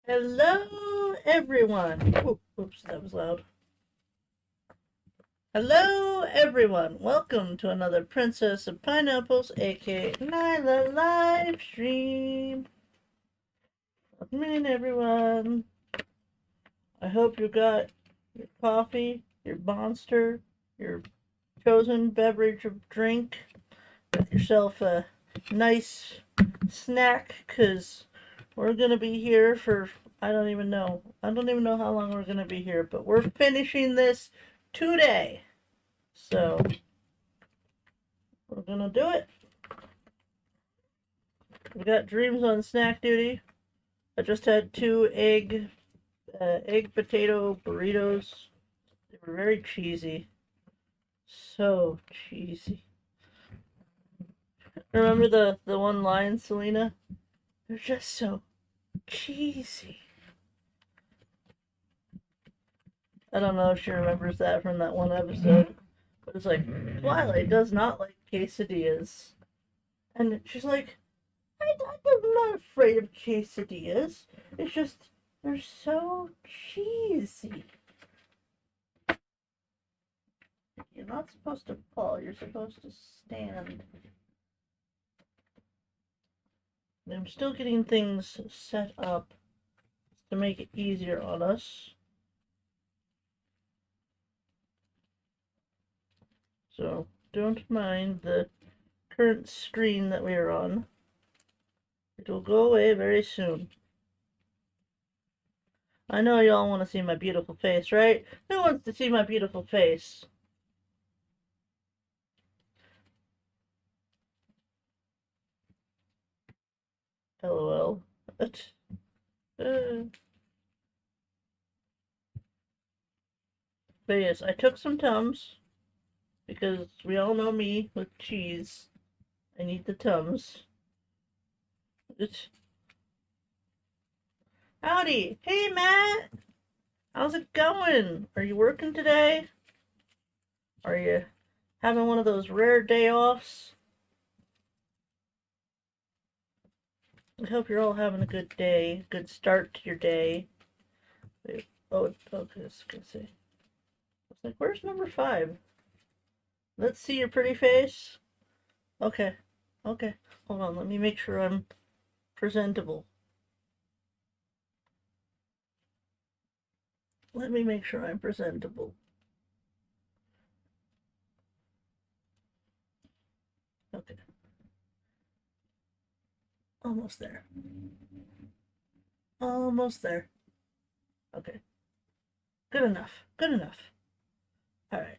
Hello, everyone. Oops, that was loud. Hello, everyone. Welcome to another Princess of Pineapples, aka Nailah live stream. Welcome in, everyone. I hope you got your coffee, your monster, your chosen beverage of drink, with yourself a nice snack, because we're going to be here for, I don't even know. I don't even know how long we're going to be here, but we're finishing this today. So, we're going to do it. We got Dreams on snack duty. I just had two egg potato burritos. They were very cheesy. So cheesy. Remember the one line, Selena? They're just so cheesy. I don't know if she remembers that from that one episode. But it's like, Twilight does not like quesadillas. And she's like, I'm not afraid of quesadillas. It's just, they're so cheesy. You're not supposed to fall, you're supposed to stand. I'm still getting things set up to make it easier on us. So don't mind the current screen that we are on. It will go away very soon. I know y'all want to see my beautiful face, right? Who wants to see my beautiful face? LOL. But yes, I took some Tums because we all know me with cheese. I need the Tums. Howdy! Hey, Matt! How's it going? Are you working today? Are you having one of those rare day offs? I hope you're all having a good day, good start to your day. Wait, oh, okay, I was gonna say. I was like, where's number 5? Let's see your pretty face. Okay, okay. Hold on, let me make sure I'm presentable. Let me make sure I'm presentable. Okay. Almost there. Almost there. Okay. Good enough. Good enough. Alright.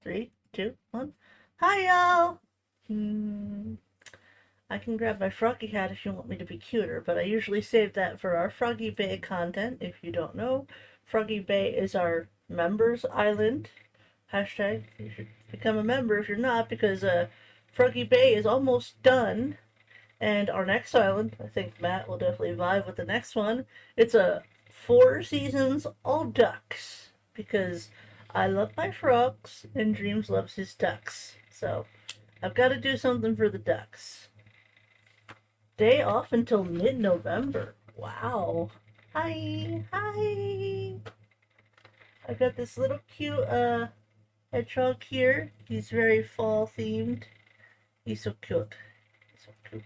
3, 2, 1. Hi, y'all! I can grab my froggy hat if you want me to be cuter, but I usually save that for our Froggy Bay content. If you don't know, Froggy Bay is our members island. Hashtag, you should become a member if you're not, because Froggy Bay is almost done. And our next island, I think Matt will definitely vibe with the next one. It's a 4 seasons, all ducks. Because I love my frogs, and Dreams loves his ducks. So, I've got to do something for the ducks. Day off until mid-November. Wow. Hi. Hi. I got this little cute hedgehog here. He's very fall themed. He's so cute. He's so cute.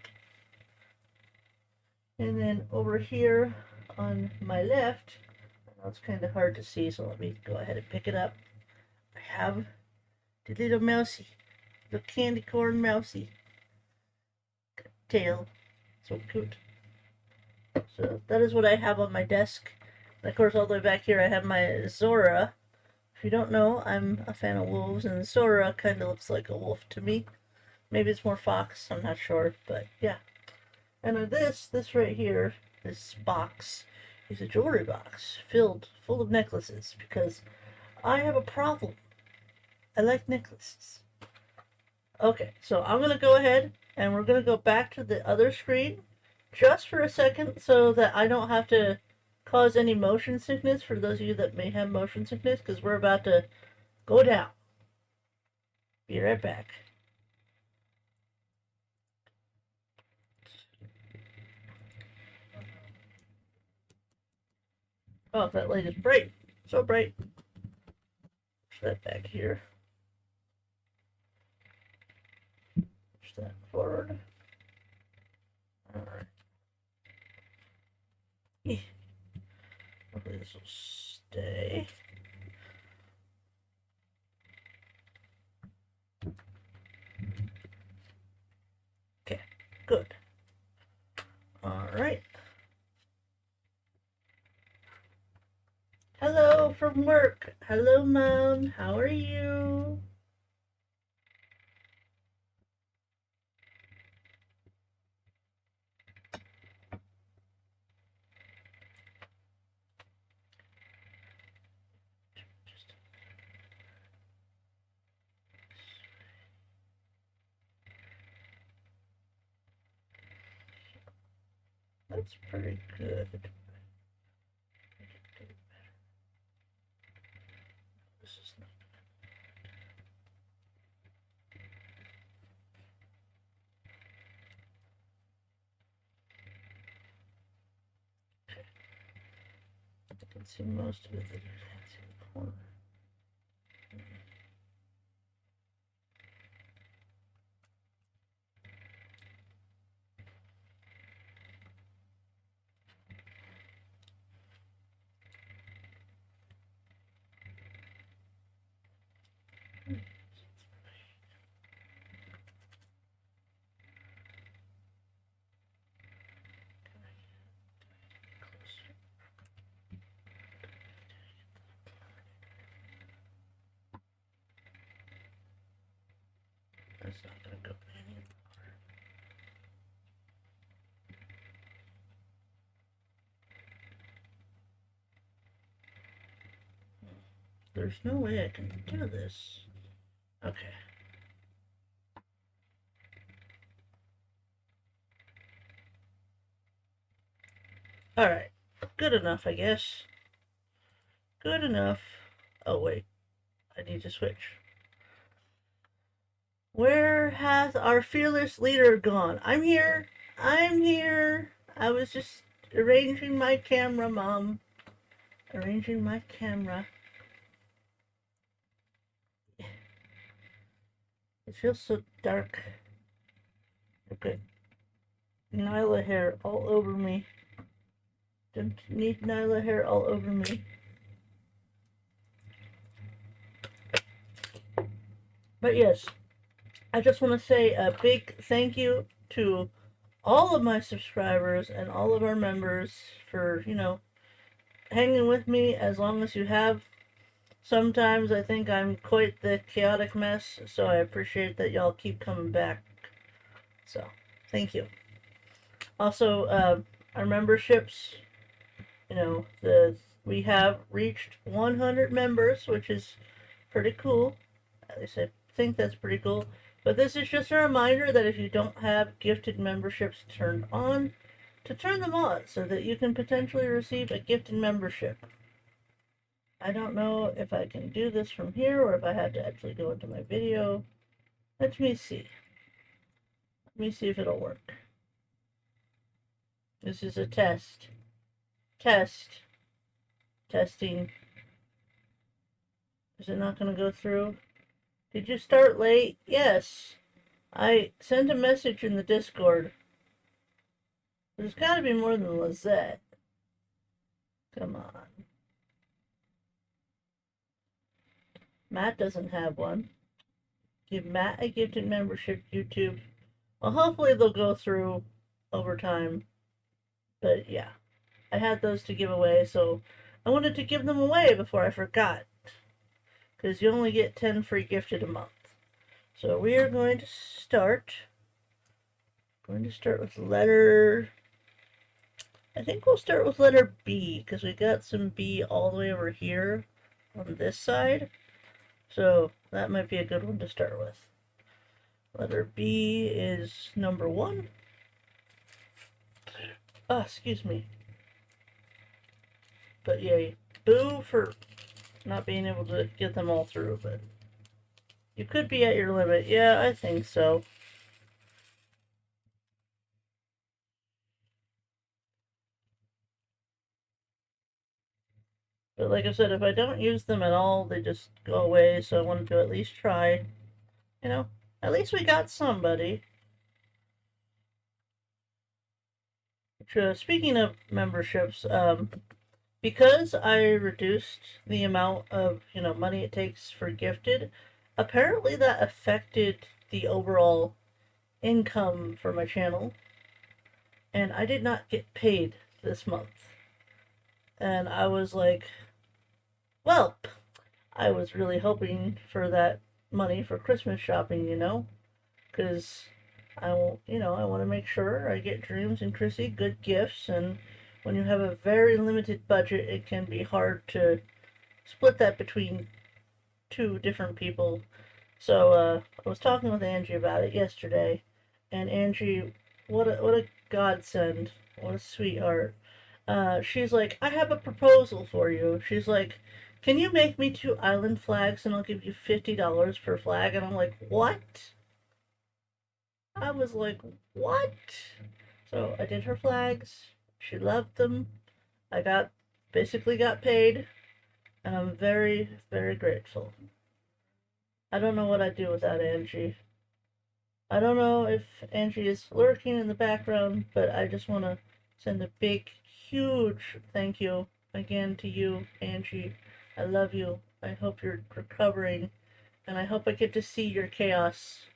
And then over here on my left, I know it's kind of hard to see, so let me go ahead and pick it up. I have the little mousey, the candy corn mousey. Tail. So cute. So that is what I have on my desk. And of course, all the way back here, I have my Zora. If you don't know, I'm a fan of wolves, and Zora kind of looks like a wolf to me. Maybe it's more fox, I'm not sure, but yeah. And this right here, this box, is a jewelry box filled full of necklaces because I have a problem. I like necklaces. Okay, so I'm going to go ahead and we're going to go back to the other screen just for a second so that I don't have to cause any motion sickness for those of you that may have motion sickness, because we're about to go down. Be right back. Oh, that light is bright. So bright. Push that back here. Push that forward. Alright. Hopefully this will stay. Okay, good. Alright. Hello from work. Hello, Mom. How are you? That's pretty good. This is not. I can see most of it. I can't see the corner. That's not gonna go anywhere. There's no way I can do this. Okay. Alright. Good enough, I guess. Good enough. Oh, wait. I need to switch. Where has our fearless leader gone? I'm here. I'm here. I was just arranging my camera, Mom. Arranging my camera. It feels so dark. Okay. Nailah hair all over me. Don't need Nailah hair all over me. But yes, I just want to say a big thank you to all of my subscribers and all of our members for, hanging with me as long as you have. Sometimes I think I'm quite the chaotic mess, so I appreciate that y'all keep coming back. So, thank you. Also, our memberships, we have reached 100 members, which is pretty cool. At least I think that's pretty cool. But this is just a reminder that if you don't have gifted memberships turned on, to turn them on so that you can potentially receive a gifted membership. I don't know if I can do this from here or if I have to actually go into my video. Let me see. Let me see if it'll work. This is a test. Testing. Is it not going to go through? Did you start late? Yes. I sent a message in the Discord. There's got to be more than Lizette. Come on. Matt doesn't have one. Give Matt a gifted membership, YouTube. Well, hopefully they'll go through over time. But yeah, I had those to give away, so I wanted to give them away before I forgot. Because you only get 10 free gifted a month. So we are going to start. With letter. I think we'll start with letter B, because we got some B all the way over here on this side. So that might be a good one to start with. Letter B is number 1. Ah, excuse me. But yeah, boo for not being able to get them all through, but you could be at your limit. Yeah, I think so. But like I said, if I don't use them at all, they just go away, so I wanted to at least try. You know, at least we got somebody. Speaking of memberships, because I reduced the amount of, money it takes for gifted, apparently that affected the overall income for my channel, and I did not get paid this month. And I was like, well, I was really hoping for that money for Christmas shopping, because I want to make sure I get Dreams and Chrissy good gifts, and when you have a very limited budget, it can be hard to split that between two different people. So I was talking with Angie about it yesterday, and Angie, what a godsend, what a sweetheart. She's like, I have a proposal for you. She's like, can you make me 2 island flags and I'll give you $50 per flag? And I'm like, what? I was like, what? So I did her flags. She loved them. Basically got paid, and I'm very, very grateful. I don't know what I'd do without Angie. I don't know if Angie is lurking in the background, but I just want to send a big, huge thank you again to you, Angie. I love you. I hope you're recovering, and I hope I get to see your chaos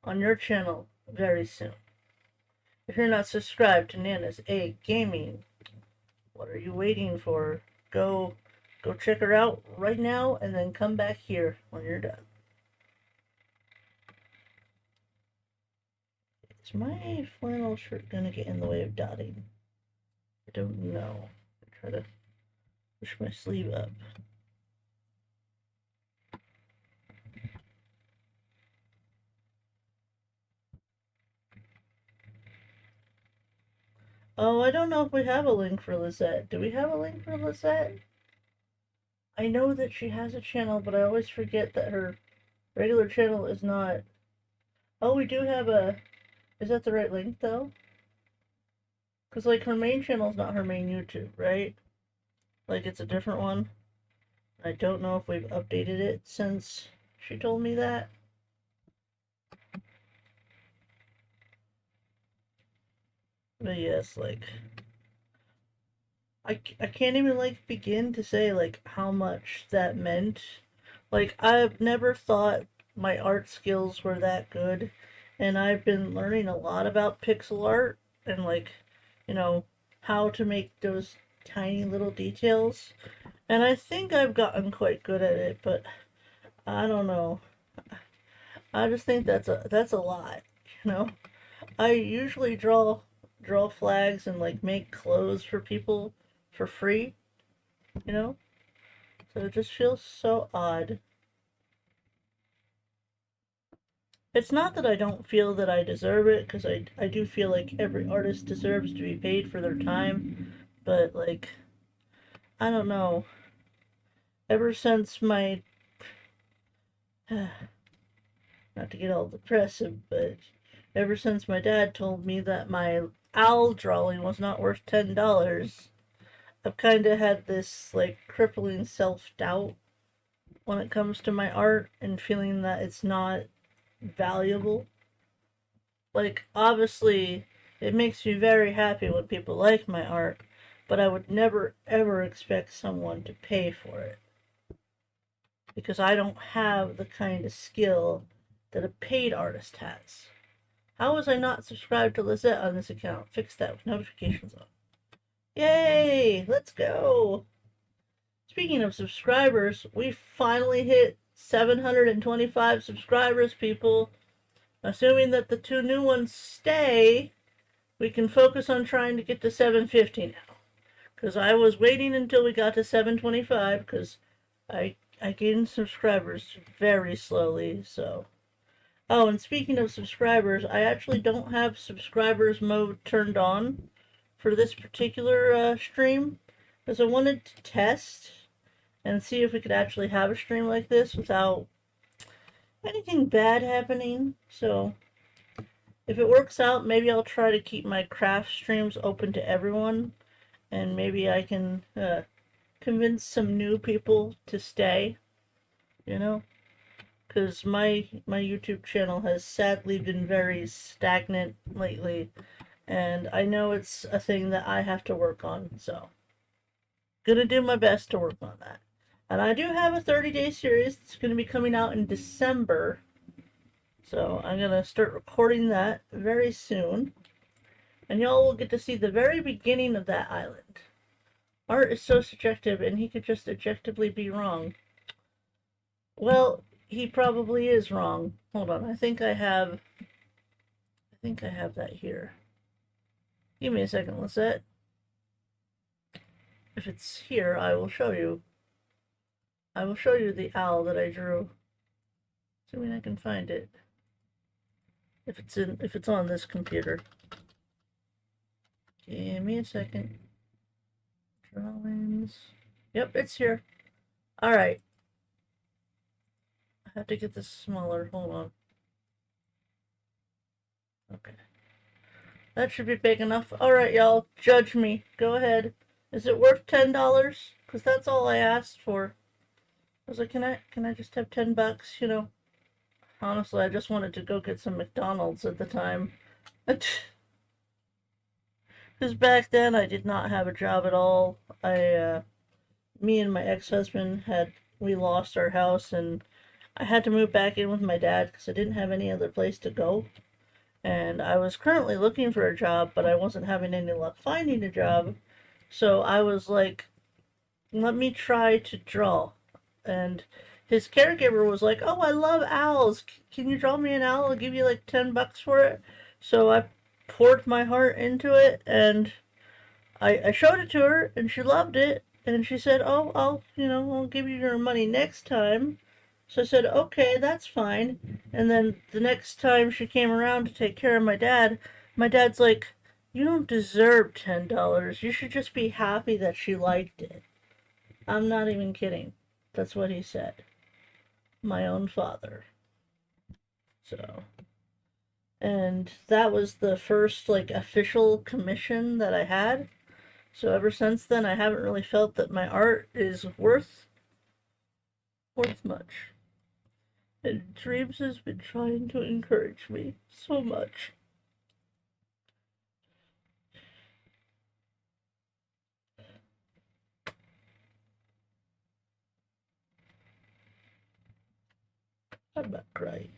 on your channel very soon. If you're not subscribed to Nana's A Gaming, what are you waiting for? Go check her out right now, and then come back here when you're done. Is my flannel shirt gonna get in the way of dotting? I don't know. Try to push my sleeve up. Oh, I don't know if we have a link for Lizette. Do we have a link for Lizette? I know that she has a channel, but I always forget that her regular channel is not. Oh, we do have a. Is that the right link, though? Because, like, her main channel is not her main YouTube, right? Like, it's a different one. I don't know if we've updated it since she told me that. But yes, like, I can't even, like, begin to say, like, how much that meant. Like, I've never thought my art skills were that good, and I've been learning a lot about pixel art and, like, how to make those tiny little details. And I think I've gotten quite good at it, but I don't know. I just think that's a lot, you know. I usually draw flags and like make clothes for people for free, you know? So it just feels so odd. It's not that I don't feel that I deserve it, because I do feel like every artist deserves to be paid for their time, but like, I don't know. Ever since my not to get all depressive, but ever since my dad told me that my owl drawing was not worth $10, I've kind of had this like crippling self-doubt when it comes to my art and feeling that it's not valuable. Like, obviously, it makes me very happy when people like my art, but I would never ever expect someone to pay for it, because I don't have the kind of skill that a paid artist has. How was I not subscribed to Lizette on this account? Fix that with notifications on. Yay! Let's go! Speaking of subscribers, we finally hit 725 subscribers, people. Assuming that the 2 new ones stay, we can focus on trying to get to 750 now. Because I was waiting until we got to 725, because I gained subscribers very slowly, so. Oh, and speaking of subscribers, I actually don't have subscribers mode turned on for this particular stream, because I wanted to test and see if we could actually have a stream like this without anything bad happening. So if it works out, maybe I'll try to keep my craft streams open to everyone, and maybe I can convince some new people to stay, you know? Because my YouTube channel has sadly been very stagnant lately, and I know it's a thing that I have to work on, so gonna do my best to work on that. And I do have a 30-day series that's gonna be coming out in December, so I'm gonna start recording that very soon, and y'all will get to see the very beginning of that island. Art is so subjective, and he could just objectively be wrong. Well, he probably is wrong. Hold on, I think I have that here. Give me a second, Lisette. If it's here, I will show you. I will show you the owl that I drew. Assuming I can find it. If it's on this computer. Give me a second. Drawings. Yep, it's here. Alright. I have to get this smaller. Hold on. Okay. That should be big enough. Alright, y'all. Judge me. Go ahead. Is it worth $10? Because that's all I asked for. I was like, can I just have $10, you know? Honestly, I just wanted to go get some McDonald's at the time. Because back then I did not have a job at all. Me and my ex-husband we lost our house, and I had to move back in with my dad because I didn't have any other place to go. And I was currently looking for a job, but I wasn't having any luck finding a job. So I was like, let me try to draw. And his caregiver was like, oh, I love owls. Can you draw me an owl? I'll give you like $10 for it. So I poured my heart into it, and I showed it to her, and she loved it. And she said, oh, I'll give you your money next time. So I said, okay, that's fine. And then the next time she came around to take care of my dad's like, you don't deserve $10. You should just be happy that she liked it. I'm not even kidding. That's what he said. My own father. So, and that was the first like official commission that I had. So ever since then, I haven't really felt that my art is worth much. And Dreams has been trying to encourage me so much. I'm not crying.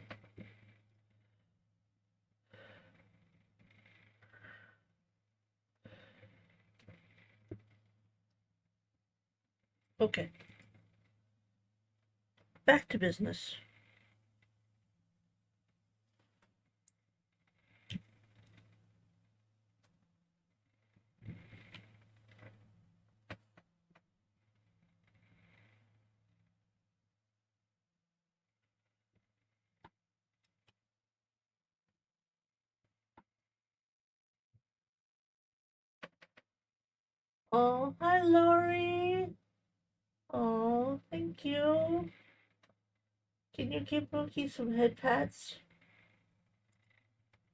Okay. Back to business. Oh, hi, Lori. Oh, thank you. Can you give Mookie some head pats?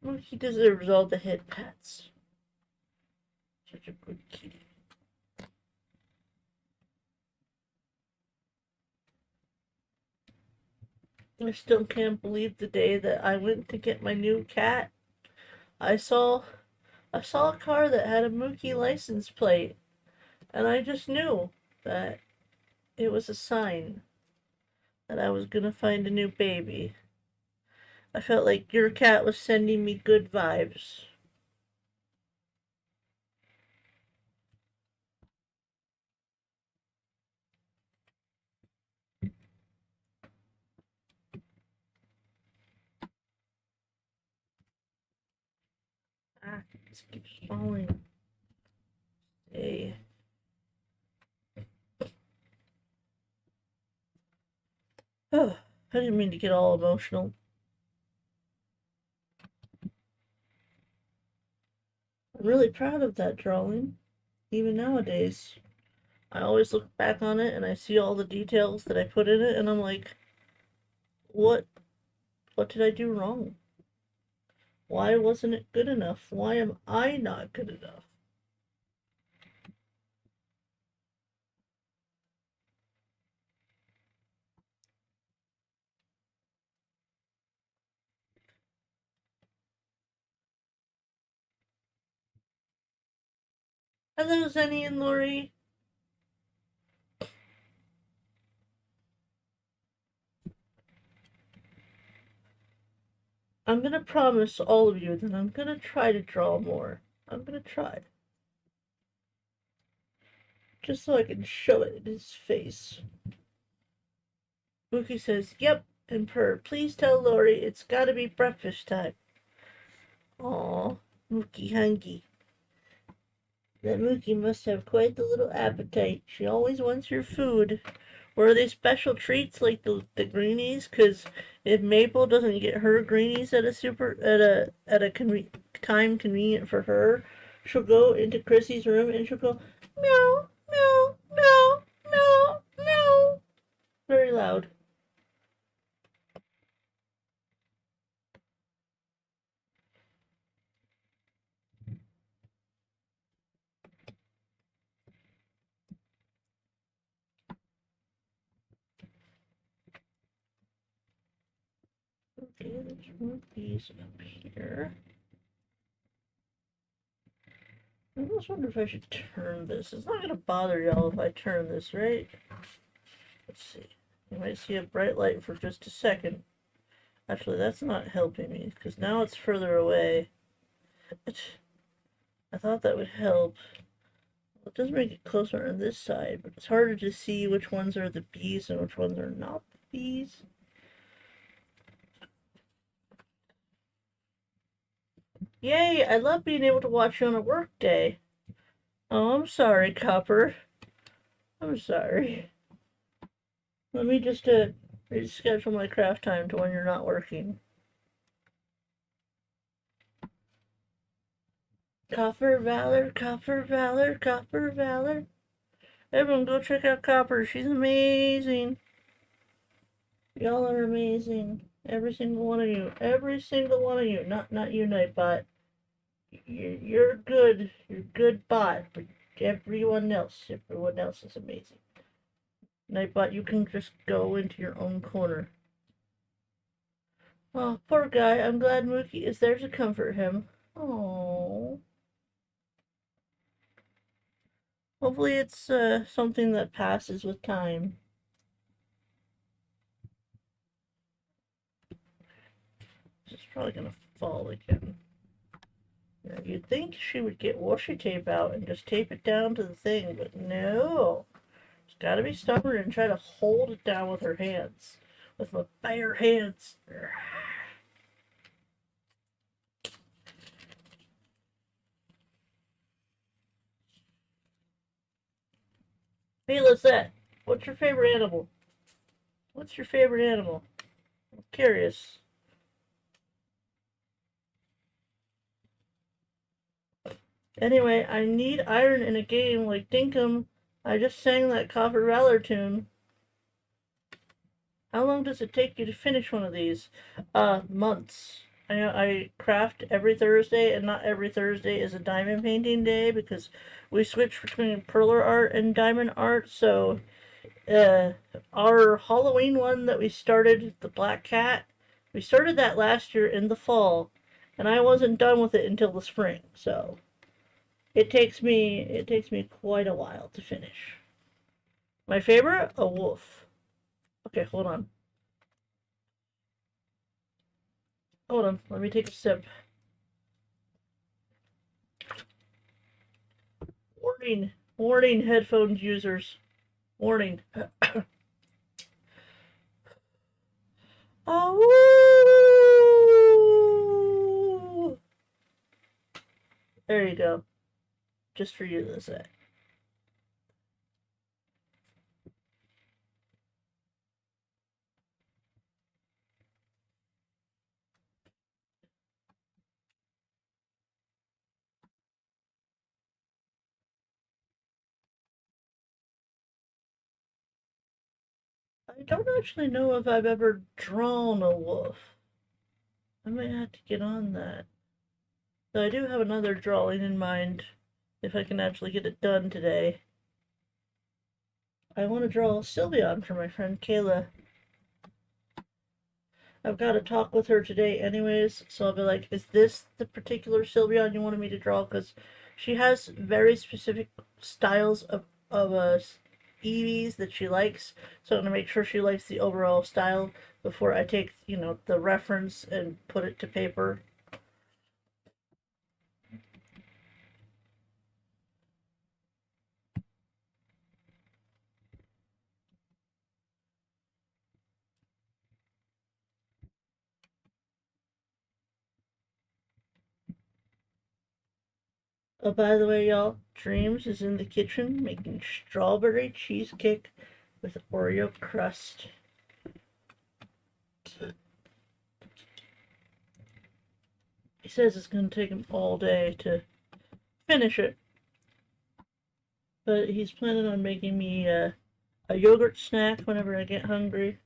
Mookie deserves all the head pats. Such a good kitty. I still can't believe the day that I went to get my new cat. I saw a car that had a Mookie license plate, and I just knew that it was a sign that I was gonna find a new baby. I felt like your cat was sending me good vibes. Ah, this keeps falling. Hey. Oh, I didn't mean to get all emotional. I'm really proud of that drawing, even nowadays. I always look back on it and I see all the details that I put in it, and I'm like, what did I do wrong? Why wasn't it good enough? Why am I not good enough? Hello, Zenny and Lori. I'm gonna promise all of you that I'm gonna try to draw more. I'm gonna try. Just so I can show it in his face. Mookie says, yep, and purr. Please tell Lori it's gotta be breakfast time. Aw, Mookie hungry. That Mookie must have quite the little appetite. She always wants her food. Or are they special treats like the greenies? Because if Maple doesn't get her greenies at a time convenient for her, she'll go into Chrissy's room and she'll go meow meow meow meow meow, very loud. Okay, let's move these up here. I just wonder if I should turn this. It's not gonna bother y'all if I turn this, right? Let's see. You might see a bright light for just a second. Actually, that's not helping me, because now it's further away. I thought that would help. It does make it closer on this side, but it's harder to see which ones are the bees and which ones are not the bees. Yay! I love being able to watch you on a work day. Oh, I'm sorry, Copper. I'm sorry. Let me just reschedule my craft time to when you're not working. Copper Valor, Copper Valor, Copper Valor. Everyone go check out Copper. She's amazing. Y'all are amazing. Every single one of you. Every single one of you. Not you, Nightbot. You're good. You're good bot, but everyone else is amazing. Nightbot, you can just go into your own corner. Oh, poor guy. I'm glad Mookie is there to comfort him. Oh. Hopefully it's something that passes with time. This is probably gonna fall again. Now, you'd think she would get washi tape out and just tape it down to the thing, but no. She's gotta be stubborn and try to hold it down with her hands. With my bare hands. Hey, Lisette, what's your favorite animal? What's your favorite animal? I'm curious. Anyway, I need iron in a game like Dinkum. I just sang that Copper Valor tune. How long does it take you to finish one of these? Months. I craft every Thursday, and not every Thursday is a diamond painting day because we switch between perler art and diamond art. So, our Halloween one that we started, the Black Cat, we started that last year in the fall, and I wasn't done with it until the spring. So, it takes me quite a while to finish. My favorite, a wolf. Okay, hold on. Hold on, let me take a sip. Warning, warning, headphones users. Warning. Oh, there you go. Just for you, this way. I don't actually know if I've ever drawn a wolf. I might have to get on that. So I do have another drawing in mind, if I can actually get it done today. I want to draw Sylveon for my friend Kayla. I've got to talk with her today anyways, so I'll be like, is this the particular Sylveon you wanted me to draw? Because She has very specific styles of Eevees that she likes, so I'm gonna make sure she likes the overall style before I take the reference and put it to paper. Oh, by the way, y'all, Dreams is in the kitchen making strawberry cheesecake with Oreo crust. He says it's going to take him all day to finish it, but he's planning on making me a yogurt snack whenever I get hungry,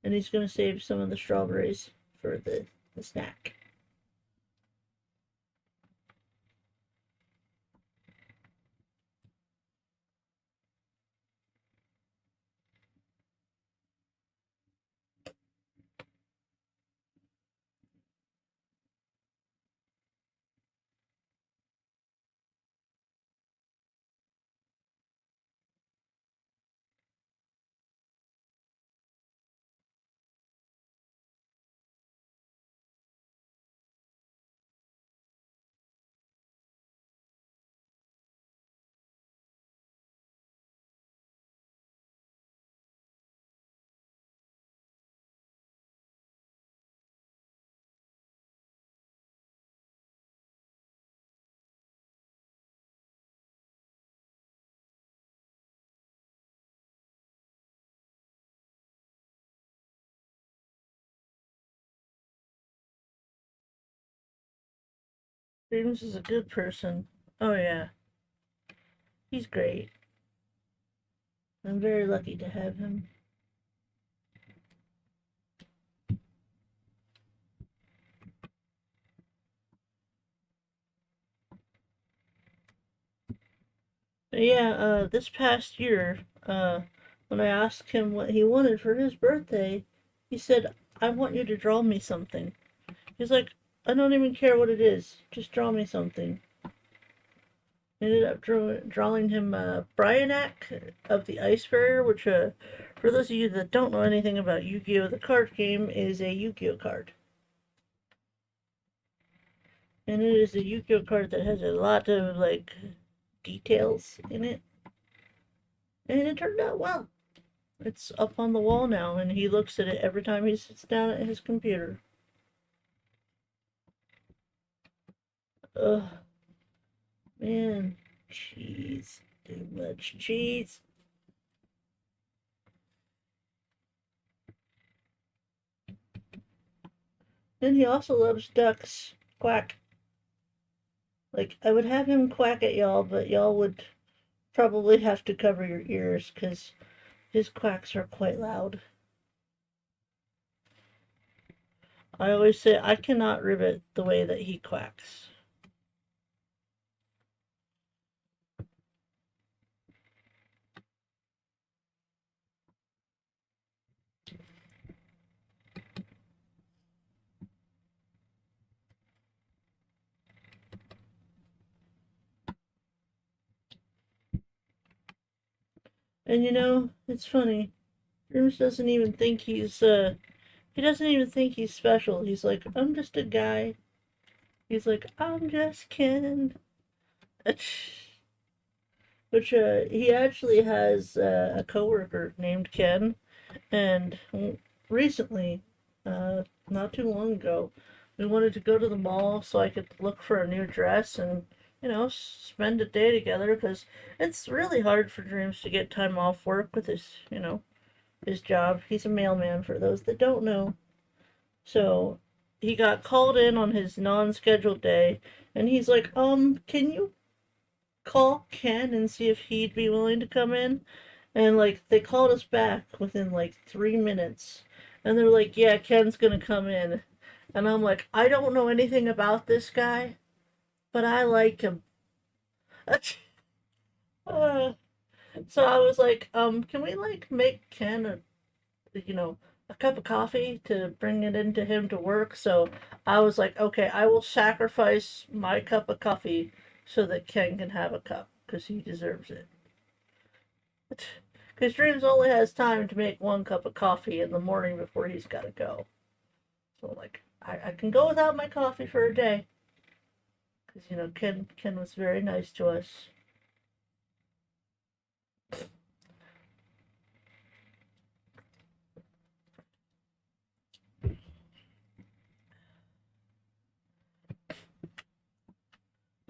and he's going to save some of the strawberries for the snack. Dreams is a good person. Oh, yeah, he's great. I'm very lucky to have him. But yeah, this past year, when I asked him what he wanted for his birthday, he said, I want you to draw me something. He's like, I don't even care what it is, just draw me something. I ended up drawing him Bryanak of the Ice Barrier, which, for those of you that don't know anything about Yu-Gi-Oh! The card game, is a Yu-Gi-Oh! Card. And it is a Yu-Gi-Oh! Card that has a lot of, like, details in it. And it turned out well. It's up on the wall now, and he looks at it every time he sits down at his computer. Ugh, man, cheese. Too much cheese. And he also loves ducks. Quack. Like, I would have him quack at y'all, but y'all would probably have to cover your ears because his quacks are quite loud. I always say I cannot rivet the way that he quacks. And it's funny. Dreams doesn't even think he doesn't even think he's special. He's like, I'm just a guy. He's like, I'm just Ken. Which he actually has a coworker named Ken, and recently, not too long ago, we wanted to go to the mall so I could look for a new dress and spend a day together because it's really hard for Dreams to get time off work with his job. He's a mailman for those that don't know. So he got called in on his non-scheduled day, and he's like, can you call Ken and see if he'd be willing to come in? And like they called us back within like 3 minutes. And they're like, yeah, Ken's gonna come in. And I'm like, I don't know anything about this guy, but I like him. uh, so I was like, can we like make Ken a cup of coffee to bring it into him to work? So I was like, okay, I will sacrifice my cup of coffee so that Ken can have a cup, because he deserves it. Because Dreams only has time to make 1 cup of coffee in the morning before he's got to go. So, like, I can go without my coffee for a day. Because, you know, Ken was very nice to us.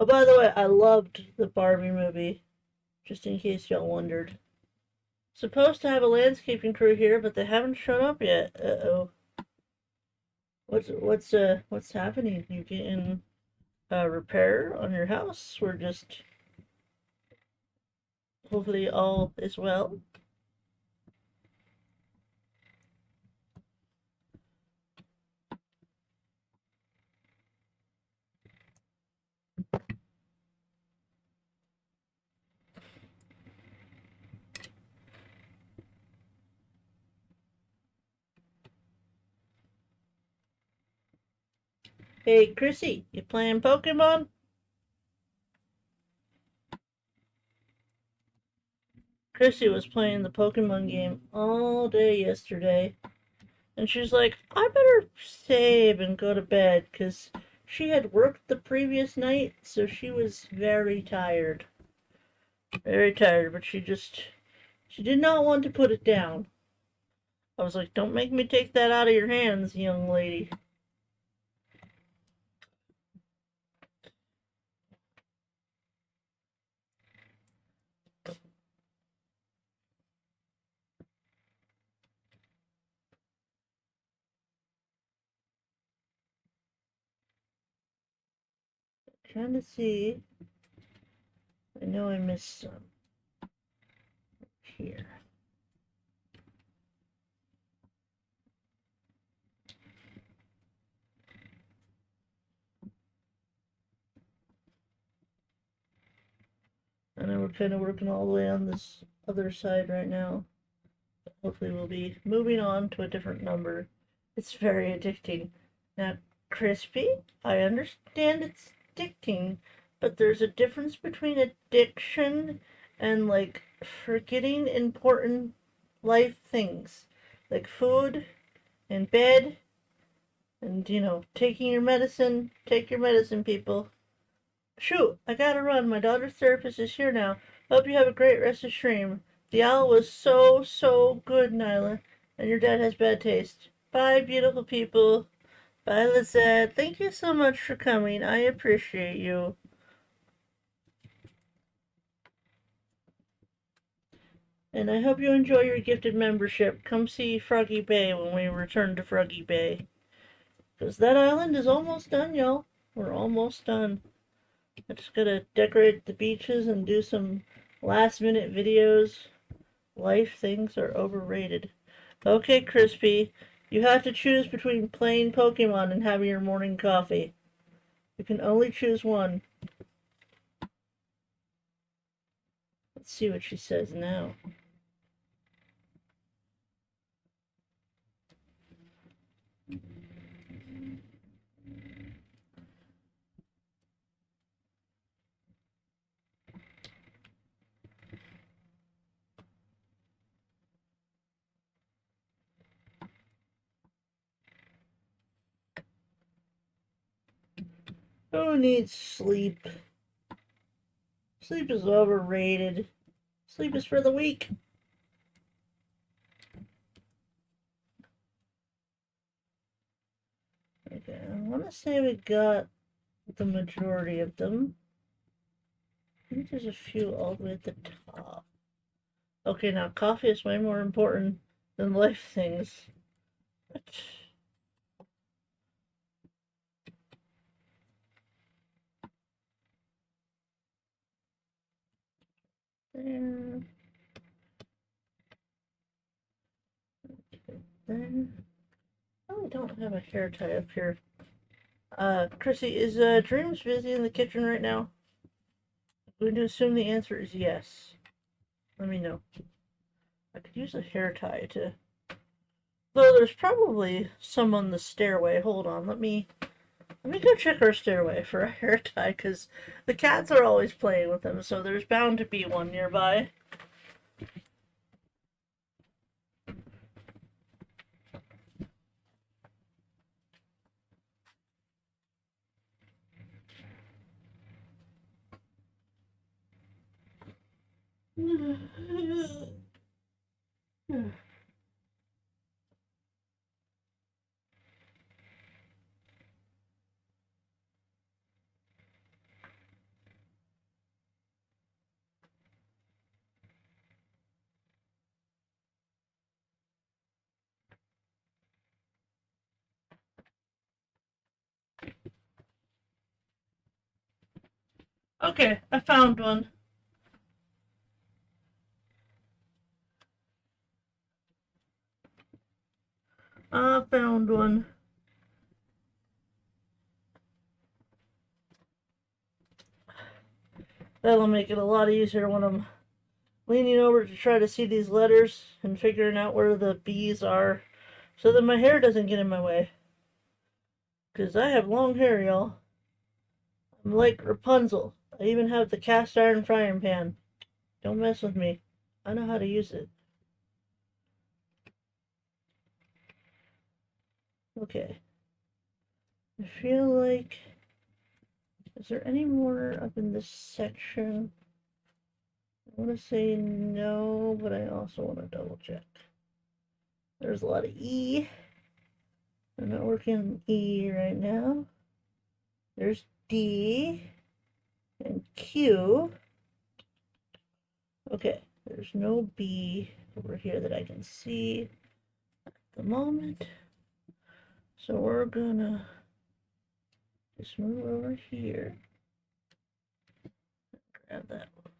Oh, by the way, I loved the Barbie movie, just in case y'all wondered. Supposed to have a landscaping crew here, but they haven't shown up yet. Uh-oh. What's happening? You getting a repair on your house? We're just hopefully all is well. Hey, Chrissy, you playing Pokemon? Chrissy was playing the Pokemon game all day yesterday. And she's like, I better save and go to bed because she had worked the previous night, so she was very tired. Very tired, but she did not want to put it down. I was like, don't make me take that out of your hands, young lady. Trying to see. I know I missed some. Here. I know we're kind of working all the way on this other side right now. Hopefully we'll be moving on to a different number. It's very addicting. Now, Crispy, I understand it's addicting, but there's a difference between addiction and, like, forgetting important life things. Like food and bed and, you know, taking your medicine. Take your medicine, people. Shoot, I gotta run. My daughter's therapist is here now. Hope you have a great rest of stream. The owl was so good, Nailah. And your dad has bad taste. Bye, beautiful people. Bye, Lizette. Thank you so much for coming. I appreciate you. And I hope you enjoy your gifted membership. Come see Froggy Bay when we return to Froggy Bay. Because that island is almost done, y'all. We're almost done. I just gotta decorate the beaches and do some last minute videos. Life things are overrated. Okay, Crispy, you have to choose between playing Pokemon and having your morning coffee. You can only choose one. Let's see what she says now. Who needs sleep? Sleep is overrated. Sleep is for the weak. Okay, I want to say we got the majority of them. I think there's a few all the way at the top. Okay, now coffee is way more important than life things. There. There. Oh, I don't have a hair tie up here. Chrissy, is Dreams busy in the kitchen right now? I'm going to assume the answer is yes. Let me know. I could use a hair tie to... Though there's probably some on the stairway. Hold on, let me Let me go check our stairway for a hair tie, because the cats are always playing with them, so there's bound to be one nearby. Okay, I found one. I found one. That'll make it a lot easier when I'm leaning over to try to see these letters and figuring out where the B's are so that my hair doesn't get in my way. Because I have long hair, y'all. I'm like Rapunzel. I even have the cast iron frying pan. Don't mess with me. I know how to use it. Okay. I feel like... Is there any more up in this section? I want to say no, but I also want to double check. There's a lot of E. I'm not working on E right now. There's D and Q. Okay, there's no B over here that I can see at the moment. So we're gonna just move over here. Grab that one.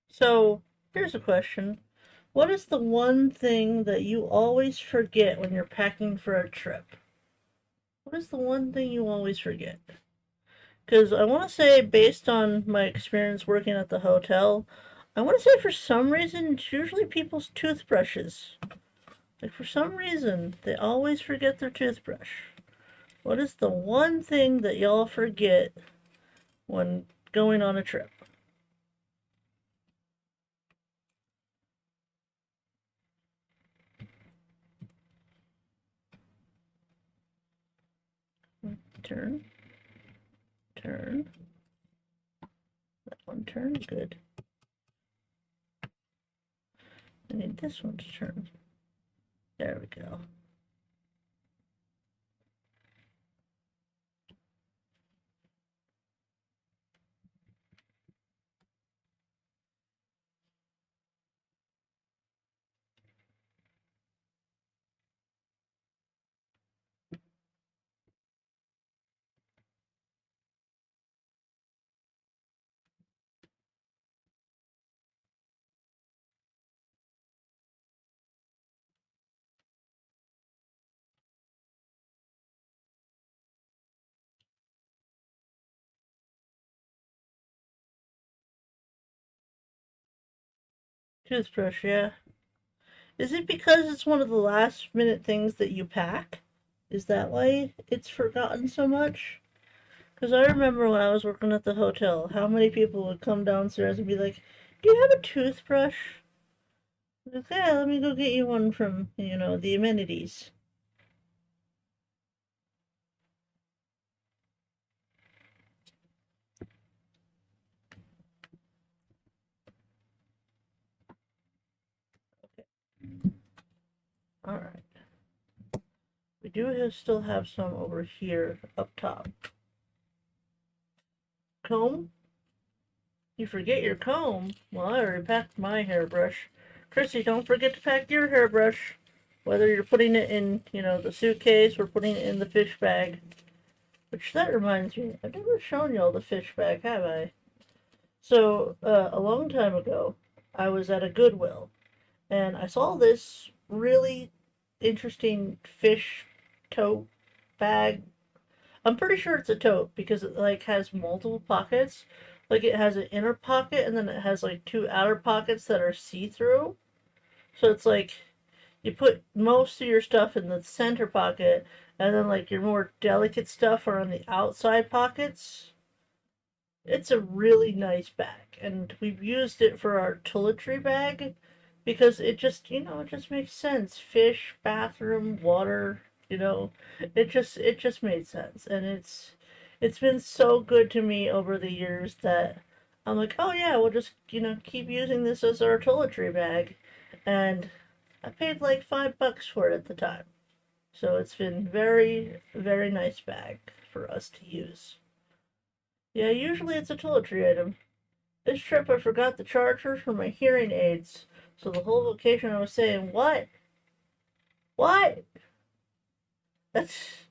So here's a question. What is the one thing that you always forget when you're packing for a trip? What is the one thing you always forget? Because I want to say, based on my experience working at the hotel, I want to say for some reason, it's usually people's toothbrushes. Like, for some reason, they always forget their toothbrush. What is the one thing that y'all forget when going on a trip? Turn. Turn. That one turn. Good. I need this one to turn. There we go. Toothbrush, yeah. Is it because it's one of the last minute things that you pack? Is that why it's forgotten so much? Because I remember when I was working at the hotel, how many people would come downstairs and be like, "Do you have a toothbrush?" Like, yeah, let me go get you one from, the amenities. Okay. Alright. We do still have some over here up top. Comb? You forget your comb? Well, I already packed my hairbrush. Chrissy, don't forget to pack your hairbrush. Whether you're putting it in, the suitcase or putting it in the fish bag. Which, that reminds me, I've never shown y'all the fish bag, have I? So, a long time ago, I was at a Goodwill, and I saw this really interesting fish tote bag. I'm pretty sure it's a tote because it like has multiple pockets. Like it has an inner pocket and then it has like two outer pockets that are see-through. So it's like you put most of your stuff in the center pocket and then like your more delicate stuff are on the outside pockets. It's a really nice bag and we've used it for our toiletry bag because it just, it just makes sense. Fish, bathroom, water, it just made sense and it's been so good to me over the years that I'm like, oh yeah, we'll just keep using this as our toiletry bag, and I paid like $5 for it at the time, so it's been very very nice bag for us to use. Yeah, usually it's a toiletry item. This trip I forgot the charger for my hearing aids, so the whole vacation I was saying, what? That's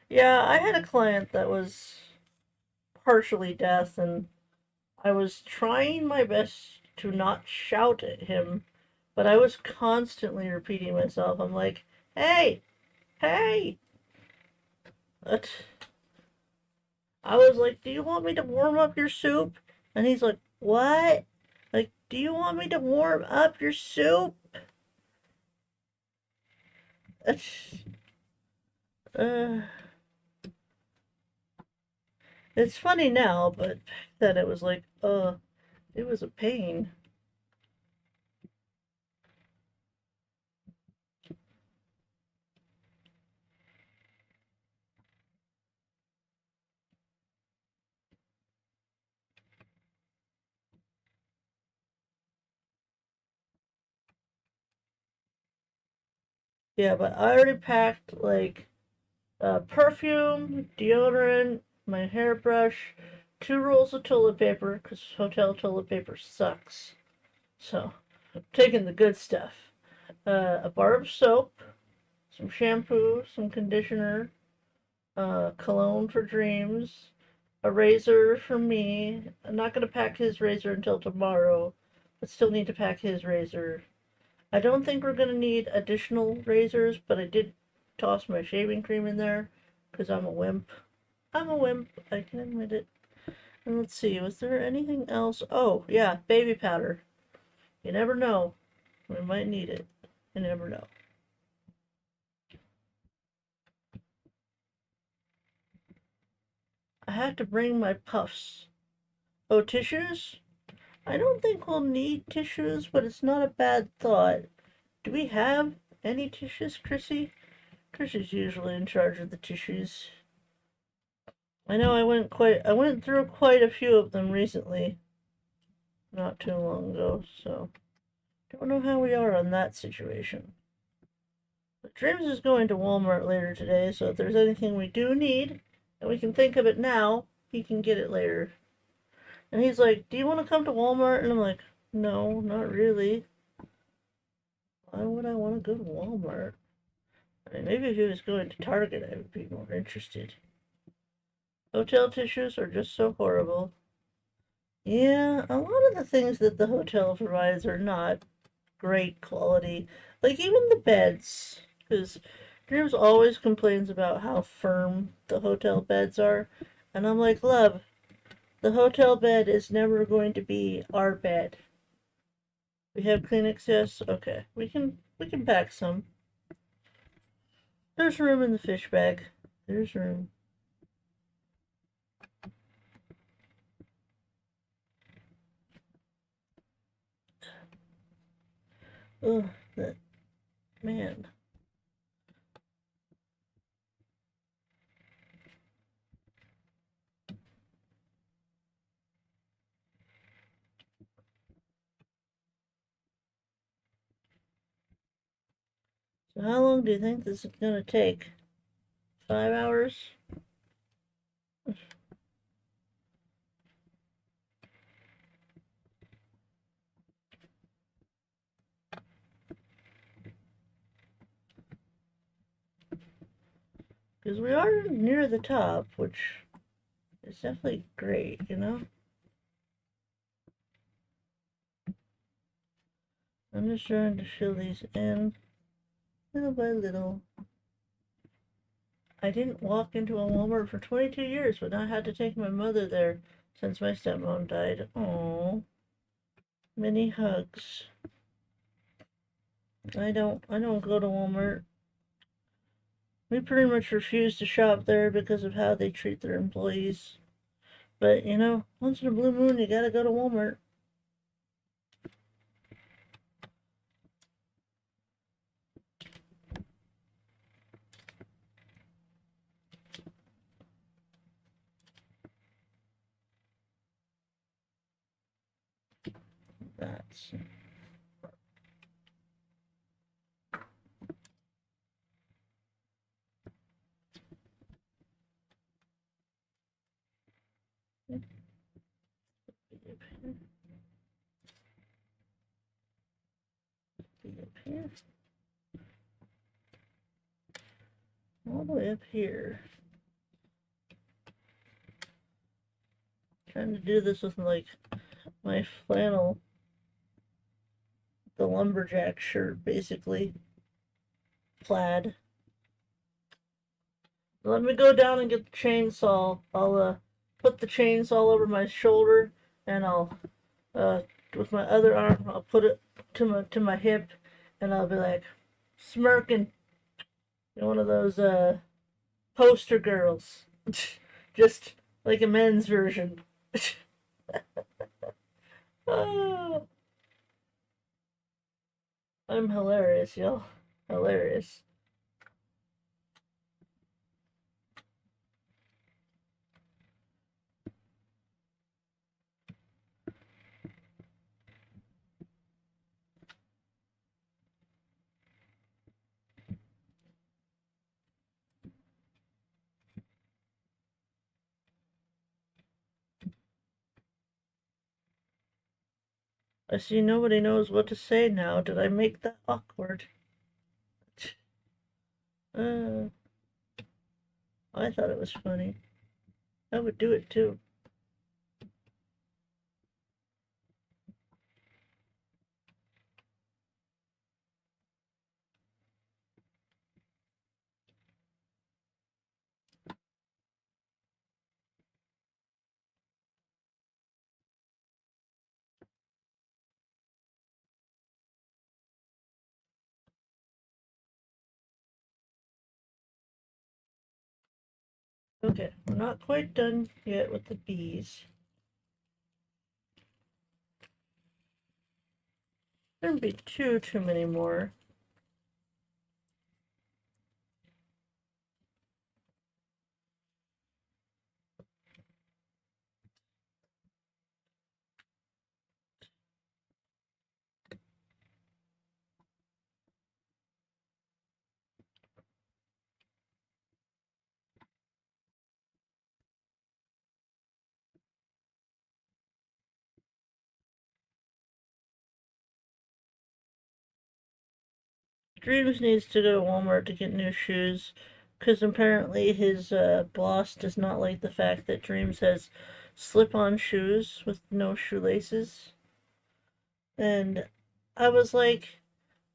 Yeah, I had a client that was partially deaf, and I was trying my best to not shout at him, but I was constantly repeating myself. I'm like, hey, hey. That- I was like, do you want me to warm up your soup? And he's like, what? Like, do you want me to warm up your soup? Uh, it's funny now, but back then it was like, it was a pain. Yeah, but I already packed like perfume, deodorant, my hairbrush, two rolls of toilet paper, because hotel toilet paper sucks. So, I'm taking the good stuff. A bar of soap, some shampoo, some conditioner, cologne for dreams, a razor for me. I'm not going to pack his razor until tomorrow, but still need to pack his razor. I don't think we're going to need additional razors, but I did toss my shaving cream in there because I'm a wimp. I'm a wimp, I can admit it. And let's see, was there anything else? Oh, yeah, baby powder. You never know. We might need it. You never know. I have to bring my puffs. Oh, tissues? I don't think we'll need tissues, but it's not a bad thought. Do we have any tissues, Chrissy? Chrissy's usually in charge of the tissues. I know I went through quite a few of them recently, not too long ago, so don't know how we are on that situation. But James is going to Walmart later today, so if there's anything we do need and we can think of it now, he can get it later. And he's like, do you want to come to Walmart? And I'm like, no, not really. Why would I want to go to Walmart? I mean, maybe if he was going to Target, I would be more interested. Hotel tissues are just so horrible. Yeah, a lot of the things that the hotel provides are not great quality. Like even the beds, because Dreams always complains about how firm the hotel beds are, and I'm like, love, the hotel bed is never going to be our bed. We have Kleenex, yes. Okay, we can pack some. There's room in the fish bag. There's room. Oh, that man. So how long do you think this is gonna take? 5 hours? Because we are near the top, which is definitely great. I'm just trying to fill these in little by little. I didn't walk into a Walmart for 22 years, but I had to take my mother there since my stepmom died. Oh, many hugs. I don't go to Walmart. We pretty much refuse to shop there because of how they treat their employees. But you know, once in a blue moon, you gotta go to Walmart. That's up here, all the way up here. Trying to do this with like my flannel, the lumberjack shirt, basically plaid. Let me go down and get the chainsaw. I'll put the chainsaw over my shoulder, and I'll with my other arm I'll put it to my hip, and I'll be like smirking. You're one of those poster girls, just like a men's version. Oh, I'm hilarious, y'all. Hilarious. I see nobody knows what to say now. Did I make that awkward? Uh, I thought it was funny. I would do it too. Okay, we're not quite done yet with the bees. There wouldn't be too many more. Dreams needs to go to Walmart to get new shoes, because apparently his boss does not like the fact that Dreams has slip-on shoes with no shoelaces. And I was like,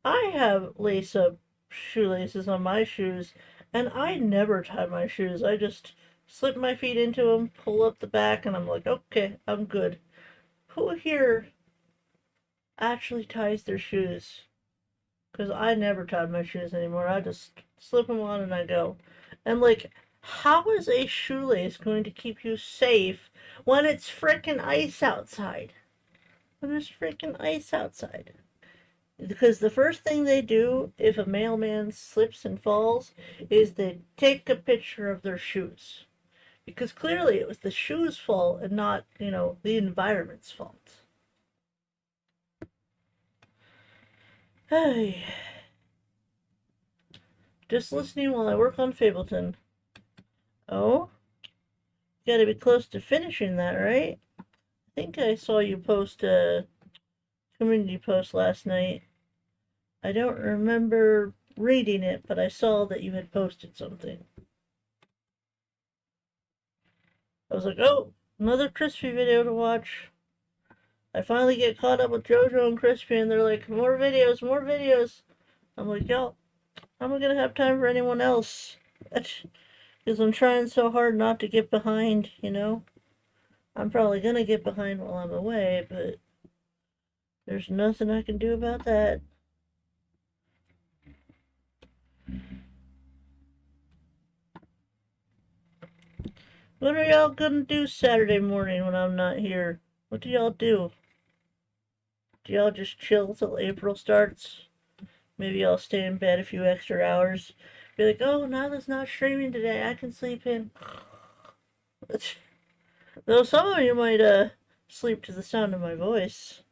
I have lace-up shoelaces on my shoes, and I never tie my shoes. I just slip my feet into them, pull up the back, and I'm like, okay, I'm good. Who here actually ties their shoes? Because I never tie my shoes anymore. I just slip them on and I go. And like, how is a shoelace going to keep you safe when it's frickin' ice outside? When there's frickin' ice outside. Because the first thing they do if a mailman slips and falls is they take a picture of their shoes. Because clearly it was the shoes' fault and not, the environment's fault. Hey. Just listening while I work on Fableton. Oh? You gotta be close to finishing that, right? I think I saw you post a community post last night. I don't remember reading it, but I saw that you had posted something. I was like, oh, another Crispy video to watch. I finally get caught up with JoJo and Crispy, and they're like, more videos, more videos. I'm like, yo, how am I gonna have time for anyone else? Because I'm trying so hard not to get behind, you know? I'm probably gonna get behind while I'm away, but there's nothing I can do about that. What are y'all gonna do Saturday morning when I'm not here? What do y'all do? Do y'all just chill till April starts? Maybe I'll stay in bed a few extra hours. Be like, oh, Nailah's not streaming today. I can sleep in. Though some of you might sleep to the sound of my voice,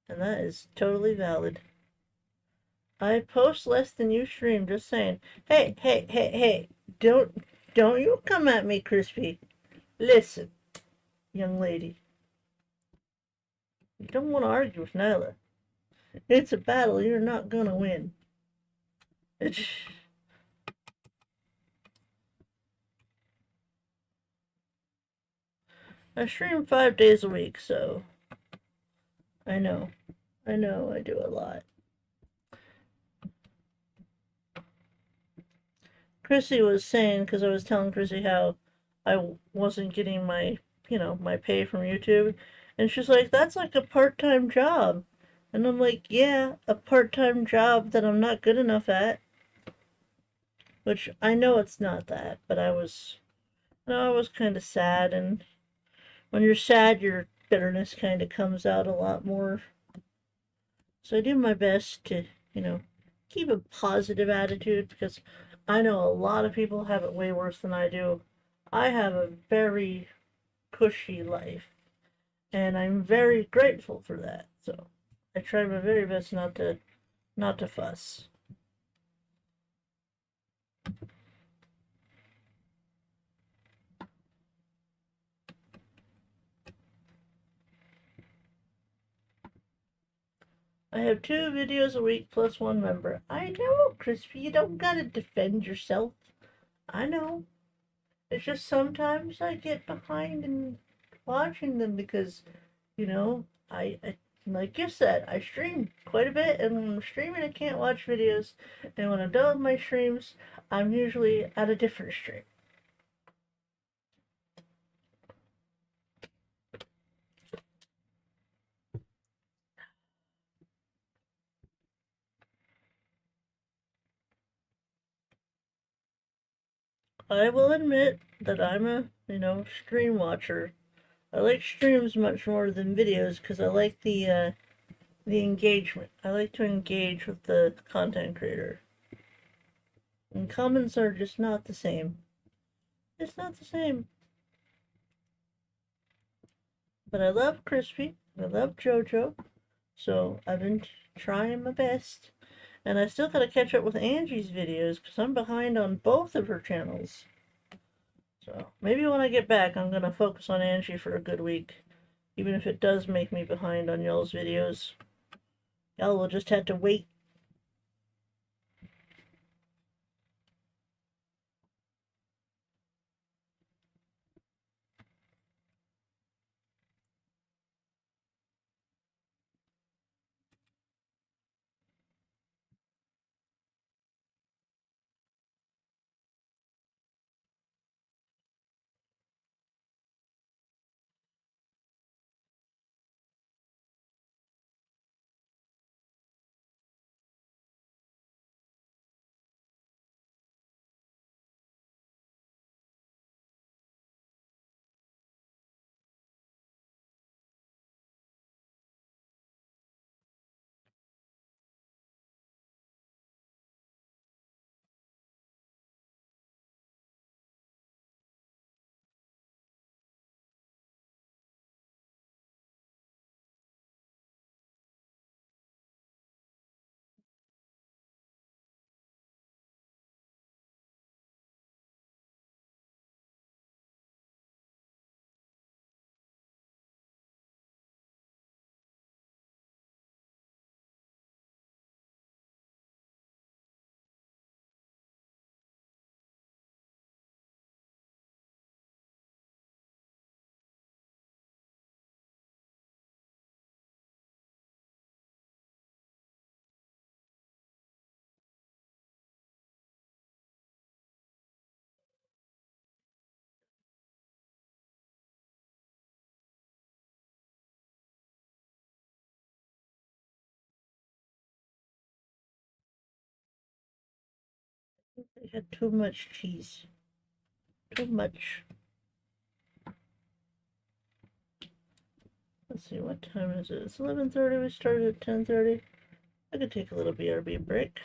and that is totally valid. I post less than you stream. Just saying. Hey, hey, hey, hey! Don't you come at me, Crispy. Listen, young lady. You don't want to argue with Nailah. It's a battle you're not gonna win. I stream 5 days a week, so I know. I know I do a lot. Chrissy was saying, because I was telling Chrissy how I wasn't getting my, my pay from YouTube. And she's like, that's like a part-time job. And I'm like, yeah, a part-time job that I'm not good enough at. Which I know it's not that, but I was, I was kind of sad. And when you're sad, your bitterness kind of comes out a lot more. So I do my best to, keep a positive attitude because I know a lot of people have it way worse than I do. I have a very cushy life, and I'm very grateful for that. So I try my very best not to fuss. I have 2 videos a week plus 1 member. I know, Crispy, you don't gotta defend yourself. I know. It's just sometimes I get behind in watching them because, I like you said, I stream quite a bit, and when I'm streaming, I can't watch videos. And when I'm done with my streams, I'm usually at a different stream. I will admit that I'm a, stream watcher. I like streams much more than videos because I like the engagement. I like to engage with the content creator. And comments are just not the same. It's not the same. But I love Crispy. I love JoJo. So I've been trying my best. And I still gotta catch up with Angie's videos because I'm behind on both of her channels. So maybe when I get back, I'm gonna focus on Angie for a good week. Even if it does make me behind on y'all's videos. Y'all will just have to wait. I had too much cheese. Too much. Let's see, what time is it? It's 11:30. We started at 10:30. I could take a little BRB break.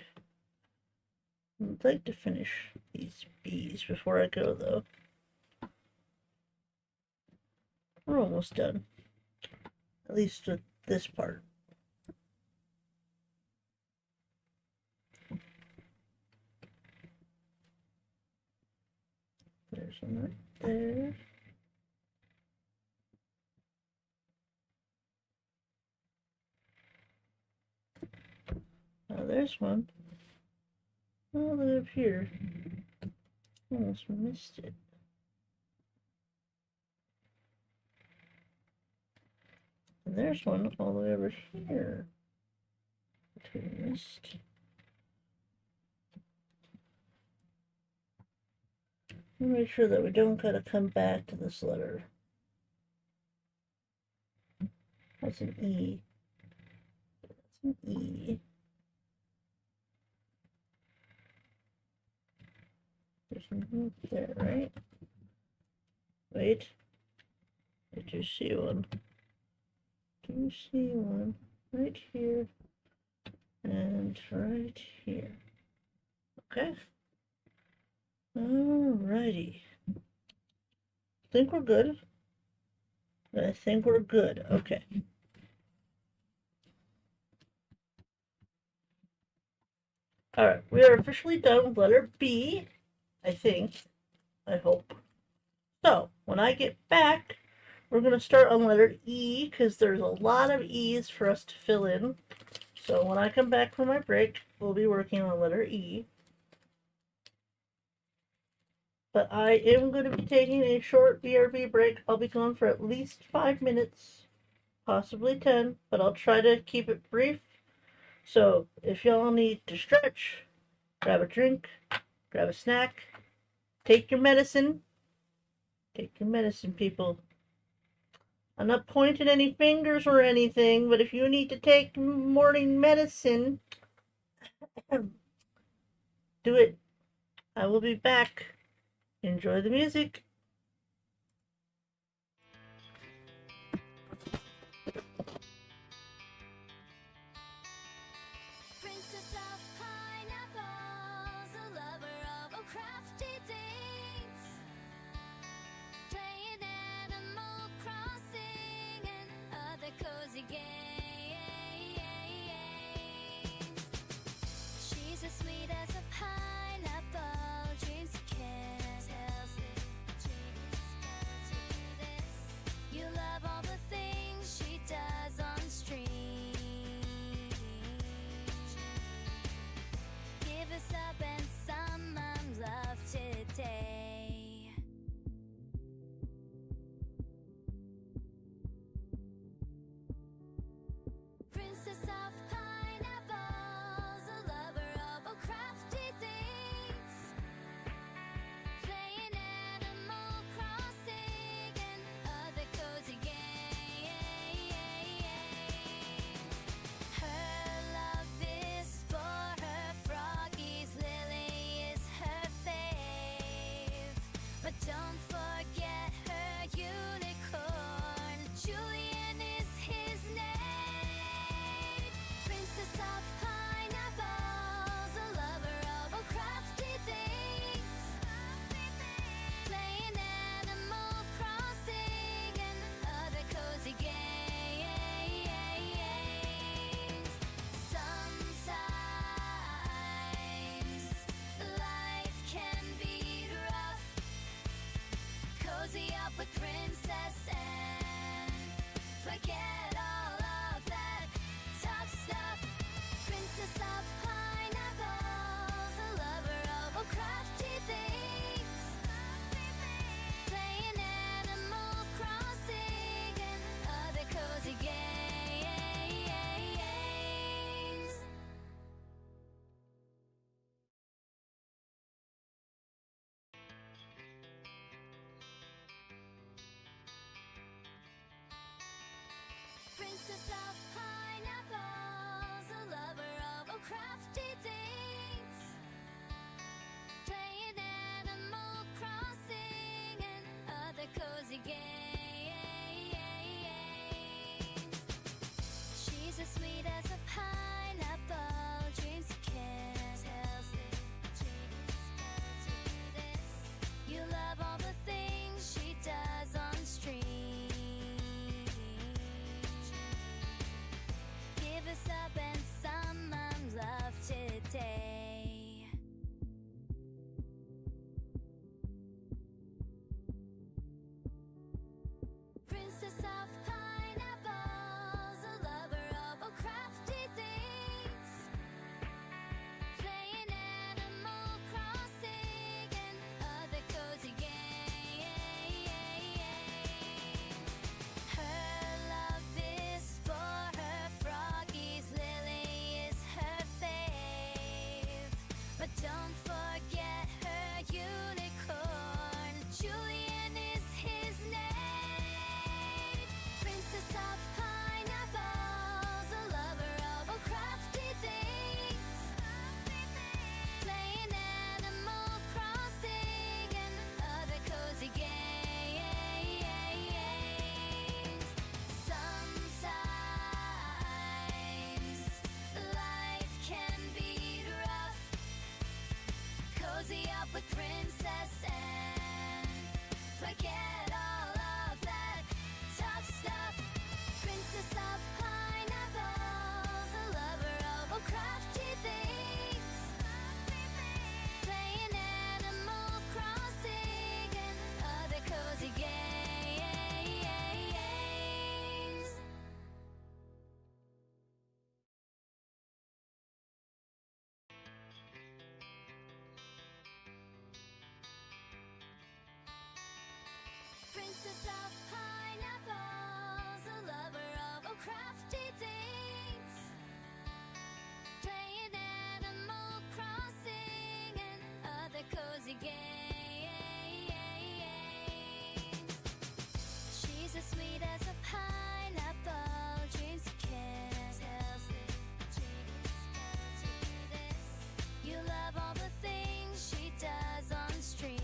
I'd like to finish these bees before I go, though. We're almost done. At least with this part. There's one right there. Oh, there's one. All the way up here. Almost missed it. And there's one all the way over here. Which we missed. Make sure that we don't gotta come back to this letter. That's an E. That's an E. There's one there, right? Wait. I do see one. Do you see one? Right here. And right here. Okay. Alrighty. I think we're good. I think we're good. Okay. Alright, we are officially done with letter B, I think. I hope. So, when I get back, we're going to start on letter E, because there's a lot of E's for us to fill in. So, when I come back from my break, we'll be working on letter E. But I am going to be taking a short BRB break. I'll be gone for at least 5 minutes, possibly 10, but I'll try to keep it brief. So if y'all need to stretch, grab a drink, grab a snack, take your medicine. Take your medicine, people. I'm not pointing any fingers or anything, but if you need to take morning medicine, do it. I will be back. Enjoy the music. Princess of pineapples, a lover of all crafty things, playing Animal Crossing and other cozy games. She's as sweet as a pineapple, dreams of kiss, tells it, genius, can't you do this? You love all the things she does on stream. Give us up and some love today. Princess of pineapples, a lover of all crafty things, playing Animal Crossing and other cozy games. Her love is for her froggies, Lily is her fave, but don't forget her unicorn, Julian is his name. Princess of pineapples, a lover of all crafty things, playing Animal Crossing and other cozy games. Sometimes life can be rough. Cozy up with Princess and forget all of that tough stuff. Princess of pineapples, a lover of all crafty things, playing Animal Crossing and other cozy games. Princess of pineapples, a lover of all crafty things, Princess of pineapples, a lover of all crafty things, playing Animal Crossing and other cozy games. She's as sweet as a pineapple, dreams of kiss. You love all the things she does on stream.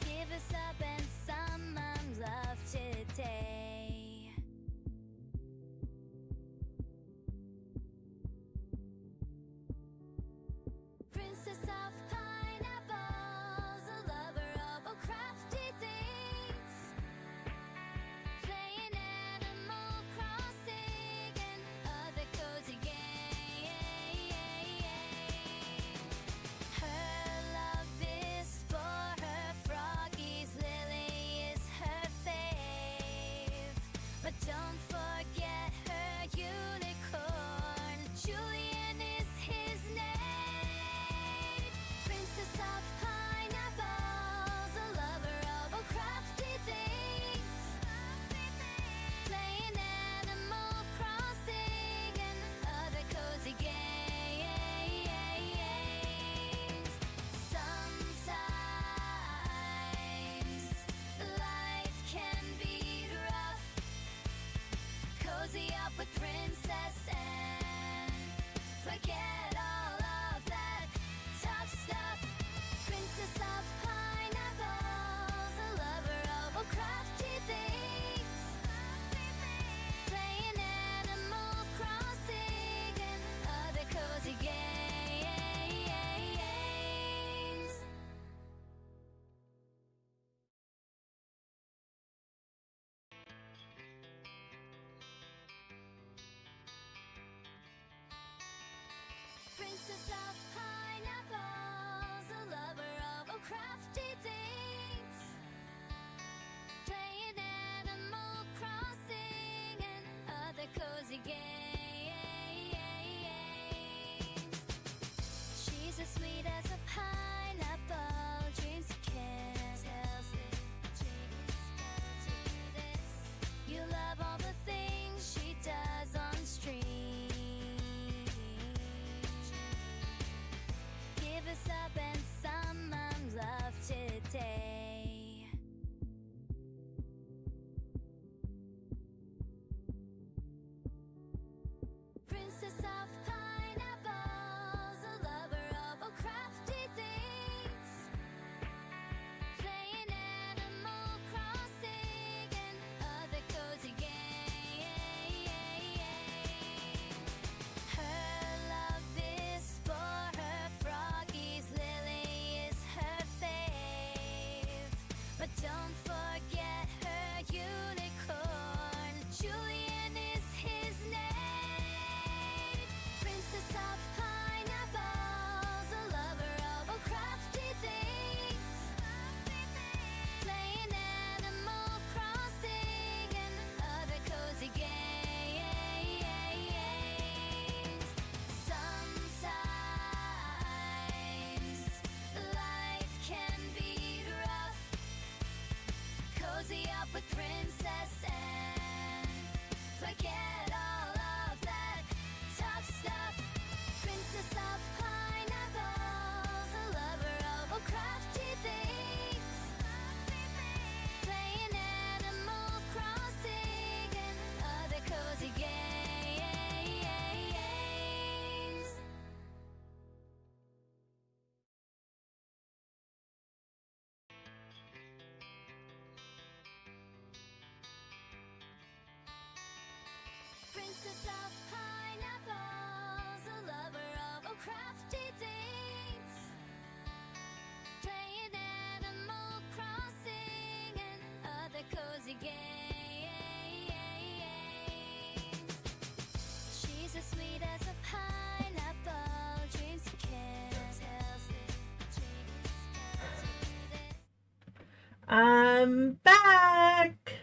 Give us up and some love today. Princess of pineapples, a lover of all crafty things, playing Animal Crossing and other cozy games. Her love is for her froggies, Lily is her fave, but don't forget her unicorn, Julian is his name. Princess of pineapples, a lover of all crafty things, playing Animal Crossing and other cozy games. Sometimes life can be rough. Cozy up with Princess and forget all of that tough stuff. Princess of pineapples, a lover of all crafty things, playing Animal Crossing and other cozy games. Princess of pineapples, a lover of all crafty things, playing Animal Crossing and other cozy games. She's as sweet as a pineapple, dreams of kiss. You love all the things she does on stream. Give us up and some love today. Princess of pineapples, a lover of all crafty things, playing Animal Crossing and other cozy games. Her love is for her froggies, Lily is her fave, but don't forget her unicorn, Julian is his name. Princess of pineapples, a lover of all crafty things, playing Animal Crossing and other cozy games. Sometimes life can be rough. Cozy up with Princess and forget all of that tough stuff. Princess of pineapples, a lover of all crafty things, playing Animal Crossing and other cozy games. Princess of pineapples, a lover of all crafty things, playing Animal Crossing and other cozy games. She's as sweet as a pineapple, dreams of kiss. I'm back.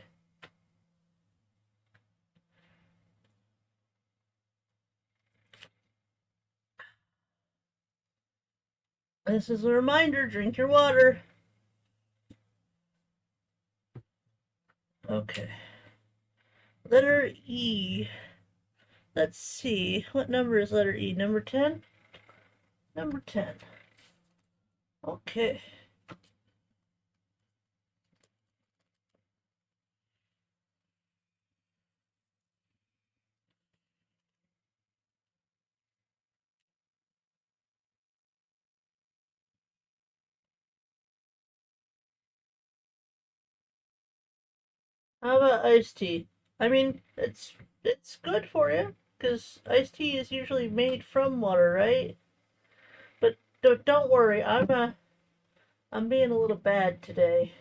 This is a reminder, drink your water. Okay. Letter E. Let's see. What number is letter E? Number 10? Number 10. Okay. How about iced tea? I mean, it's good for you because iced tea is usually made from water, right? But don't worry, I'm being a little bad today.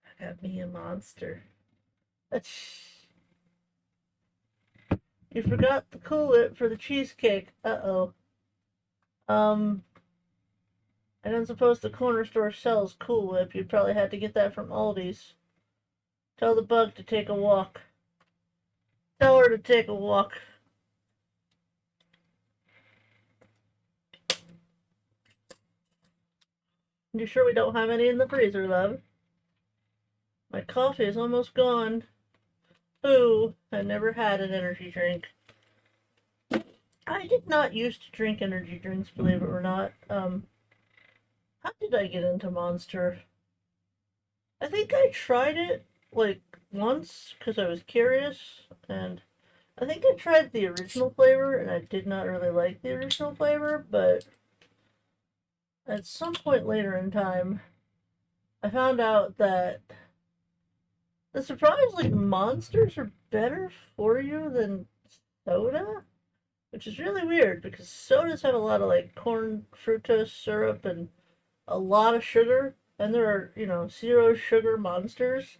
I got me a monster. You forgot the Cool Whip for the cheesecake. Uh-oh. Um, I don't suppose the corner store sells Cool Whip. You'd probably have to get that from Aldi's. Tell the bug to take a walk. Tell her to take a walk. You sure we don't have any in the freezer, love? My coffee is almost gone. Ooh, I never had an energy drink. I did not used to drink energy drinks, believe it or not. How did I get into Monster? I think I tried it, like, once, because I was curious, and I think I tried the original flavor, and I did not really like the original flavor, but at some point later in time, I found out that the surprisingly Monsters are better for you than soda, which is really weird because sodas have a lot of like corn fructose syrup and a lot of sugar, and there are, zero sugar Monsters.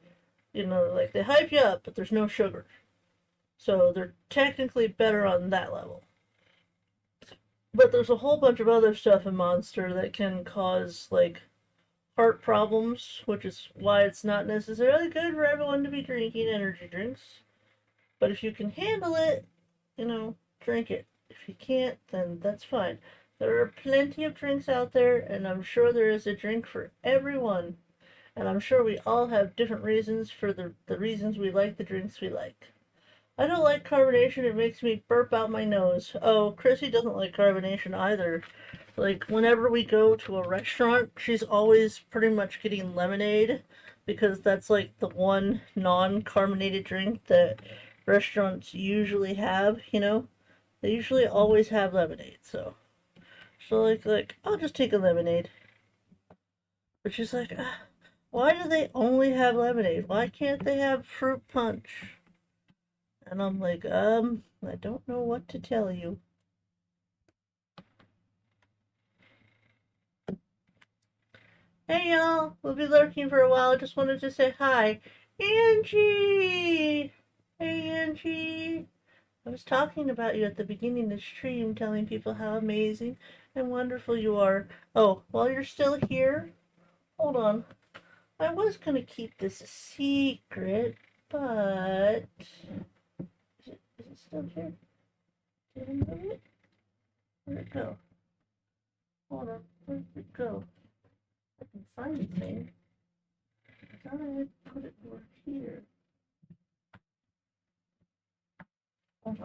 Like they hype you up, but there's no sugar. So they're technically better on that level. But there's a whole bunch of other stuff in Monster that can cause like heart problems, which is why it's not necessarily good for everyone to be drinking energy drinks. But if you can handle it, drink it. If you can't, then that's fine. There are plenty of drinks out there, and I'm sure there is a drink for everyone. And I'm sure we all have different reasons for the reasons we like the drinks we like. I don't like carbonation, it makes me burp out my nose. Oh, Chrissy doesn't like carbonation either. Like, whenever we go to a restaurant, she's always pretty much getting lemonade because that's like the one non-carbonated drink that restaurants usually have. They usually always have lemonade, so like I'll just take a lemonade. But she's like, why do they only have lemonade? Why can't they have fruit punch? And I'm like, I don't know what to tell you. Hey y'all, we'll be lurking for a while. I just wanted to say hi. Angie! Hey Angie! I was talking about you at the beginning of the stream, telling people how amazing and wonderful you are. Oh, while you're still here, hold on. I was gonna keep this a secret, but is it still here? Did I move it? Where'd it go? Hold on, where'd it go? I can find it there. I thought I had put it over here. Hold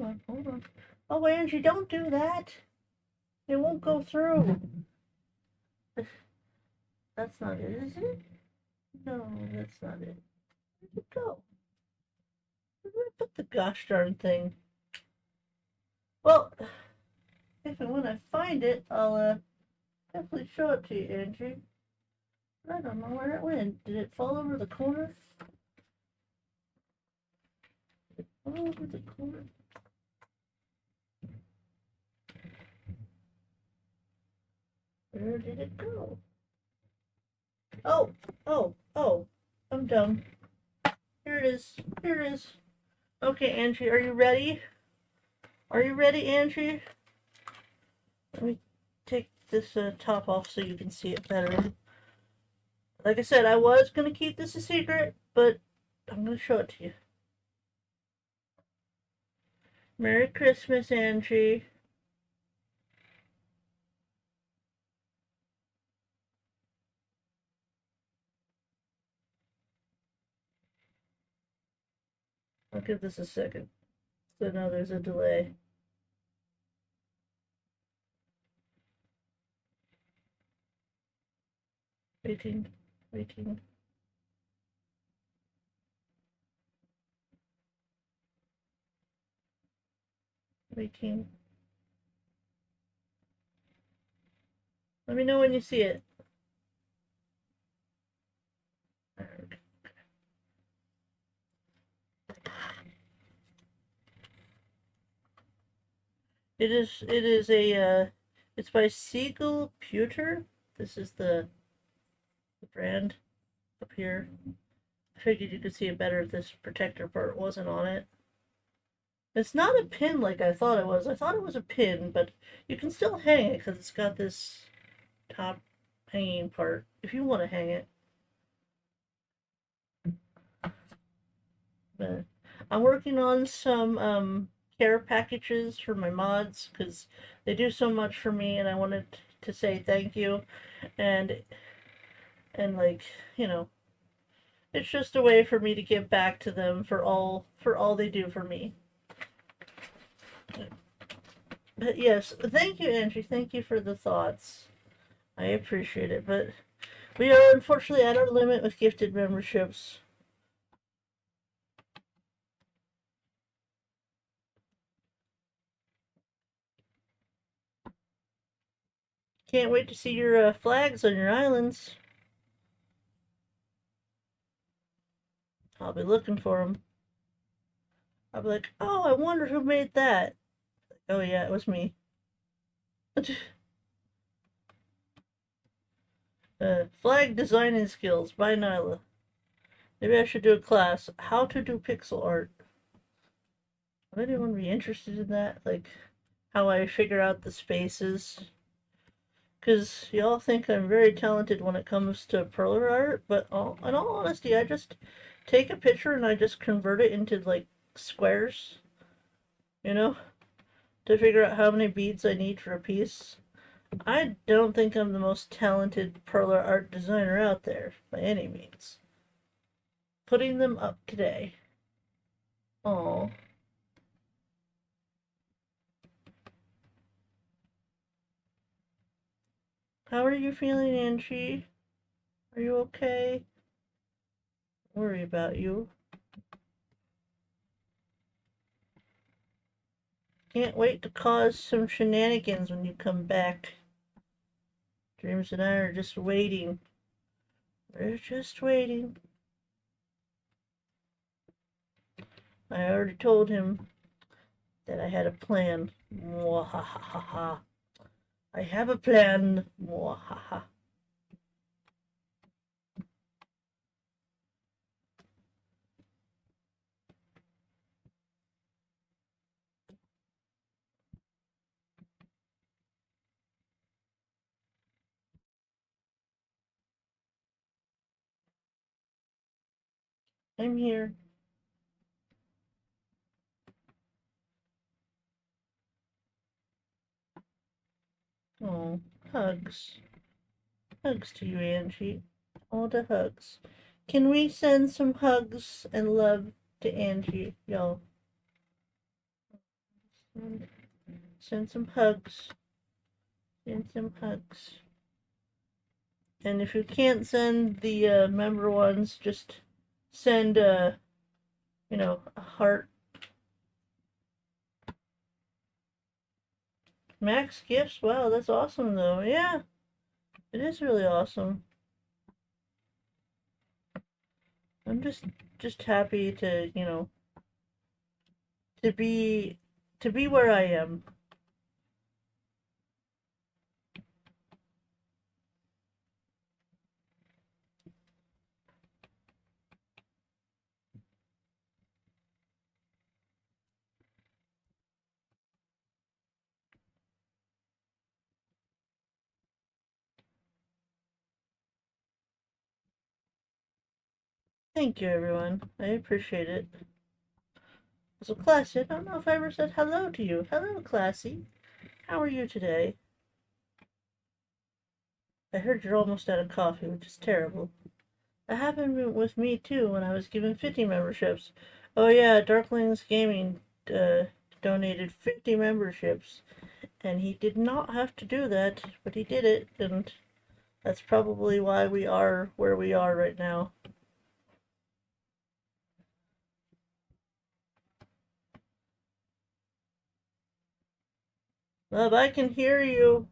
on. Oh, Angie, don't do that. It won't go through. That's not it, is it? No, that's not it. Where'd it go? Where did I put the gosh darn thing? Well, if and when I find it, I'll definitely show it to you, Angie. I don't know where it went. Did it fall over the corner? Did it fall over the corner? Where did it go? Oh, I'm dumb. Here it is. Here it is. Okay, Angie, are you ready? Are you ready, Angie? Let me take this top off so you can see it better. Like I said, I was going to keep this a secret, but I'm going to show it to you. Merry Christmas, Angie. I'll give this a second. So now there's a delay. Waiting, waiting. Waiting. Let me know when you see it. It is it's by Siegel Pewter. This is the brand up here. I figured you could see it better if this protector part wasn't on it. It's not a pin like I thought it was. I thought it was a pin, but you can still hang it because it's got this top hanging part if you want to hang it. But I'm working on some care packages for my mods because they do so much for me, and I wanted to say thank you, and like, you know, it's just a way for me to give back to them for all they do for me. But yes, thank you, Angie. Thank you for the thoughts. I appreciate it. But we are unfortunately at our limit with gifted memberships. Can't wait to see your flags on your islands. I'll be looking for them. I'll be like, oh, I wonder who made that. Oh yeah, it was me. Flag designing skills by Nailah. Maybe I should do a class. How to do pixel art. Would anyone be interested in that? Like, how I figure out the spaces? Because y'all think I'm very talented when it comes to perler art, but in all honesty, I just take a picture and I just convert it into, like, squares, you know, to figure out how many beads I need for a piece. I don't think I'm the most talented perler art designer out there, by any means. Putting them up today. Oh. How are you feeling, Angie? Are you okay? Worry about you. Can't wait to cause some shenanigans when you come back. Dreams and I are just waiting. We're just waiting. I already told him that I had a plan. Mwahaha. I have a plan. Mwahaha. I'm here. Oh, hugs. Hugs to you, Angie. All the hugs. Can we send some hugs and love to Angie, y'all? Send some hugs. Send some hugs. And if you can't send the member ones, just send you know, a heart. Max gifts. Wow, that's awesome though. Yeah, it is really awesome. I'm just happy to, you know, to be where I am. Thank you, everyone. I appreciate it. So, Classy, I don't know if I ever said hello to you. Hello, Classy. How are you today? I heard you're almost out of coffee, which is terrible. That happened with me too when I was given 50 memberships. Oh yeah, Darklings Gaming donated 50 memberships, and he did not have to do that, but he did it, and that's probably why we are where we are right now. Love, I can hear you.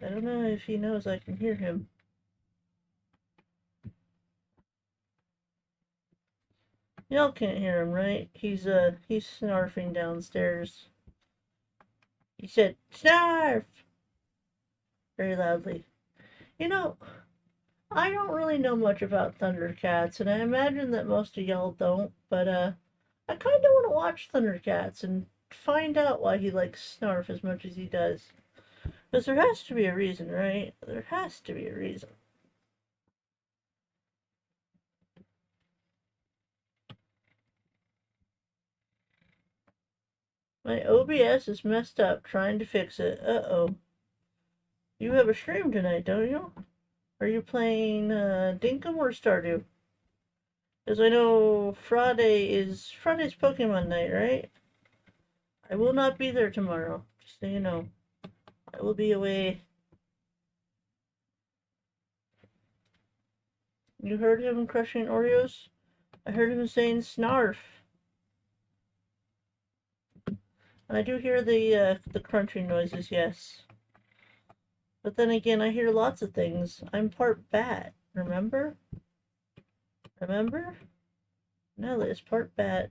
I don't know if he knows I can hear him. Y'all can't hear him, right? He's snarfing downstairs. He said, "Snarf!" very loudly. You know, I don't really know much about Thundercats, and I imagine that most of y'all don't, but I kind of want to watch Thundercats and find out why he likes Snarf as much as he does. Because there has to be a reason, right? There has to be a reason. My OBS is messed up trying to fix it. Uh-oh. You have a stream tonight, don't you? Are you playing Dinkum or Stardew? Because I know Friday's Pokemon night, right? I will not be there tomorrow, just so you know. I will be away. You heard him crushing Oreos? I heard him saying snarf. And I do hear the crunching noises, yes. But then again, I hear lots of things. I'm part bat, remember? Remember? Nailah is part bat.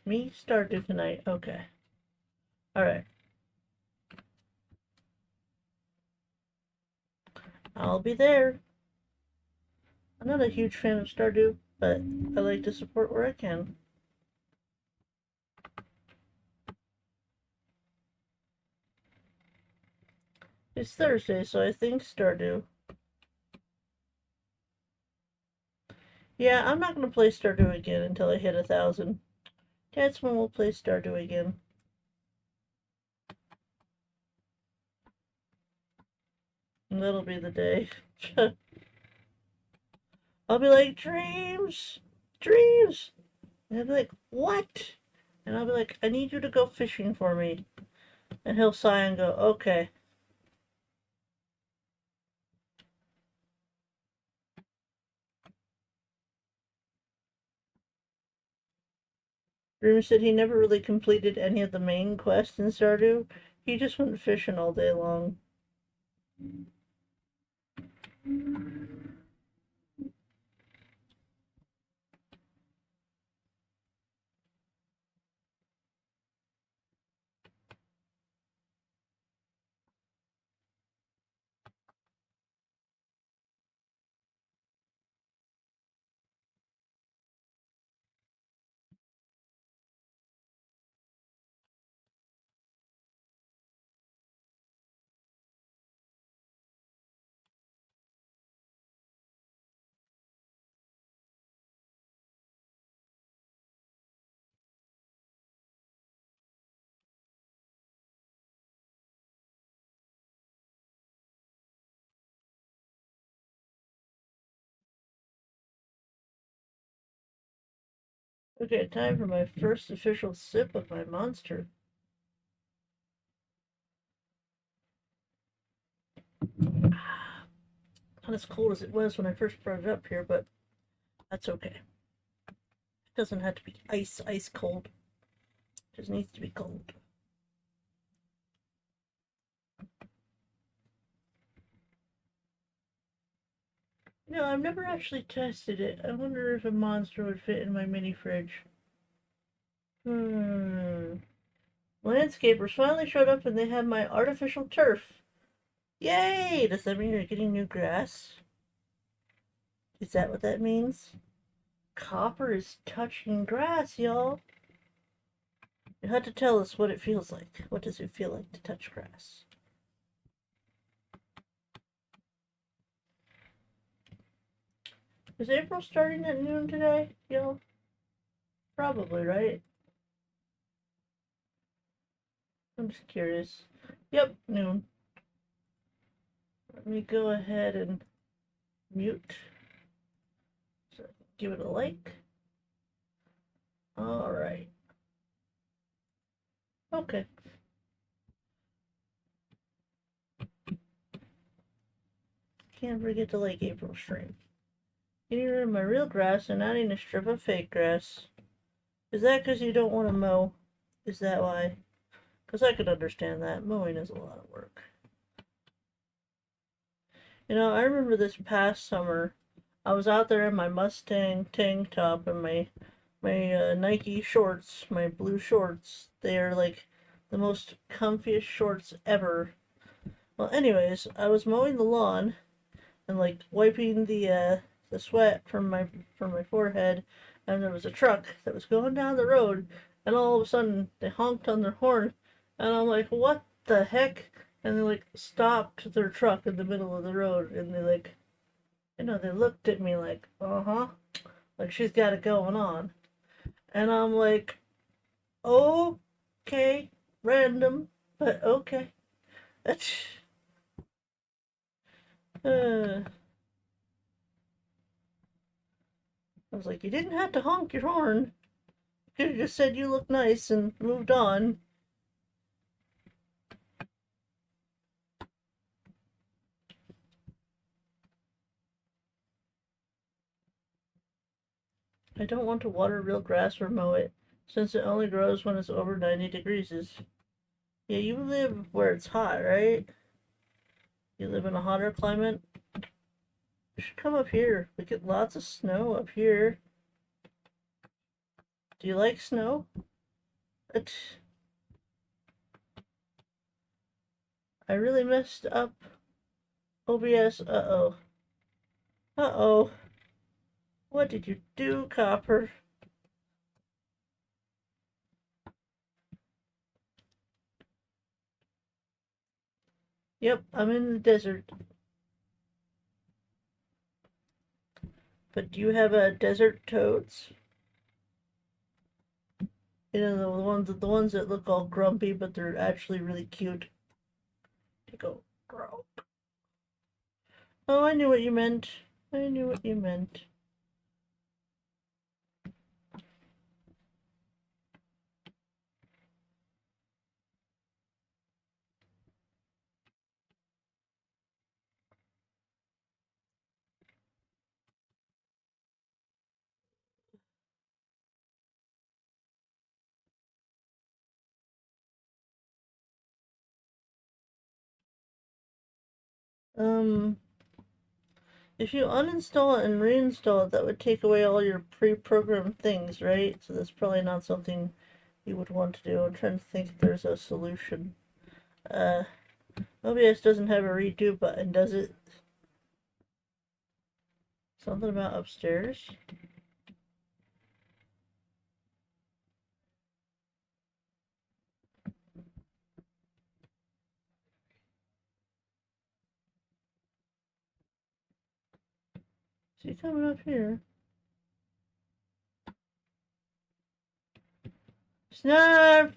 Me, Stardew tonight. Okay. Alright. I'll be there. I'm not a huge fan of Stardew, but I like to support where I can. It's Thursday, so I think Stardew. Yeah, I'm not going to play Stardew again until I hit 1,000. That's when we'll play Stardew again. And that'll be the day. I'll be like, dreams! Dreams! And he'll be like, what? And I'll be like, I need you to go fishing for me. And he'll sigh and go, okay. Dream said he never really completed any of the main quests in Stardew. He just went fishing all day long. Okay, time for my first official sip of my monster. Not as cold as it was when I first brought it up here, but that's okay. It doesn't have to be ice cold. It just needs to be cold. No, I've never actually tested it. I wonder if a monster would fit in my mini fridge. Landscapers finally showed up and they had my artificial turf. Yay! Does that mean you're getting new grass? Is that what that means? Copper is touching grass, y'all. You have to tell us what it feels like. What does it feel like to touch grass? Is April starting at noon today, y'all? Probably, right? I'm just curious. Yep, noon. Let me go ahead and mute. So give it a like. Alright. Okay. Can't forget to like April stream. Getting rid of my real grass and adding a strip of fake grass. Is that because you don't want to mow? Is that why? Because I could understand that. Mowing is a lot of work. You know, I remember this past summer, I was out there in my Mustang tank top and my Nike shorts, my blue shorts. They are like the most comfiest shorts ever. Well, anyways, I was mowing the lawn and like wiping the sweat from my forehead, and there was a truck that was going down the road, and all of a sudden they honked on their horn, and I'm like, what the heck? And they like stopped their truck in the middle of the road, and they like, they looked at me like, like she's got it going on, and I'm like, okay, random, but okay. I was like, you didn't have to honk your horn. You could have just said you look nice and moved on. I don't want to water real grass or mow it, since it only grows when it's over 90 degrees. Yeah, you live where it's hot, right? You live in a hotter climate? You should come up here. We get lots of snow up here. Do you like snow? I really messed up OBS. Uh-oh. Uh-oh. What did you do, Copper? Yep, I'm in the desert. But do you have desert toads? You know, the ones that look all grumpy, but they're actually really cute. They go, grow. Oh, I knew what you meant. I knew what you meant. If you uninstall it and reinstall it, that would take away all your pre-programmed things, right? So that's probably not something you would want to do. I'm trying to think if there's a solution. OBS doesn't have a redo button, does it? Something about upstairs? Is he coming up here? Snarf!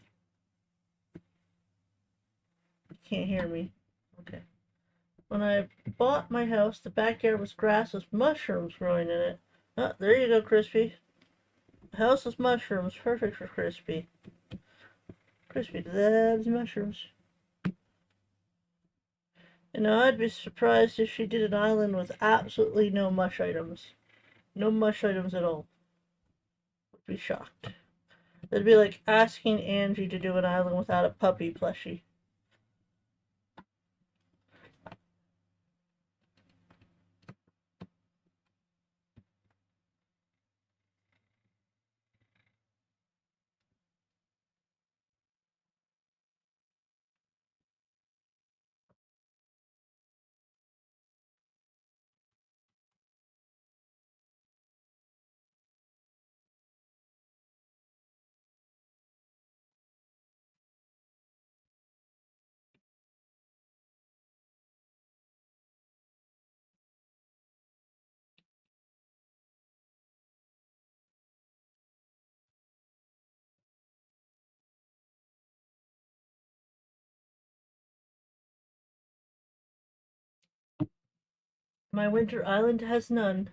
Can't hear me. Okay. When I bought my house, the backyard was grass with mushrooms growing in it. Oh, there you go, Crispy. House with mushrooms. Perfect for Crispy. Crispy loves mushrooms. You know, I'd be surprised if she did an island with absolutely no mush items. No mush items at all. Would be shocked. It'd be like asking Angie to do an island without a puppy plushie. My winter island has none.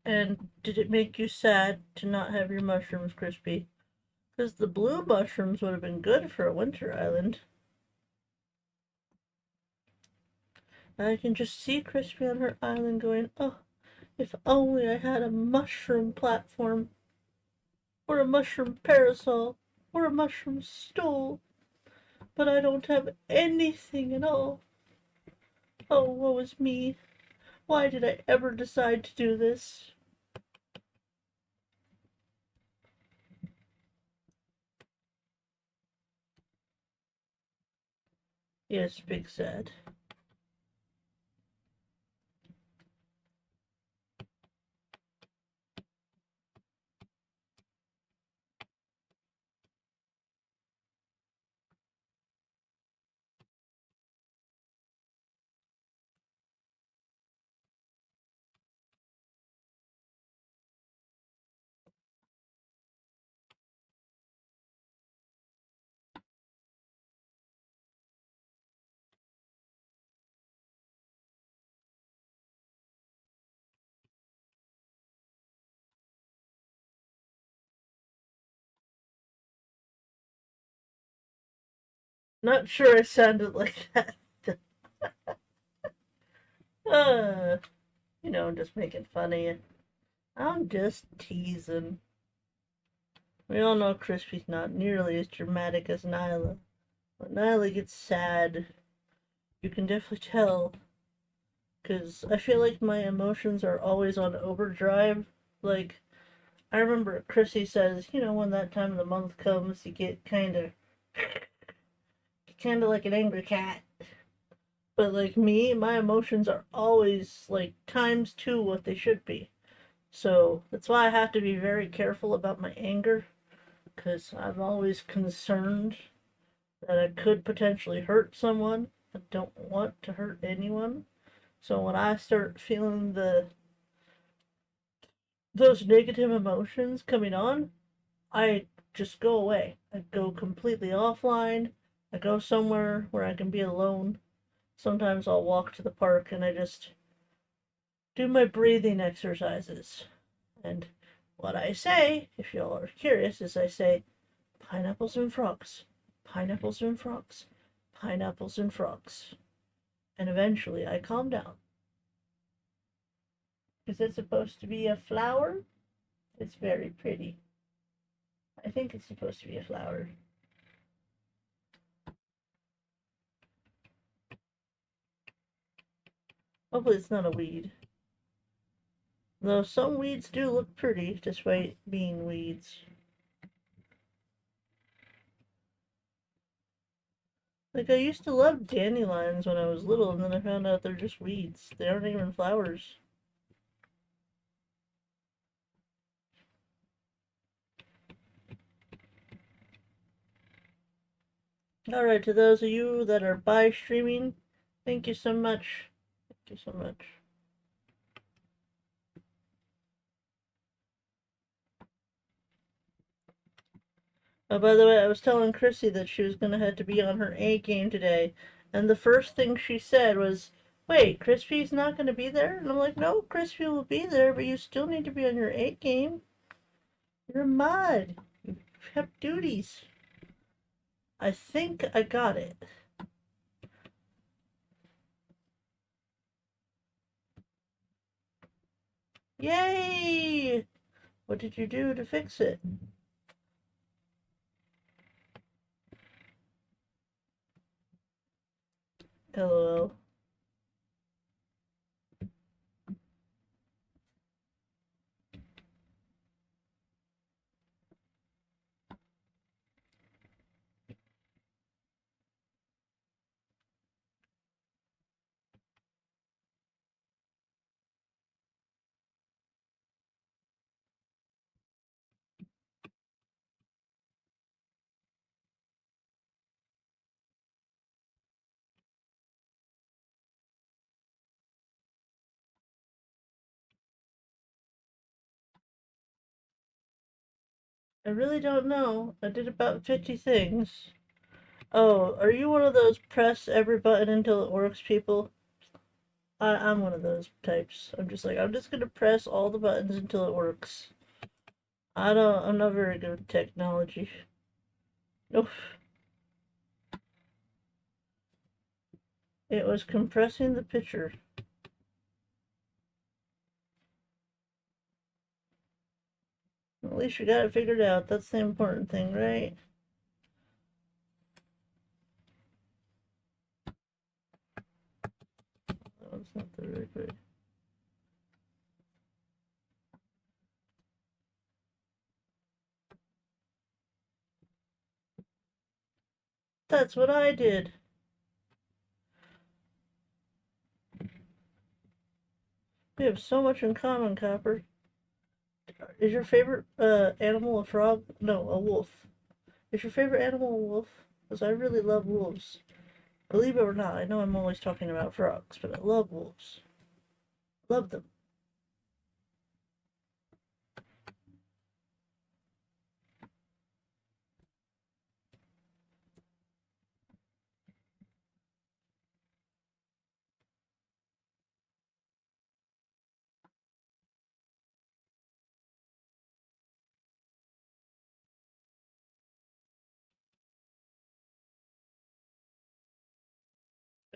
And did it make you sad to not have your mushrooms crispy? Because the blue mushrooms would have been good for a winter island. I can just see Crispy on her island going, oh, if only I had a mushroom platform, or a mushroom parasol, or a mushroom stool, but I don't have anything at all. Oh, woe is me. Why did I ever decide to do this? Yes, big sad. Not sure I sounded like that. uh, just making fun of you. I'm just teasing. We all know Crispy's not nearly as dramatic as Nailah. When Nailah gets sad, you can definitely tell. Because I feel like my emotions are always on overdrive. Like, I remember Chrissy says, when that time of the month comes, you get kind of like an angry cat. But like me, my emotions are always like times two what they should be. So that's why I have to be very careful about my anger, because I'm always concerned that I could potentially hurt someone. I don't want to hurt anyone. So when I start feeling those negative emotions coming on, I just go away. I go completely offline. I go somewhere where I can be alone. Sometimes I'll walk to the park and I just do my breathing exercises. And what I say, if y'all are curious, is I say pineapples and frogs, pineapples and frogs, pineapples and frogs. And eventually I calm down. Is it supposed to be a flower? It's very pretty. I think it's supposed to be a flower. Hopefully it's not a weed. Though some weeds do look pretty, despite being weeds. Like, I used to love dandelions when I was little, and then I found out they're just weeds. They aren't even flowers. Alright, to those of you that are by streaming, thank you so much. Thank you so much. Oh, by the way, I was telling Chrissy that she was gonna have to be on her A game today, and the first thing she said was, wait, Crispy's not gonna be there? And I'm like, no, Crispy will be there, but you still need to be on your A game. You're a mod. You have duties. I think I got it. Yay! What did you do to fix it? LOL. I really don't know. I did about 50 things. Oh, are you one of those press every button until it works people? I'm one of those types. I'm just like, I'm just gonna press all the buttons until it works. I'm not very good with technology. Nope. It was compressing the picture. At least you got it figured out. That's the important thing, right? That's not the right way. That's what I did. We have so much in common, Copper. Is your favorite animal a frog? No, a wolf. Is your favorite animal a wolf? Because I really love wolves. Believe it or not, I know I'm always talking about frogs, but I love wolves. Love them.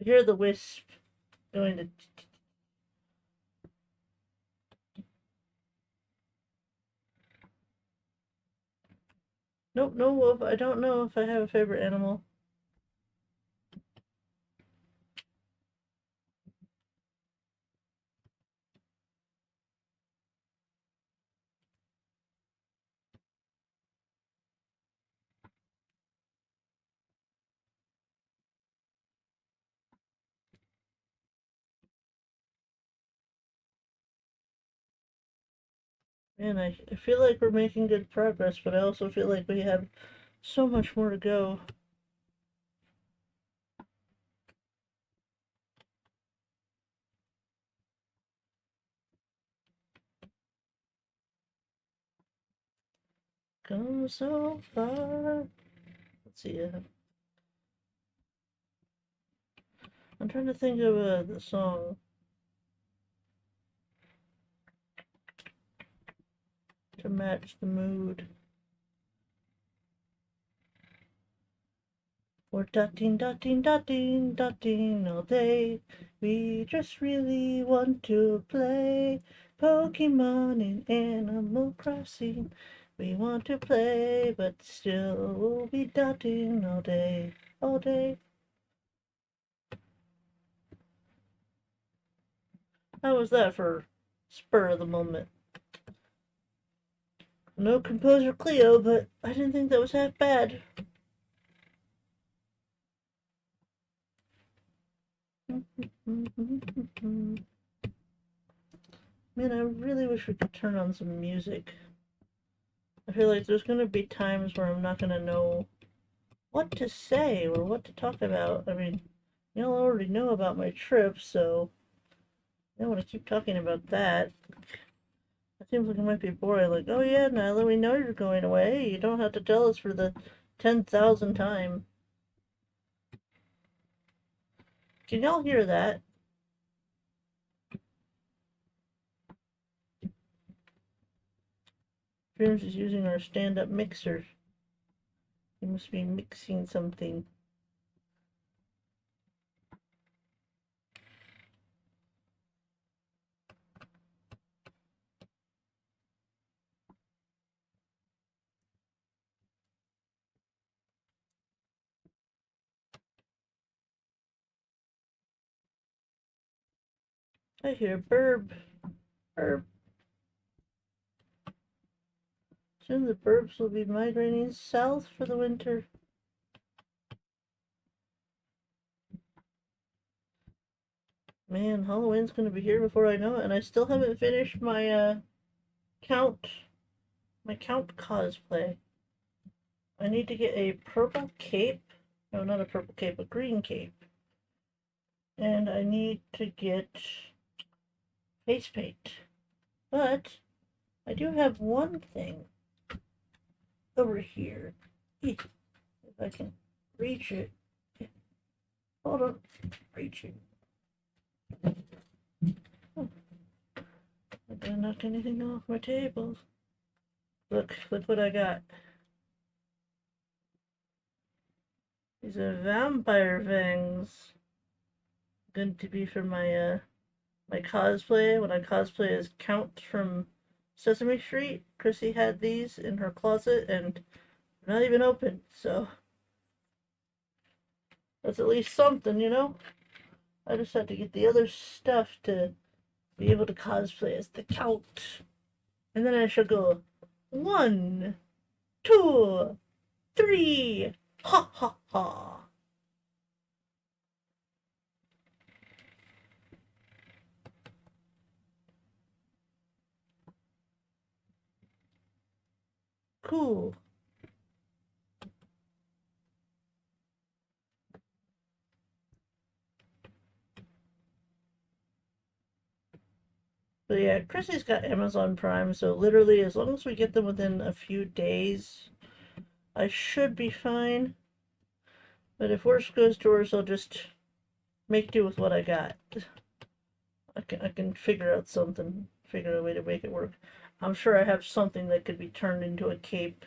I hear the wisp going to. Nope, no wolf. I don't know if I have a favorite animal. Man, I feel like we're making good progress, but I also feel like we have so much more to go. Come so far. Let's see. I'm trying to think of the song to match the mood. We're dotting, dotting, dotting, dotting all day. We just really want to play Pokemon in Animal Crossing. We want to play, but still we'll be dotting all day, all day. How was that for spur of the moment? No composer Cleo, but I didn't think that was half bad. Man, I really wish we could turn on some music. I feel like there's gonna be times where I'm not gonna know what to say or what to talk about. I mean, y'all already know about my trip, so I don't want to keep talking about that. It seems like it might be boring. Like, oh yeah, Nailah, we know you're going away. You don't have to tell us for the 10,000th time. Can y'all hear that? Dreams is using our stand-up mixer. He must be mixing something. I hear burb. Burb. Soon the burbs will be migrating south for the winter. Man, Halloween's gonna be here before I know it, and I still haven't finished my count my count cosplay. I need to get a purple cape. No, not a purple cape, a green cape. And I need to get face paint. But I do have one thing over here. If I can reach it. Hold on. Reach it. I'm not gonna knock anything off my table. Look what I got. These are vampire fangs. Going to be for my my cosplay. When I cosplay as Count from Sesame Street, Chrissy had these in her closet and not even open, so that's at least something, you know? I just had to get the other stuff to be able to cosplay as the Count. And then I shall go 1, 2, 3. Ha ha ha. Cool. But yeah, Chrissy's got Amazon Prime, so literally as long as we get them within a few days, I should be fine. But if worse goes to worse, I'll just make do with what I got. I can figure out something, figure out a way to make it work. I'm sure I have something that could be turned into a cape.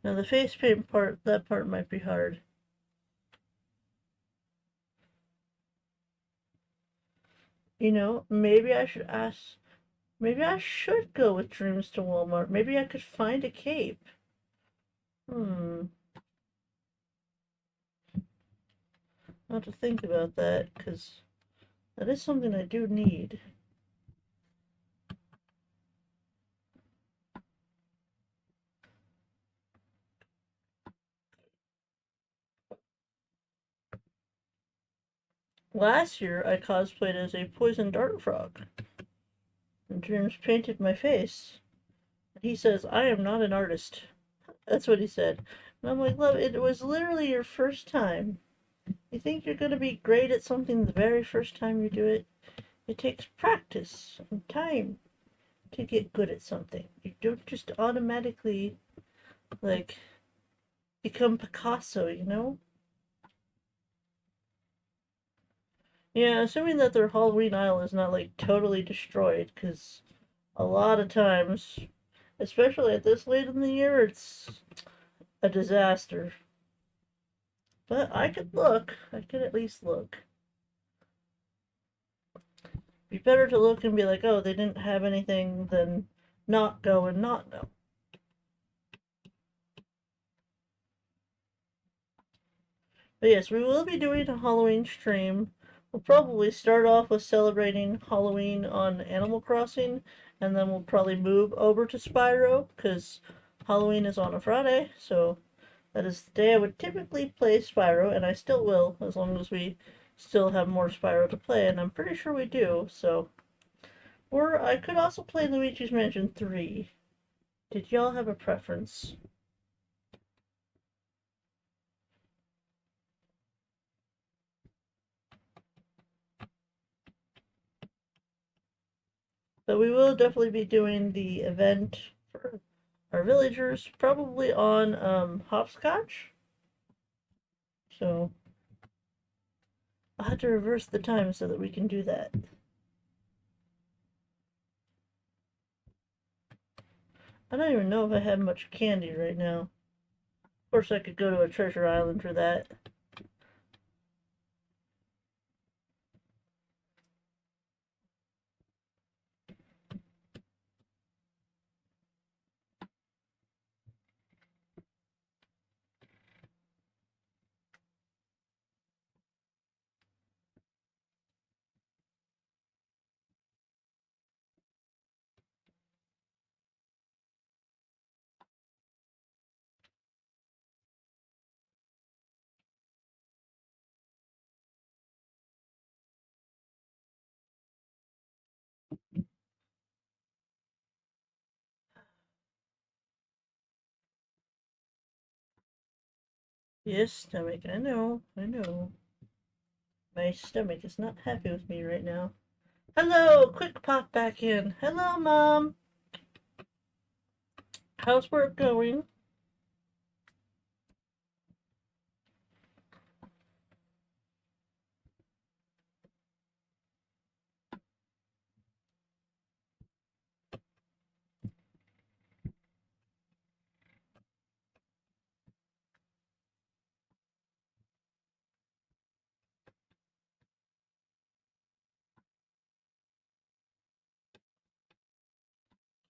Now the face paint part, that part might be hard. You know, maybe I should ask, maybe I should go with Dreams to Walmart. Maybe I could find a cape. I'll have to think about that, because that is something I do need. Last year, I cosplayed as a poison dart frog, and Dreams painted my face. He says, I am not an artist. That's what he said. And I'm like, love, it was literally your first time. You think you're going to be great at something the very first time you do it? It takes practice and time to get good at something. You don't just automatically, like, become Picasso, you know? Yeah, assuming that their Halloween aisle is not, like, totally destroyed, because a lot of times, especially at this late in the year, it's a disaster. But I could look. I could at least look. Be better to look and be like, oh, they didn't have anything than not go and not know. But yes, we will be doing a Halloween stream. We'll probably start off with celebrating Halloween on Animal Crossing, and then we'll probably move over to Spyro, because Halloween is on a Friday, so that is the day I would typically play Spyro, and I still will, as long as we still have more Spyro to play, and I'm pretty sure we do, so. Or I could also play Luigi's Mansion 3. Did y'all have a preference? But we will definitely be doing the event for our villagers, probably on hopscotch. So I'll have to reverse the time so that we can do that. I don't even know if I have much candy right now. Of course, I could go to a treasure island for that. Yes, stomach, I know, I know. My stomach is not happy with me right now. Hello, quick pop back in. Hello, Mom. How's work going?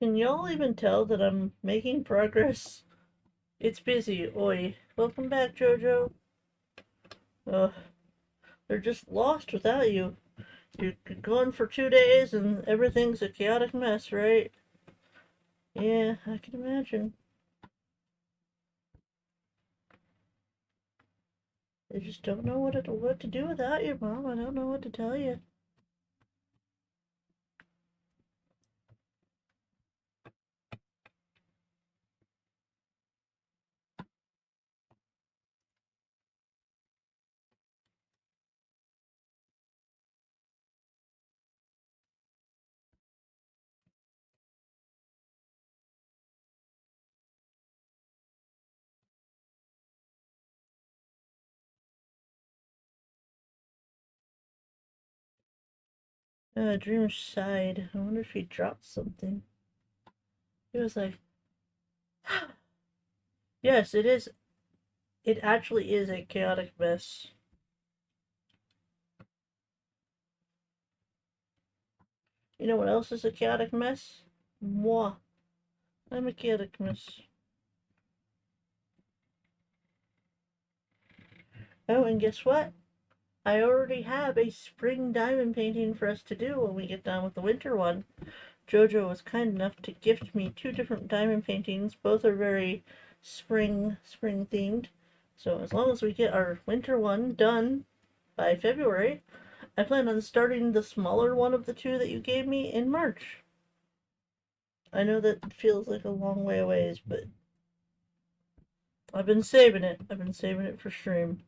Can y'all even tell that I'm making progress? It's busy, oi. Welcome back, Jojo. Ugh, they're just lost without you. You're gone for 2 days and everything's a chaotic mess, right? Yeah, I can imagine. They just don't know what to do without you, Mom. I don't know what to tell you. Dream sighed. I wonder if he dropped something. He was like, yes, it is. It actually is a chaotic mess. You know what else is a chaotic mess? Moi. I'm a chaotic mess. Oh, and guess what? I already have a spring diamond painting for us to do when we get done with the winter one. Jojo was kind enough to gift me 2 different diamond paintings. Both are very spring themed. So as long as we get our winter one done by February, I plan on starting the smaller one of the 2 that you gave me in March. I know that feels like a long way away, but I've been saving it. I've been saving it for stream.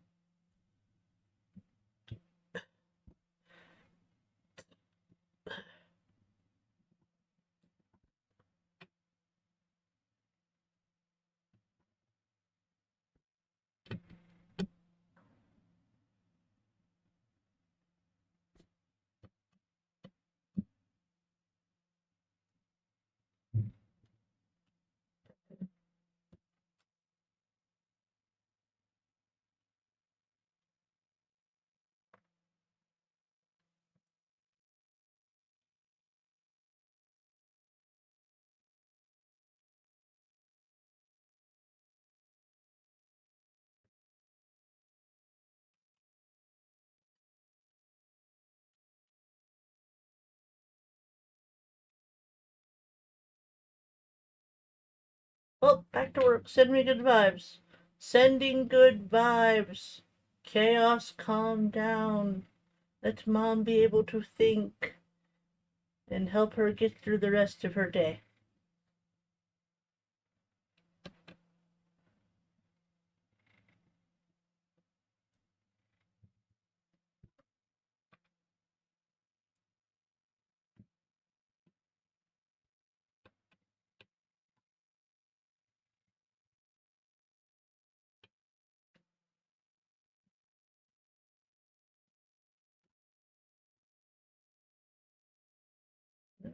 Well, back to work. Send me good vibes. Sending good vibes. Chaos, calm down. Let Mom be able to think and help her get through the rest of her day.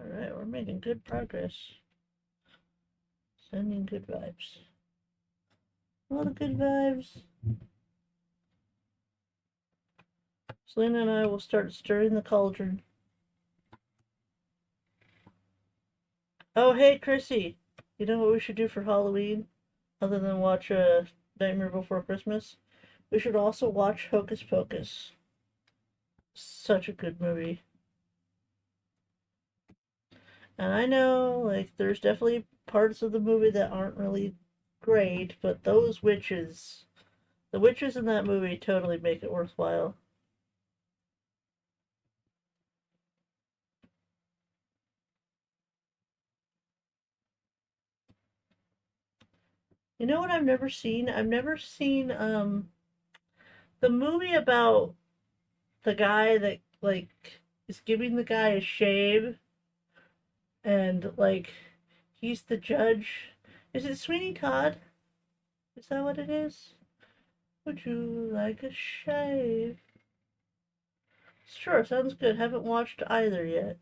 Alright, we're making good progress. Sending good vibes. All the good vibes. Selena and I will start stirring the cauldron. Oh, hey, Chrissy. You know what we should do for Halloween? Other than watch Nightmare Before Christmas? We should also watch Hocus Pocus. Such a good movie. And I know, like, there's definitely parts of the movie that aren't really great, but those witches, the witches in that movie totally make it worthwhile. You know what I've never seen? I've never seen the movie about the guy that like is giving the guy a shave and like he's the judge. Is it Sweeney Todd? Is that what it is? Would you like a shave? Sure, sounds good. Haven't watched either yet.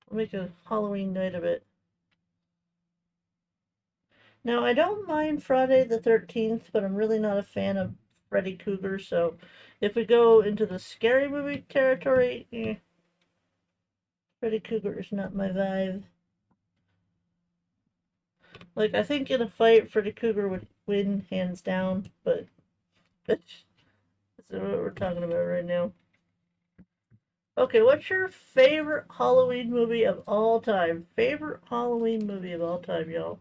We'll make a Halloween night of it. Now, I don't mind Friday the 13th, but I'm really not a fan of Freddy Krueger, so if we go into the scary movie territory, Freddy Krueger is not my vibe. Like, I think in a fight, Freddy Krueger would win hands down, but that's what we're talking about right now. Okay, what's your favorite Halloween movie of all time? Favorite Halloween movie of all time, y'all.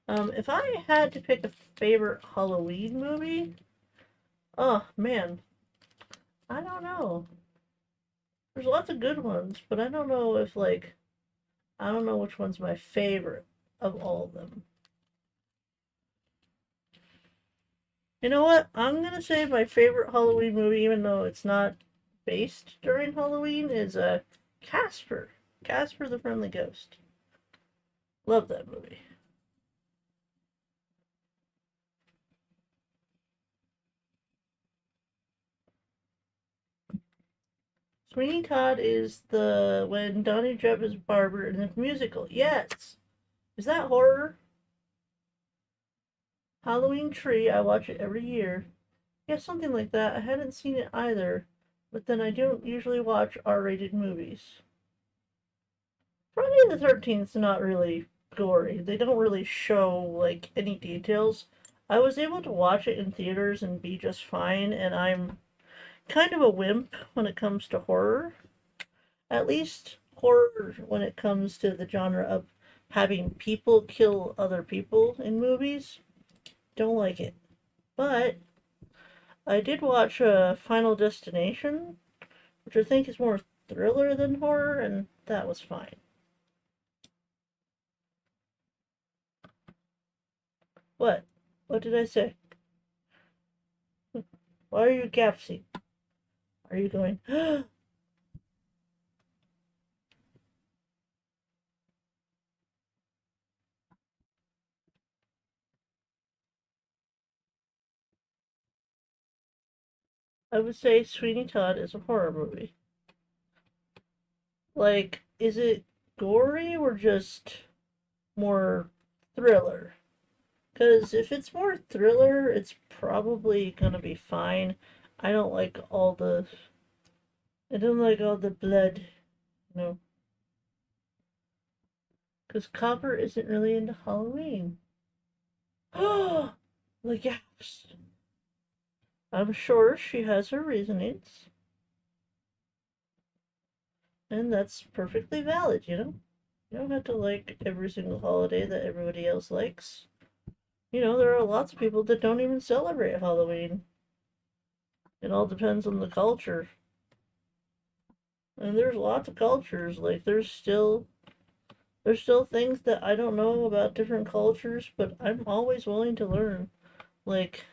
If I had to pick a favorite Halloween movie, oh man, I don't know. There's lots of good ones, but I don't know if I don't know which one's my favorite of all of them. You know what? I'm gonna say my favorite Halloween movie, even though it's not based during Halloween, is Casper. Casper the Friendly Ghost. Love that movie. Sweeney Todd is the when Donnie Depp is Barber in the musical. Yes. Is that horror? Halloween Tree. I watch it every year. Yeah, something like that. I hadn't seen it either, but then I don't usually watch R-rated movies. Friday the 13th is not really gory. They don't really show like any details. I was able to watch it in theaters and be just fine, and I'm kind of a wimp when it comes to horror. At least horror when it comes to the genre of having people kill other people in movies. Don't like it. But I did watch Final Destination, which I think is more thriller than horror, and that was fine. What? What did I say? Why are you gasping? Are you going? I would say Sweeney Todd is a horror movie. Like, is it gory or just more thriller? Because if it's more thriller, it's probably gonna be fine. I don't like all the. I don't like all the blood, you know. Because Copper isn't really into Halloween. Oh, the gaps. I'm sure she has her reasonings, and that's perfectly valid, you know? You don't have to like every single holiday that everybody else likes. You know, there are lots of people that don't even celebrate Halloween. It all depends on the culture. And there's lots of cultures. Like there's still things that I don't know about different cultures, but I'm always willing to learn. Like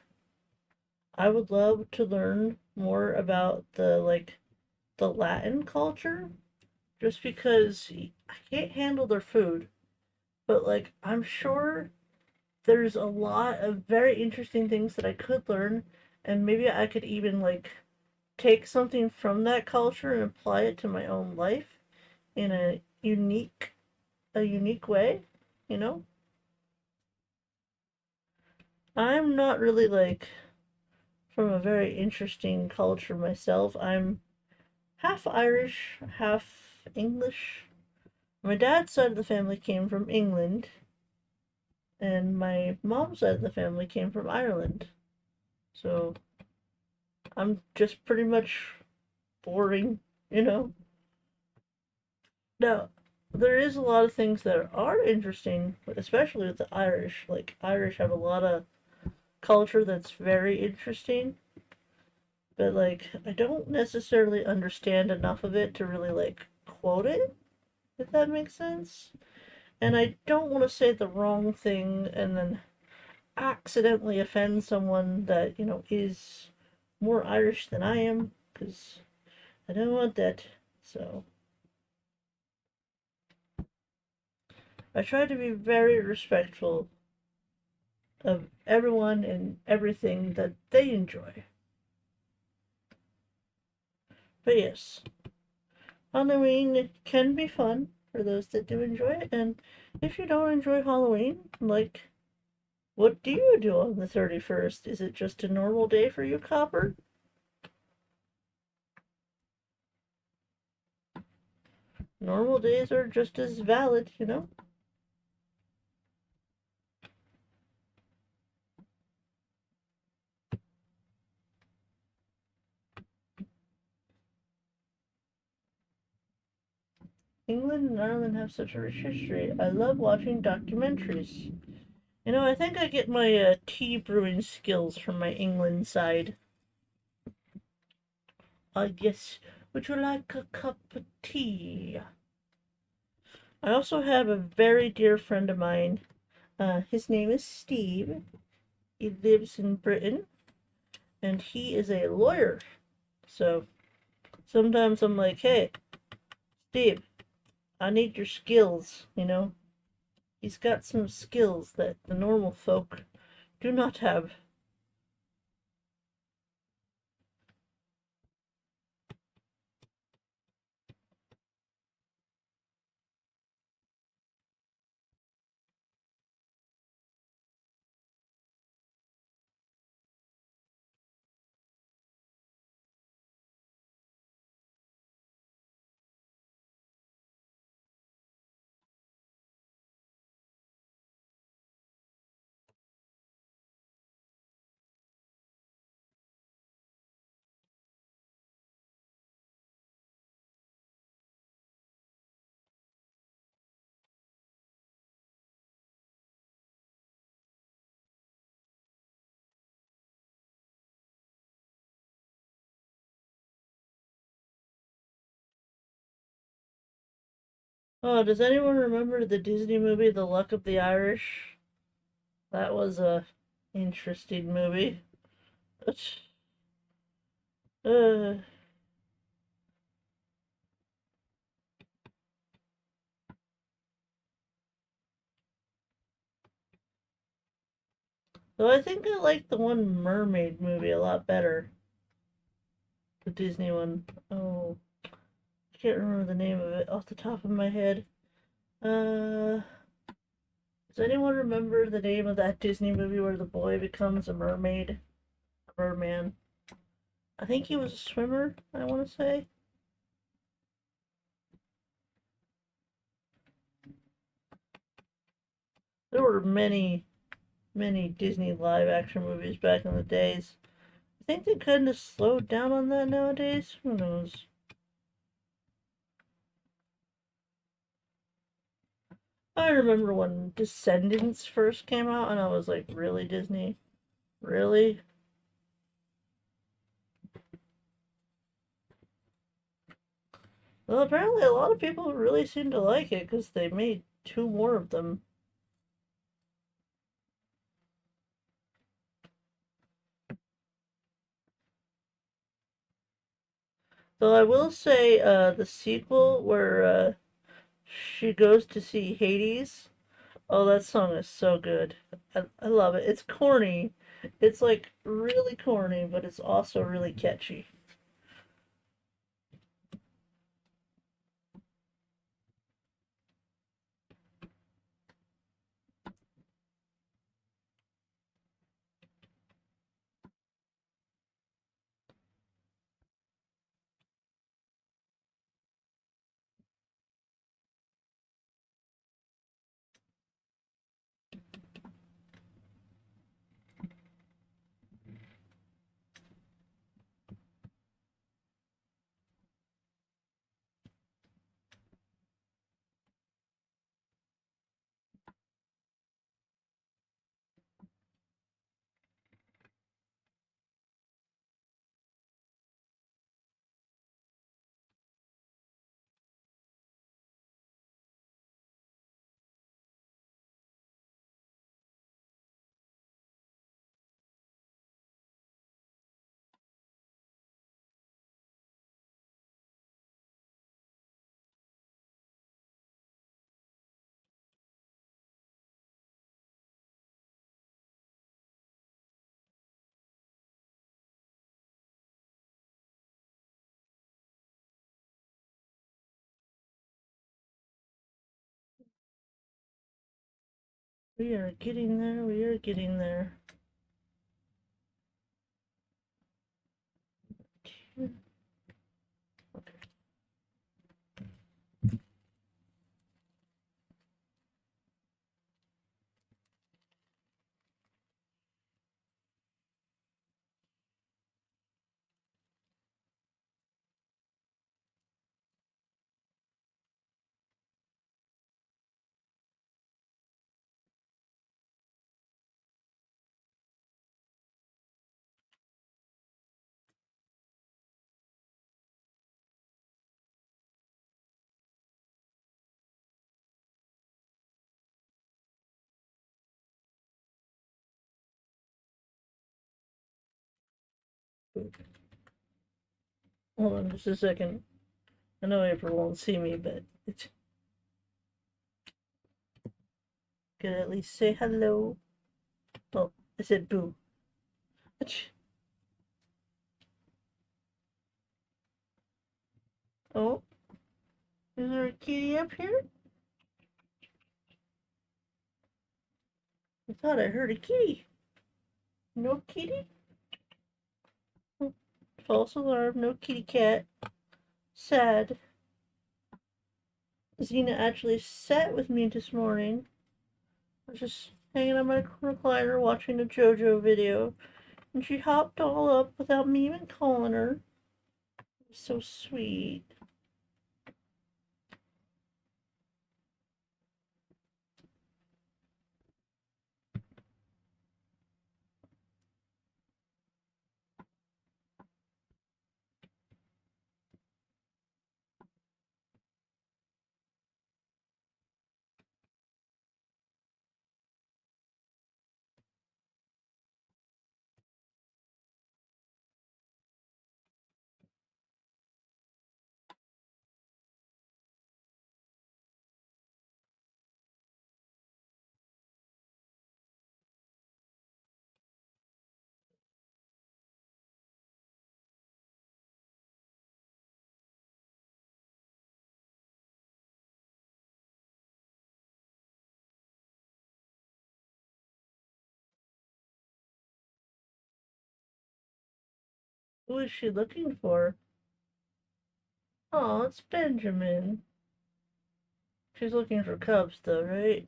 I would love to learn more about the Latin culture just because I can't handle their food, but like I'm sure there's a lot of very interesting things that I could learn, and maybe I could even like take something from that culture and apply it to my own life in a unique way, you know? I'm not really like from a very interesting culture myself. I'm half Irish, half English. My dad's side of the family came from England, and my mom's side of the family came from Ireland. So I'm just pretty much boring, you know? Now, there is a lot of things that are interesting, especially with the Irish. Like, Irish have a lot of culture that's very interesting, but like, I don't necessarily understand enough of it to really like quote it, if that makes sense. And I don't want to say the wrong thing and then accidentally offend someone that, is more Irish than I am, because I don't want that. So I try to be very respectful of everyone and everything that they enjoy. But yes, Halloween can be fun for those that do enjoy it. And if you don't enjoy Halloween, like, what do you do on the 31st? Is it just a normal day for you, Copper? Normal days are just as valid, you know? England and Ireland have such a rich history. I love watching documentaries. You know, I think I get my tea brewing skills from my England side. Yes. Would you like a cup of tea? I also have a very dear friend of mine. His name is Steve. He lives in Britain, and he is a lawyer. So sometimes I'm like, hey, Steve, I need your skills, you know? He's got some skills that the normal folk do not have. Oh, does anyone remember the Disney movie The Luck of the Irish? That was a interesting movie. Uh, though I think I like the one mermaid movie a lot better. The Disney one. Oh, I can't remember the name of it off the top of my head. Uh, does anyone remember the name of that Disney movie where the boy becomes a mermaid? A merman. I think he was a swimmer, I want to say. There were many, many Disney live action movies back in the days. I think they kind of slowed down on that nowadays. Who knows? I remember when Descendants first came out, and I was like, really, Disney? Really? Well, apparently a lot of people really seem to like it because they made two more of them. Though I will say, the sequel where she goes to see Hades. Oh, that song is so good. I love it. It's corny. It's like really corny, but it's also really catchy. We are getting there. We are getting there. Hold on just a second. I know April won't see me, but it's gonna at least say hello. Oh, I said boo. Oh, is there a kitty up here? I thought I heard a kitty. No kitty? False alarm, no kitty cat. Sad. Xena actually sat with me this morning. I was just hanging on my recliner watching a JoJo video, and she hopped all up without me even calling her. It was so sweet. Who is she looking for? Oh, it's Benjamin. She's looking for cubs, though, right?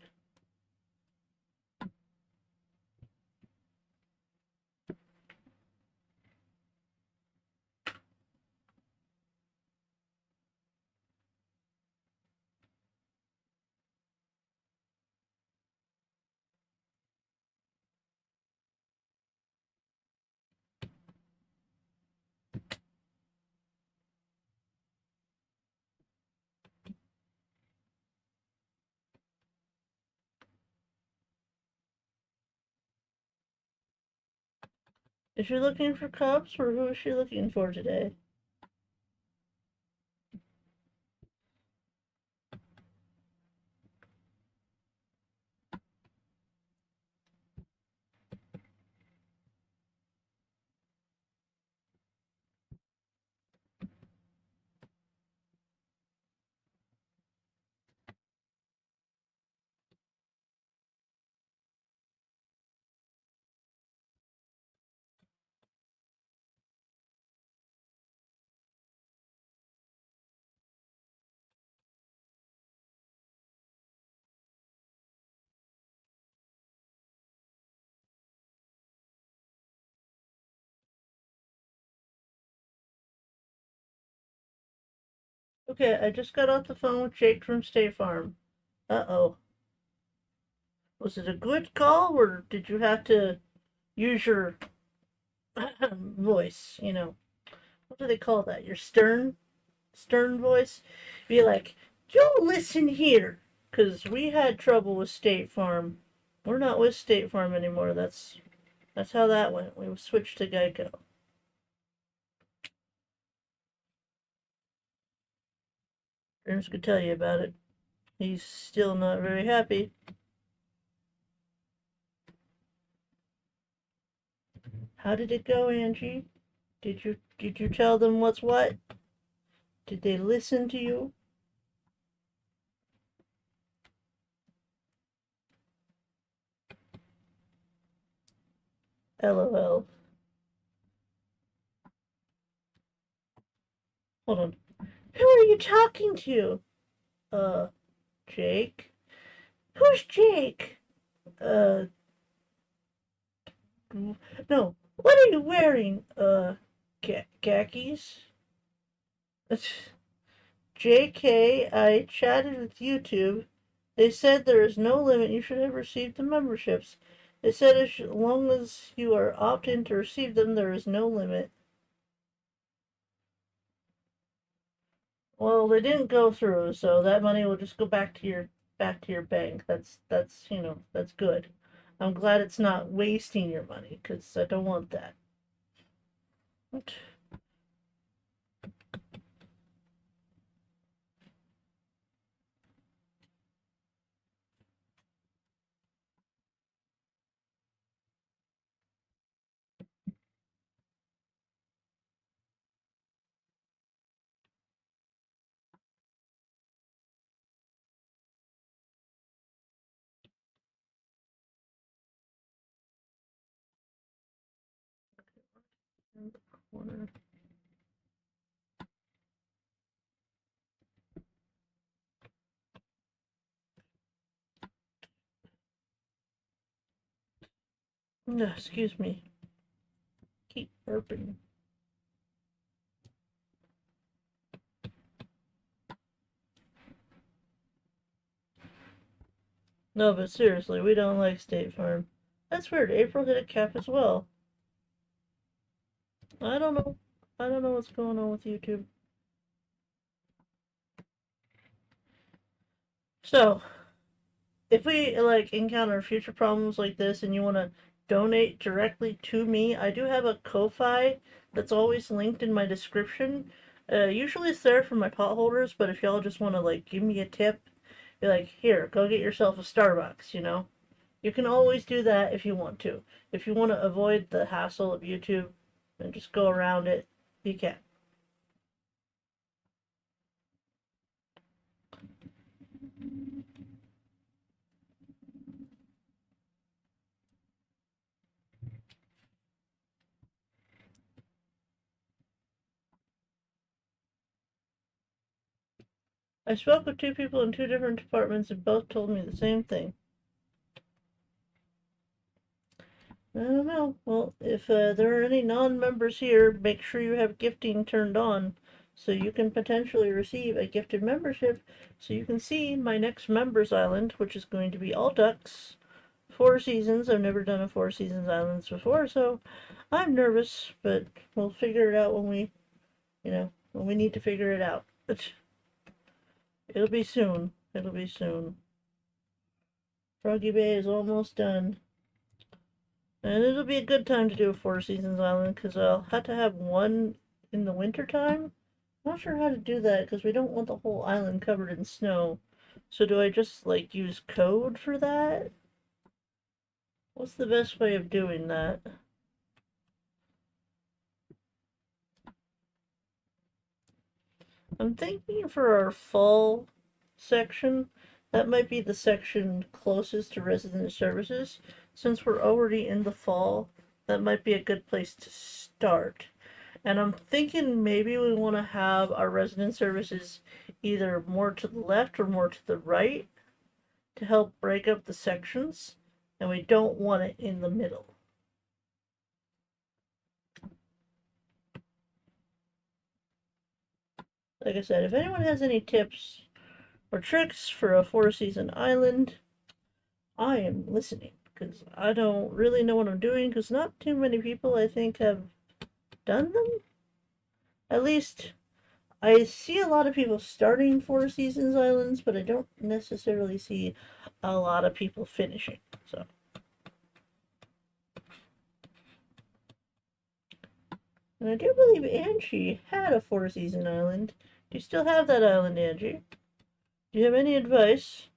Is she looking for cubs, or who is she looking for today? Okay, I just got off the phone with Jake from State Farm. Uh-oh. Was it a good call, or did you have to use your voice? What do they call that? Your stern voice? Be like, you listen here. Because we had trouble with State Farm. We're not with State Farm anymore. That's how that went. We switched to Geico. Ernst could tell you about it. He's still not very happy. How did it go, Angie? Did you tell them what's what? Did they listen to you? LOL. Hold on. Who are you talking to? Jake? Who's Jake? No. What are you wearing? Khakis? JK, I chatted with YouTube. They said there is no limit. You should have received the memberships. They said as long as you are opt-in to receive them, there is no limit. Well, they didn't go through, so that money will just go back to your bank. That's good. I'm glad it's not wasting your money, because I don't want that. What? In the corner. No, excuse me. Keep burping. No, but seriously, we don't like State Farm. That's weird. April hit a cap as well. I don't know. I don't know what's going on with YouTube. So, if we like encounter future problems like this and you want to donate directly to me, I do have a Ko-Fi that's always linked in my description. Usually it's there for my pot holders, but if y'all just want to like give me a tip, be like, here, go get yourself a Starbucks, you know? You can always do that if you want to. If you want to avoid the hassle of YouTube and just go around it, you can. I spoke with two people in two different departments and both told me the same thing. I don't know. Well, if there are any non-members here, make sure you have gifting turned on so you can potentially receive a gifted membership so you can see my next members island, which is going to be all ducks. 4 seasons. I've never done a 4 seasons islands before, so I'm nervous, but we'll figure it out when we, when we need to figure it out. It'll be soon. It'll be soon. Froggy Bay is almost done. And it'll be a good time to do a 4 seasons island because I'll have to have one in the winter time. I'm not sure how to do that because we don't want the whole island covered in snow. So do I just like use code for that? What's the best way of doing that? I'm thinking for our fall section, that might be the section closest to resident services. Since we're already in the fall, that might be a good place to start. And I'm thinking maybe we want to have our resident services either more to the left or more to the right to help break up the sections. And we don't want it in the middle. Like I said, if anyone has any tips or tricks for a 4 season island, I am listening because I don't really know what I'm doing because not too many people I think have done them. At least I see a lot of people starting 4 seasons islands, but I don't necessarily see a lot of people finishing. So, and I do believe Angie had a 4 season island. Do you still have that island, Angie? Do you have any advice?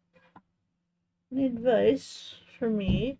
Any advice for me?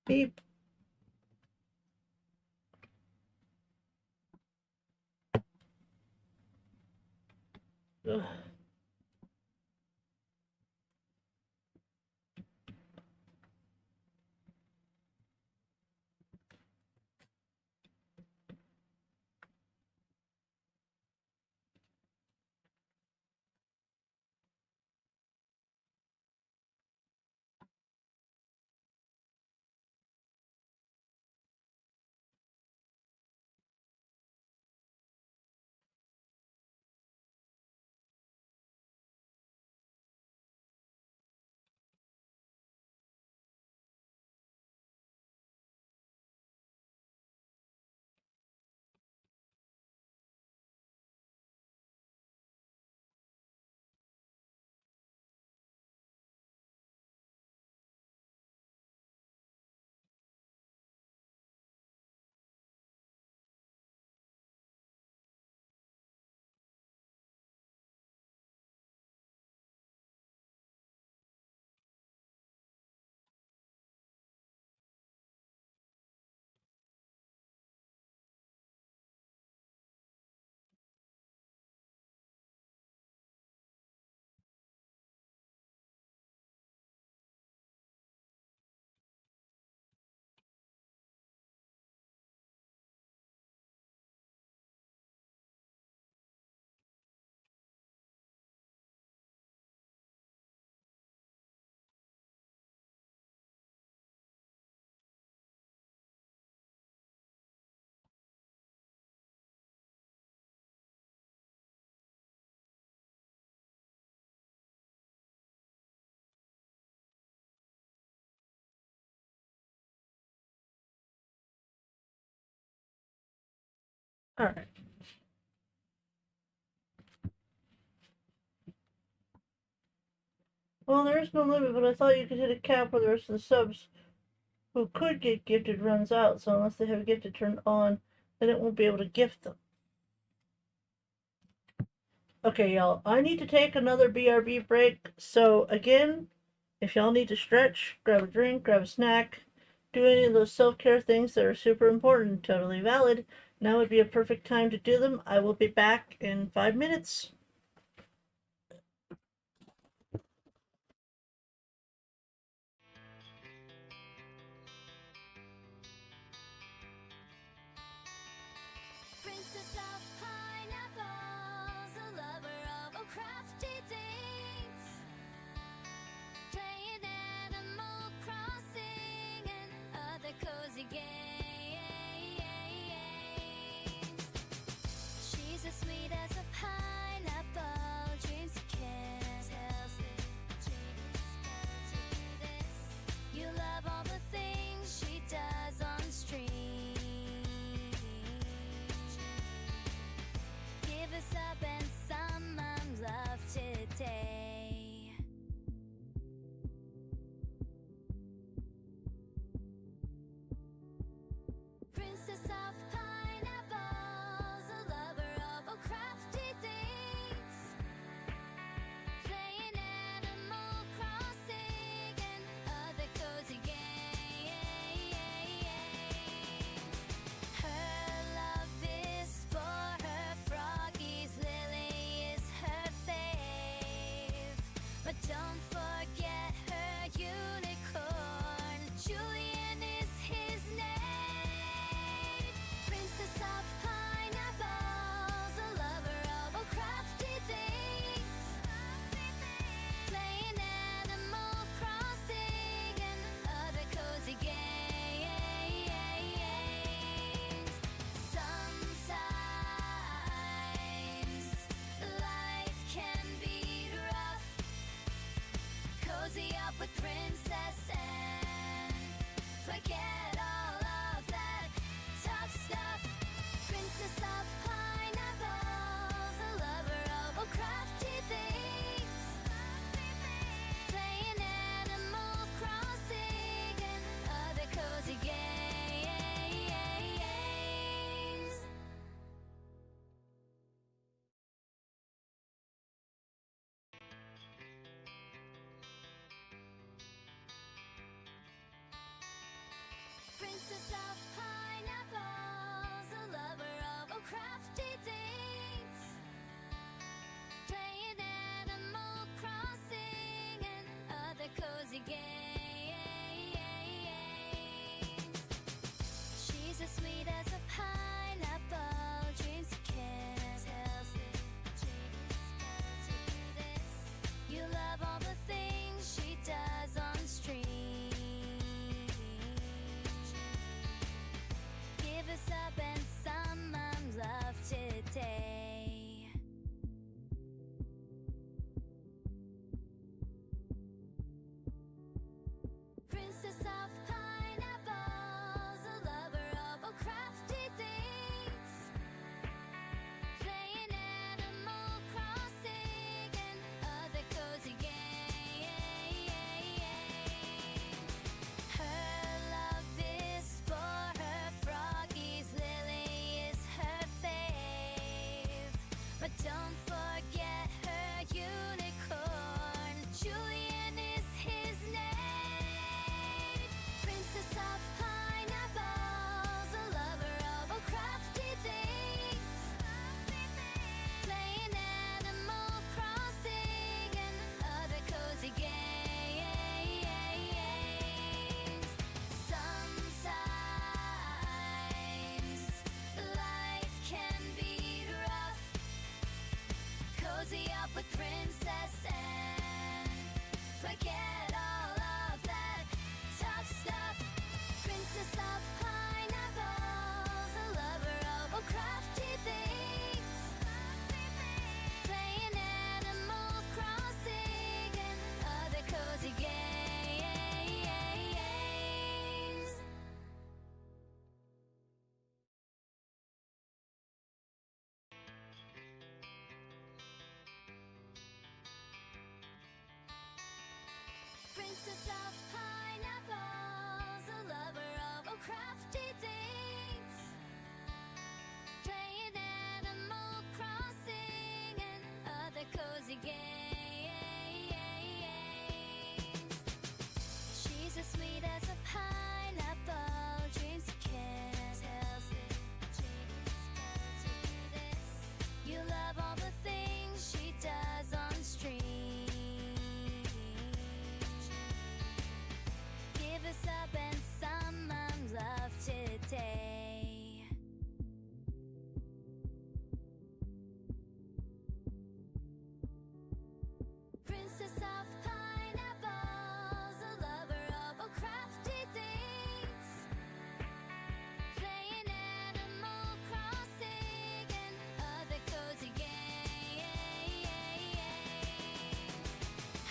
Beep. Ugh. Alright. Well, there is no limit, but I thought you could hit a cap where the rest of the subs who could get gifted runs out, so unless they have a gifted turned on, then it won't be able to gift them. Okay, y'all, I need to take another BRB break, so again, if y'all need to stretch, grab a drink, grab a snack, do any of those self-care things that are super important, totally valid, now would be a perfect time to do them. I will be back in 5 minutes. Princess of pineapples, a lover of all crafty things, playing Animal Crossing and other cozy games. She's as sweet as a pineapple, dreams of kiss, tells it, you love all the things she does on stream. Give us up and some love today. Princess of pineapples, a lover of all crafty things, playing Animal Crossing and other cozy games. Her love is for her froggies, Lily is her fave, but don't forget her unicorn, Julian is his name. Princess of pineapples, a lover of all crafty things, playing Animal Crossing and other cozy games. Sometimes life can be rough. Cozy up with Princess and forget all of that tough stuff. Princess of pineapples, a lover of all crafty things, playing Animal Crossing and other cozy games. Princess of pineapples, a lover of all crafty things, playing Animal Crossing and other cozy games. She's as sweet as a pineapple, dreams of kiss, tells it, you love all the things she does on stream. Give us up and some love today. Princess of pineapples, a lover of all crafty things, playing Animal Crossing and other cozy games. Her love is for her froggies, Lily is her fave, but don't forget her unicorn, Julian is his name. Princess of pineapples, a lover of all crafty things, playing Animal Crossing and other cozy games. She's as sweet as a pineapple, dreams to kiss, tells it, tells you this. You love all the things she does on stream. Give us up and some love today. Princess of pineapples, a lover of all crafty things, playing Animal Crossing and other cozy games.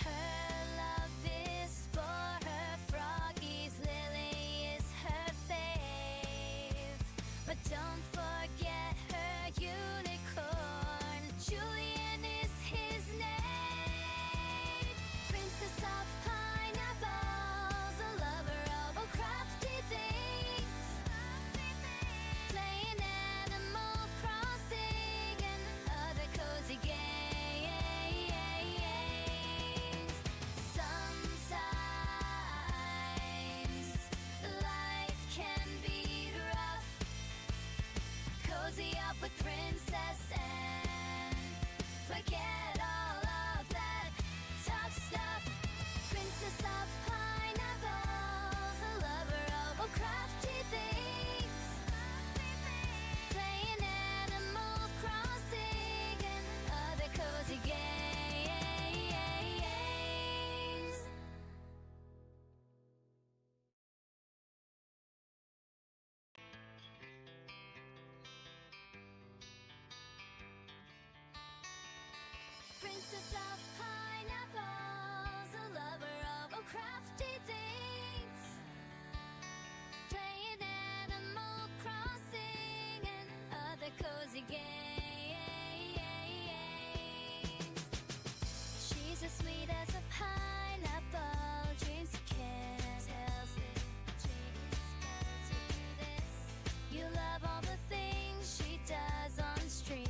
Her love is for her froggies, Lily is her fave, but don't forget her unicorn, Julian is his name. Princess of pineapples, a lover of all crafty things, playing Animal Crossing and other cozy games. Sometimes life can be rough. Cozy up with Princess and forget all of that tough stuff. Princess of pineapples, a lover of all crafty things, playing Animal Crossing and other cozy games. Princess of pineapples, a lover of all crafty things, playing Animal Crossing and other cozy games. She's as sweet as a pineapple, dreams to kiss, tells it, tells you this. You love all the things she does on stream.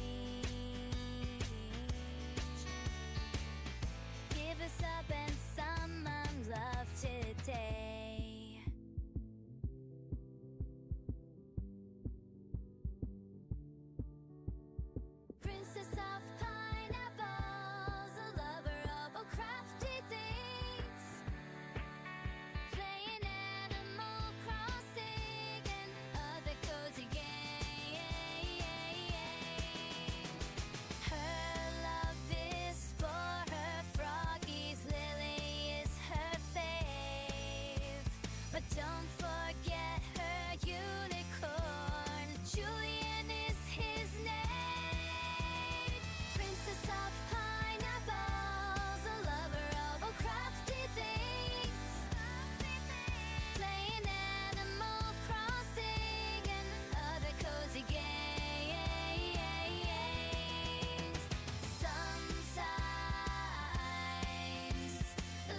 Give us up and some love today. Princess of pineapples, a lover of all crafty things, playing Animal Crossing and other cozy games. Her love is for her froggies, Lily is her fave, but don't forget her unicorn, Julian is his name. Princess of pineapples, a lover of all crafty things, playing Animal Crossing and other cozy games. Sometimes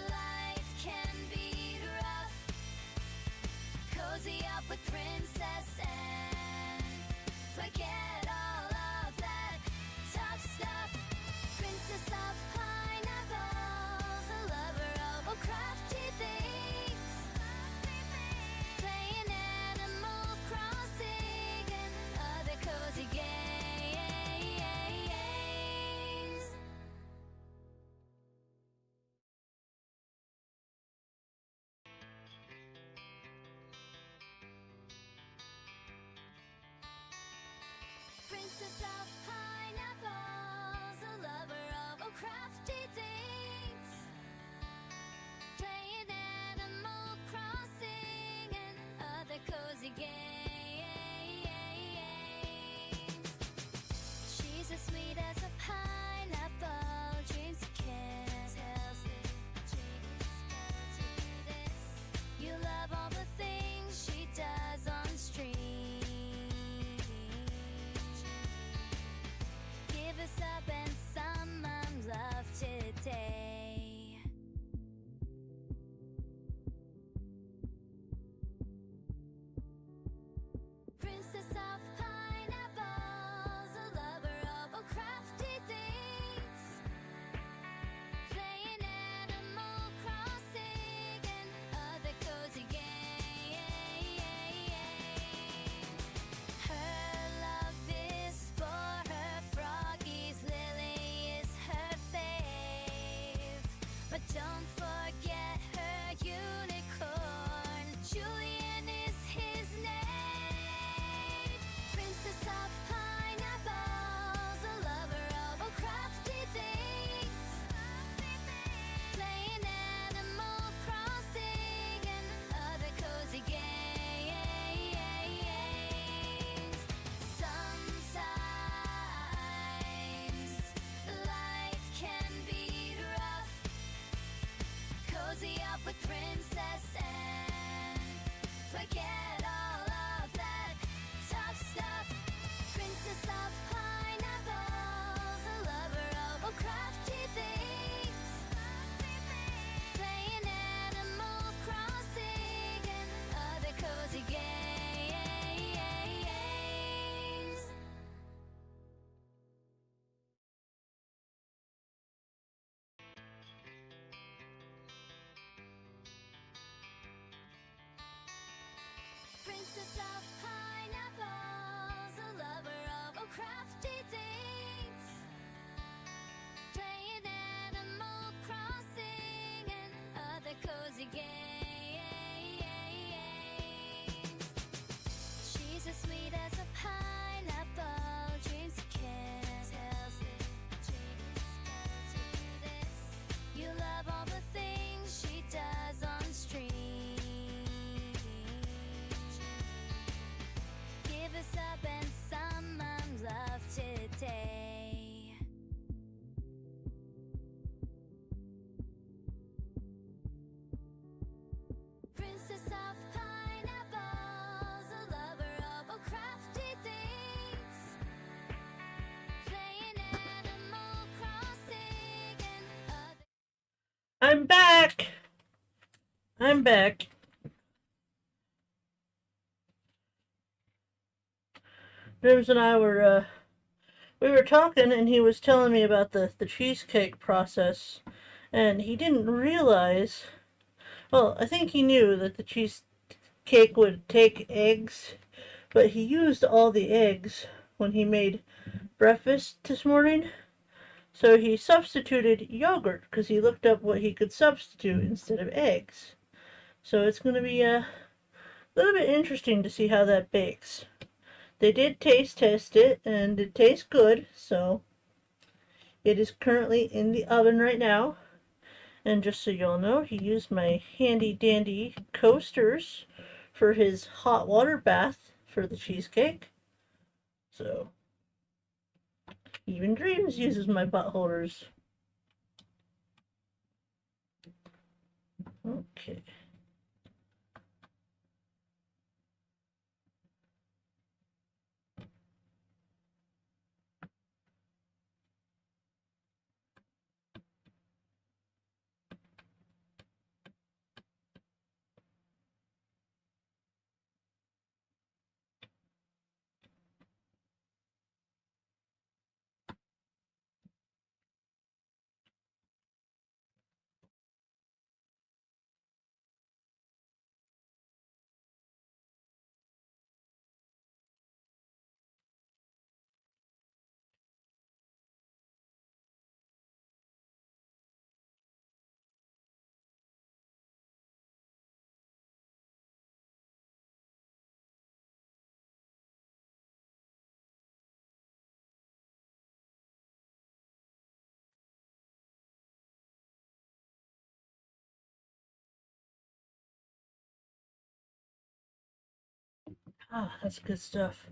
life can be rough. Cozy up with Princess and forget all of that tough stuff. Princess of pineapples, a lover of all crafty things, playing Animal Crossing and other cozy games. Princess of pineapples, a lover of all crafty things, playing Animal Crossing and other cozy games. She's as sweet as a pineapple, dreams to kiss, tells it, tells you this. You love all the things she does on stream. Give us up and some love today. princess and forget all of that tough stuff. Princess of pineapples, a lover of all crafty things, playing Animal Crossing and other cozy games. Princess of pineapples, a lover of all crafty things, playing Animal Crossing and other cozy games. She's as sweet as a pineapple, dreams of kiss, tells the genius to do this. You love all the things she does on stream. Give us up and some love today. Princess of pineapples, a lover of all crafty things, playing Animal Crossing and other. I'm back. I'm back. James and I were we were talking, and he was telling me about the cheesecake process, and he didn't realize. Well, I think he knew that the cheesecake would take eggs, but he used all the eggs when he made breakfast this morning. So he substituted yogurt because he looked up what he could substitute instead of eggs. So it's going to be a little bit interesting to see how that bakes. They did taste test it, and it tastes good, so it is currently in the oven right now. And just so y'all know, he used my handy dandy coasters for his hot water bath for the cheesecake. So, even Dreams uses my butt holders. Okay. Ah, that's good stuff.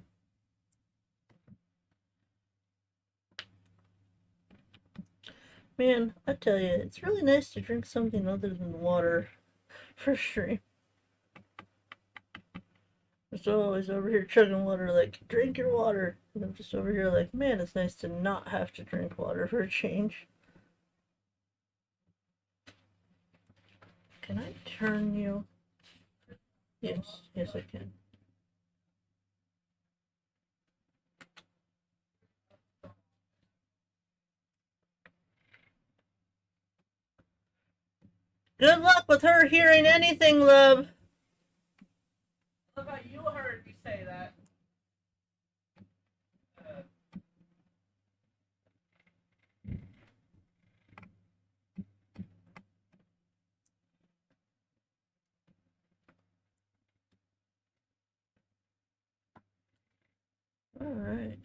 Man, I tell you, it's really nice to drink something other than water for stream. I'm just always over here chugging water, like, drink your water. And I'm just over here like, man, it's nice to not have to drink water for a change. Can I turn you? Yes, yes I can. Good luck with her hearing anything, love. What about you heard me say that? Alright.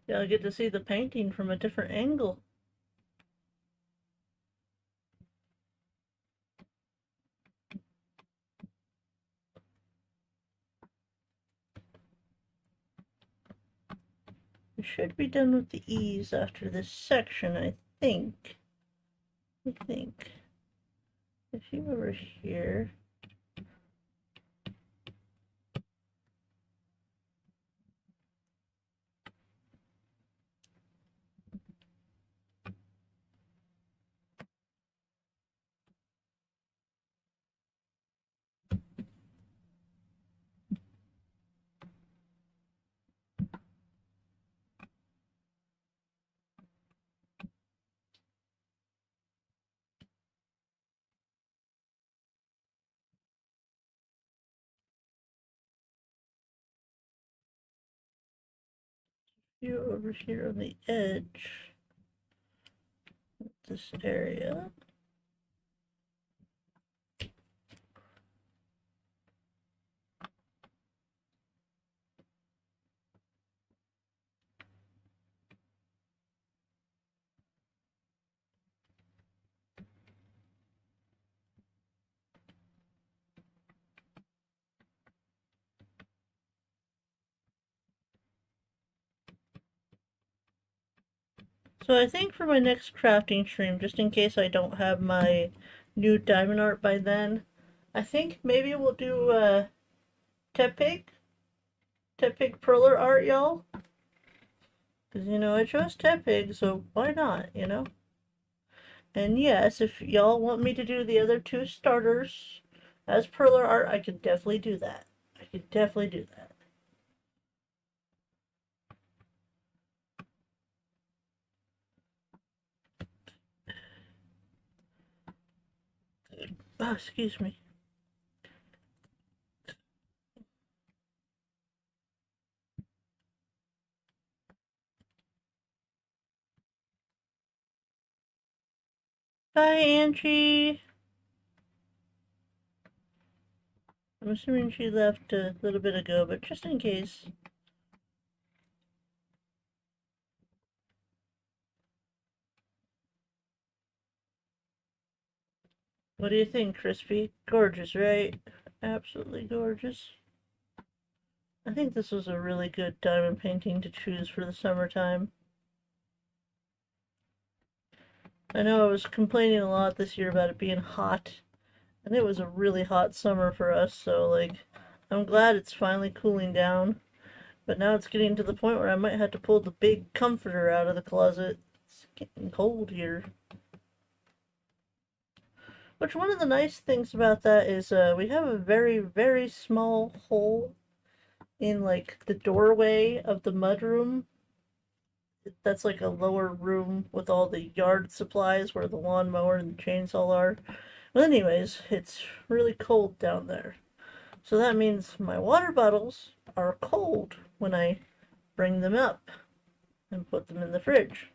Yeah, I get to see the painting from a different angle. We should be done with the E's after this section, I think. I think if you over here. You over here on the edge of this area. So I think for my next crafting stream, just in case I don't have my new diamond art by then, I think maybe we'll do Tepig Perler art, y'all. Because, you know, I chose Tepig, so why not, you know? And yes, if y'all want me to do the other two starters as Perler art, I could definitely do that. I could definitely do that. Oh, excuse me. Hi, Angie. I'm assuming she left a little bit ago, but just in case. What do you think, Crispy? Gorgeous, right? Absolutely gorgeous. I think this was a really good diamond painting to choose for the summertime. I know I was complaining a lot this year about it being hot, and it was a really hot summer for us, so, like, I'm glad it's finally cooling down. But now it's getting to the point where I might have to pull the big comforter out of the closet. It's getting cold here. Which, one of the nice things about that is we have a very, very small hole in, like, the doorway of the mudroom. That's like a lower room with all the yard supplies where the lawnmower and the chainsaw are. But anyways, it's really cold down there. So that means my water bottles are cold when I bring them up and put them in the fridge.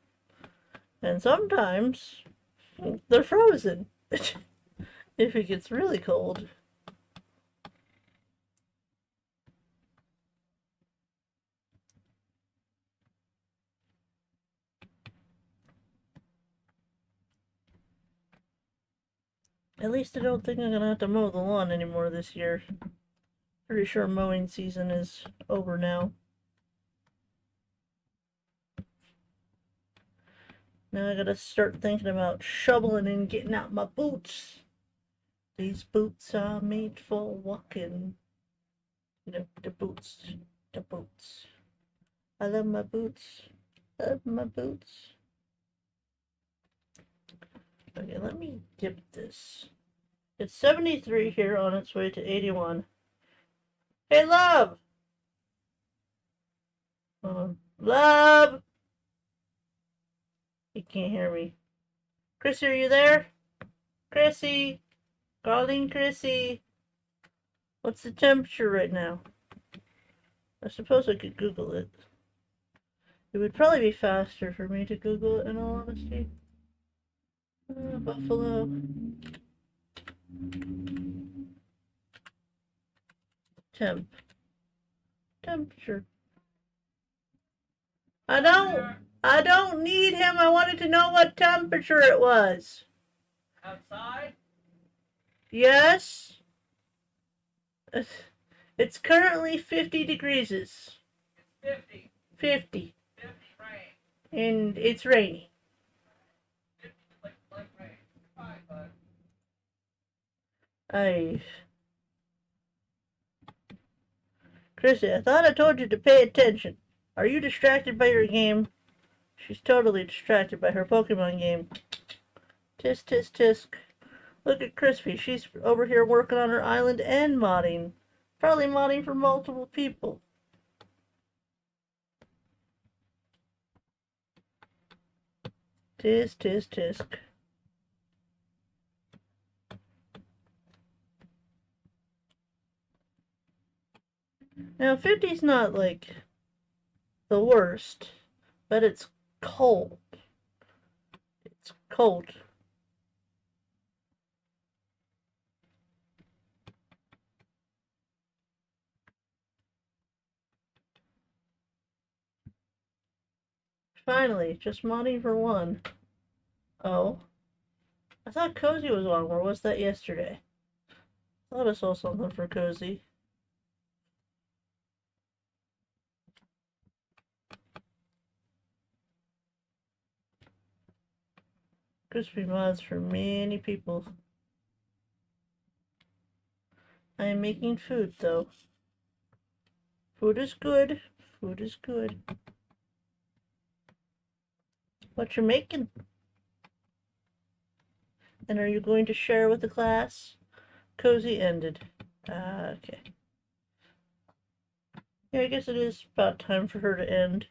And sometimes they're frozen if it gets really cold. At least I don't think I'm gonna have to mow the lawn anymore this year. Pretty sure mowing season is over now. Now I gotta start thinking about shoveling and getting out my boots. These boots are made for walking. You know, the boots. The boots. I love my boots. Love my boots. Okay, let me dip this. It's 73 here on its way to 81. Hey, love! Love! He can't hear me. Chrissy, are you there? Chrissy! Calling Chrissy! What's the temperature right now? I suppose I could Google it. It would probably be faster for me to Google it, in all honesty. Buffalo. Temperature. I don't need him. I wanted to know what temperature it was. Outside? Yes. It's currently 50 degrees. It's 50. 50. 50 rain. And it's raining. 50 like rain. fine, but Chrissy, I thought I told you to pay attention. Are you distracted by your game? She's totally distracted by her Pokemon game. Tisk, tisk, tisk. Look at Crispy. She's over here working on her island and modding. Probably modding for multiple people. Tisk, tisk, tisk. Now, 50's not like the worst, but it's cold. It's cold. Finally, just modding for one. Oh. I thought Cozy was on. Where was that yesterday? I thought I saw something for Cozy. Crispy mods for many people. I am making food, though. Food is good. Food is good. What you making? And are you going to share with the class? Cozy ended. Okay. Yeah, I guess it is about time for her to end.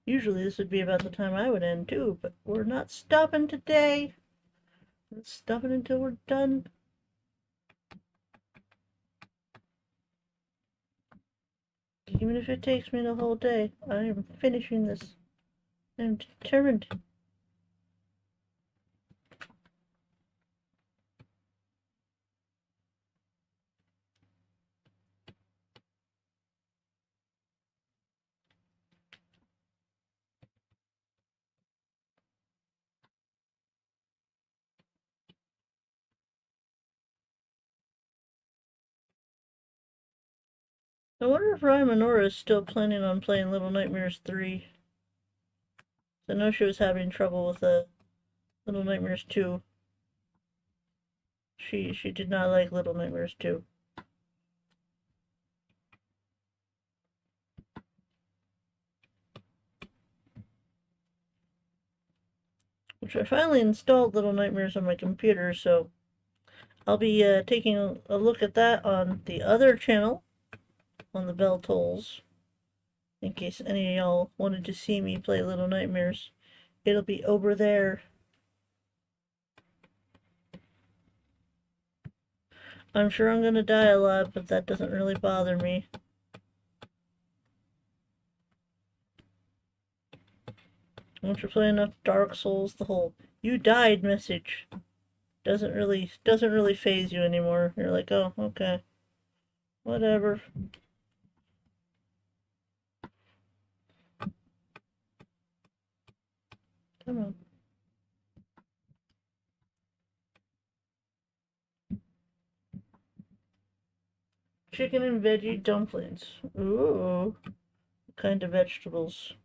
Usually this would be about the time I would end too, but we're not stopping today. We're not stopping until we're done. Even if it takes me the whole day, I am finishing this. I'm determined. I wonder if Rymanora is still planning on playing Little Nightmares 3. I know she was having trouble with Little Nightmares 2. She did not like Little Nightmares 2. Which I finally installed Little Nightmares on my computer, so I'll be taking a look at that on the other channel, on the Bell Tolls, in case any of y'all wanted to see me play Little Nightmares. It'll be over there. I'm sure I'm gonna die a lot, but that doesn't really bother me. Once you play enough Dark Souls, the whole "you died" message doesn't really phase you anymore. You're like, oh, okay, whatever. Come on. Chicken and veggie dumplings. Ooh, what kind of vegetables?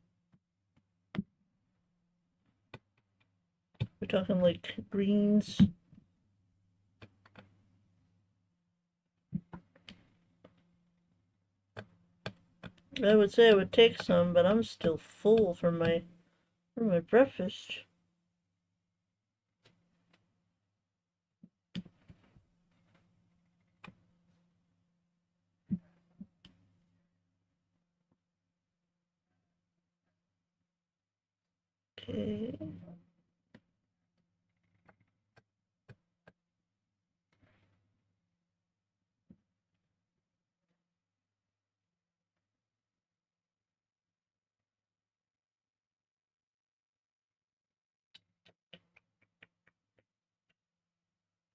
We're talking like greens. I would say I would take some, but I'm still full from my breakfast. Okay.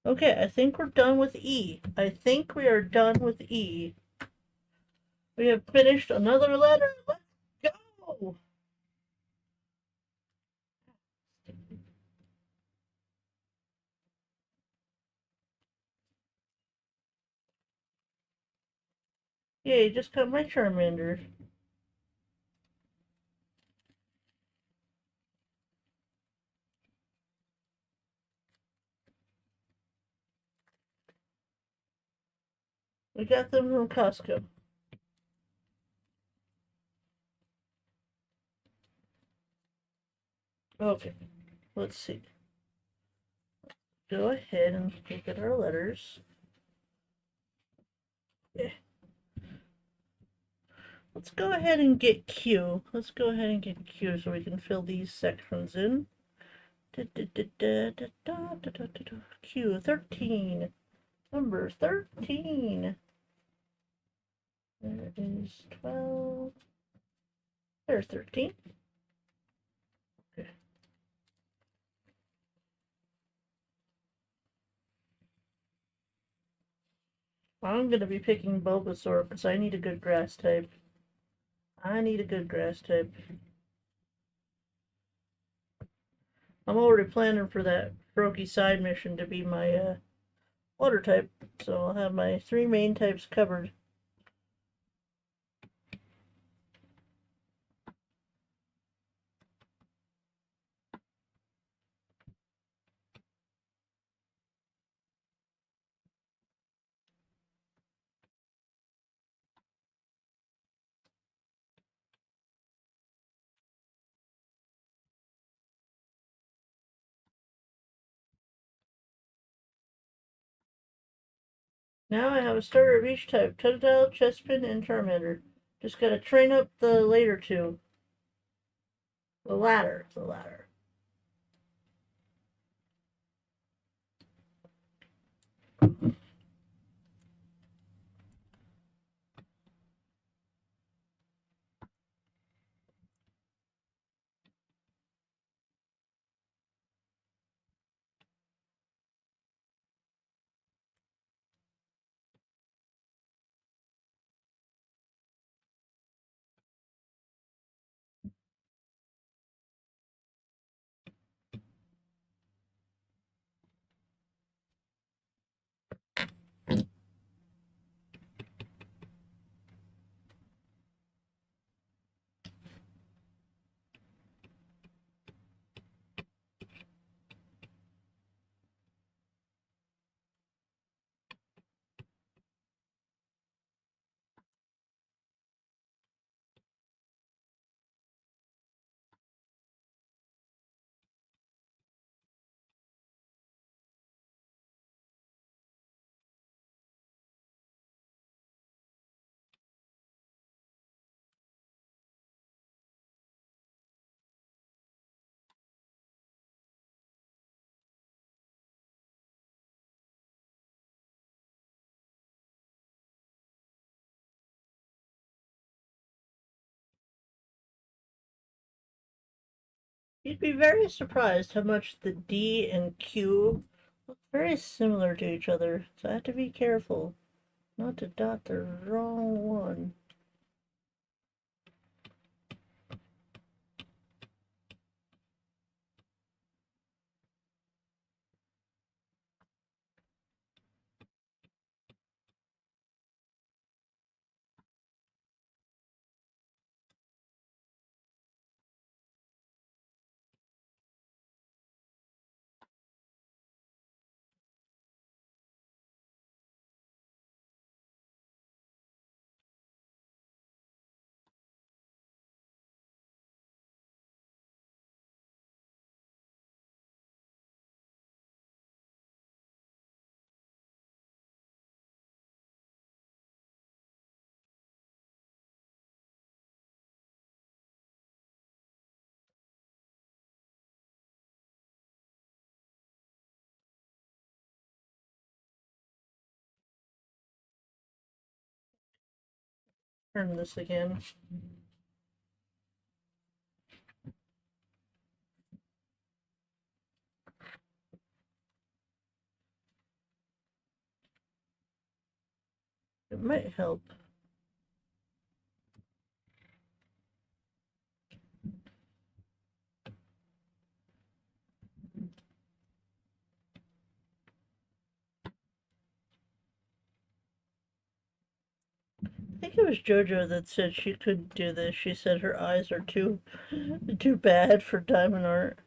Okay, I think we're done with E. I think we are done with E. We have finished another letter. Let's go! Yay, just got my Charmander. We got them from Costco. Okay, let's see. Go ahead and look at our letters. Yeah. Let's go ahead and get Q. Let's go ahead and get Q so we can fill these sections in. Q 13. Number 13. There is 12. There's 13. Okay. I'm going to be picking Bulbasaur because I need a good grass type. I need a good grass type. I'm already planning for that Froakie side mission to be my water type, so I'll have my 3 main types covered. Now I have a starter of each type: Totodile, Chespin, and Charmander. Just gotta train up the later two. The latter. You'd be very surprised how much the D and Q look very similar to each other, so I have to be careful not to dot the wrong one. Turn this again. It might help. I think it was JoJo that said she couldn't do this. She said her eyes are too bad for diamond art.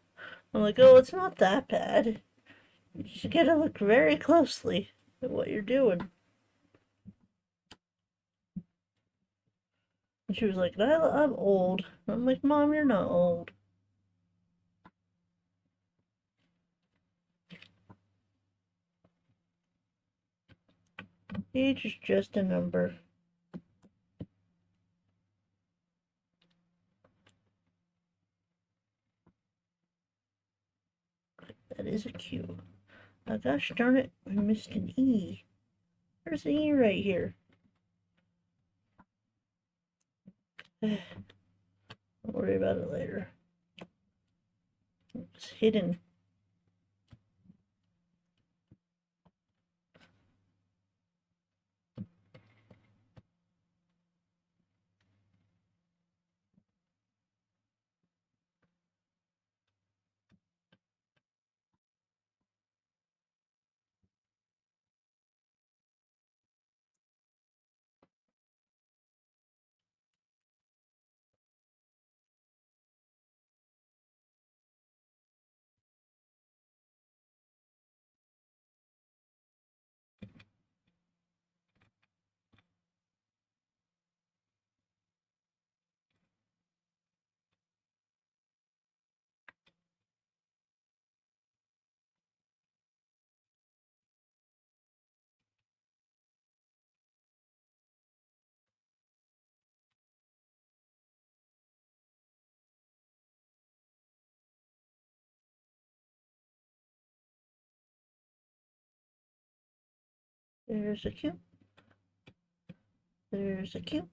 I'm like, oh, it's not that bad. You just gotta look very closely at what you're doing. And she was like, Nailah, I'm old. I'm like, Mom, you're not old. Age is just a number. That is a Q. Oh, gosh darn it, I missed an E. There's an E right here. Don't worry about it later. It's hidden. There's a Q. There's a Q.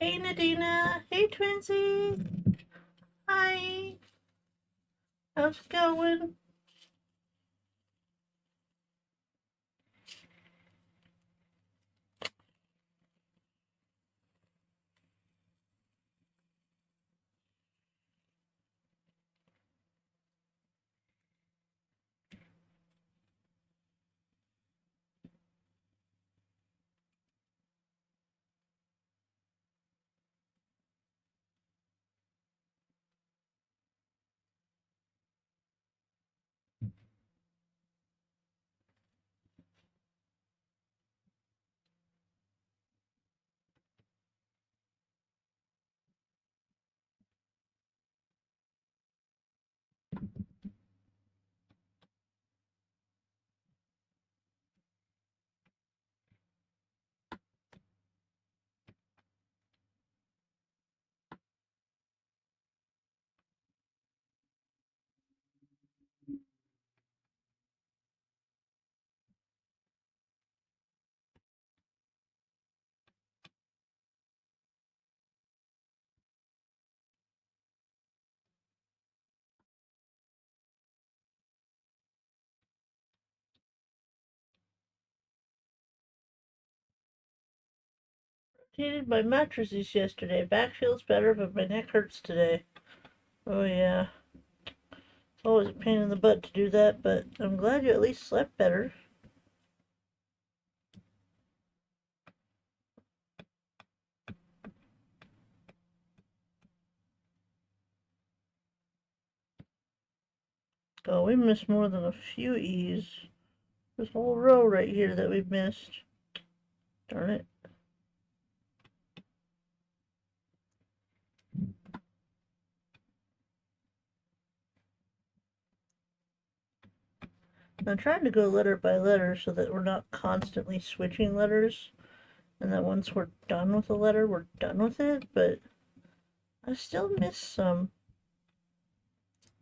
Hey Nadina. Hey Twinsy. Hi. How's it going? Rotated my mattresses yesterday. Back feels better, but my neck hurts today. Oh yeah. It's always a pain in the butt to do that, but I'm glad you at least slept better. Oh, we missed more than a few E's. This whole row right here that we've missed. Darn it. I'm trying to go letter by letter so that we're not constantly switching letters, and that once we're done with a letter, we're done with it, but I still miss some.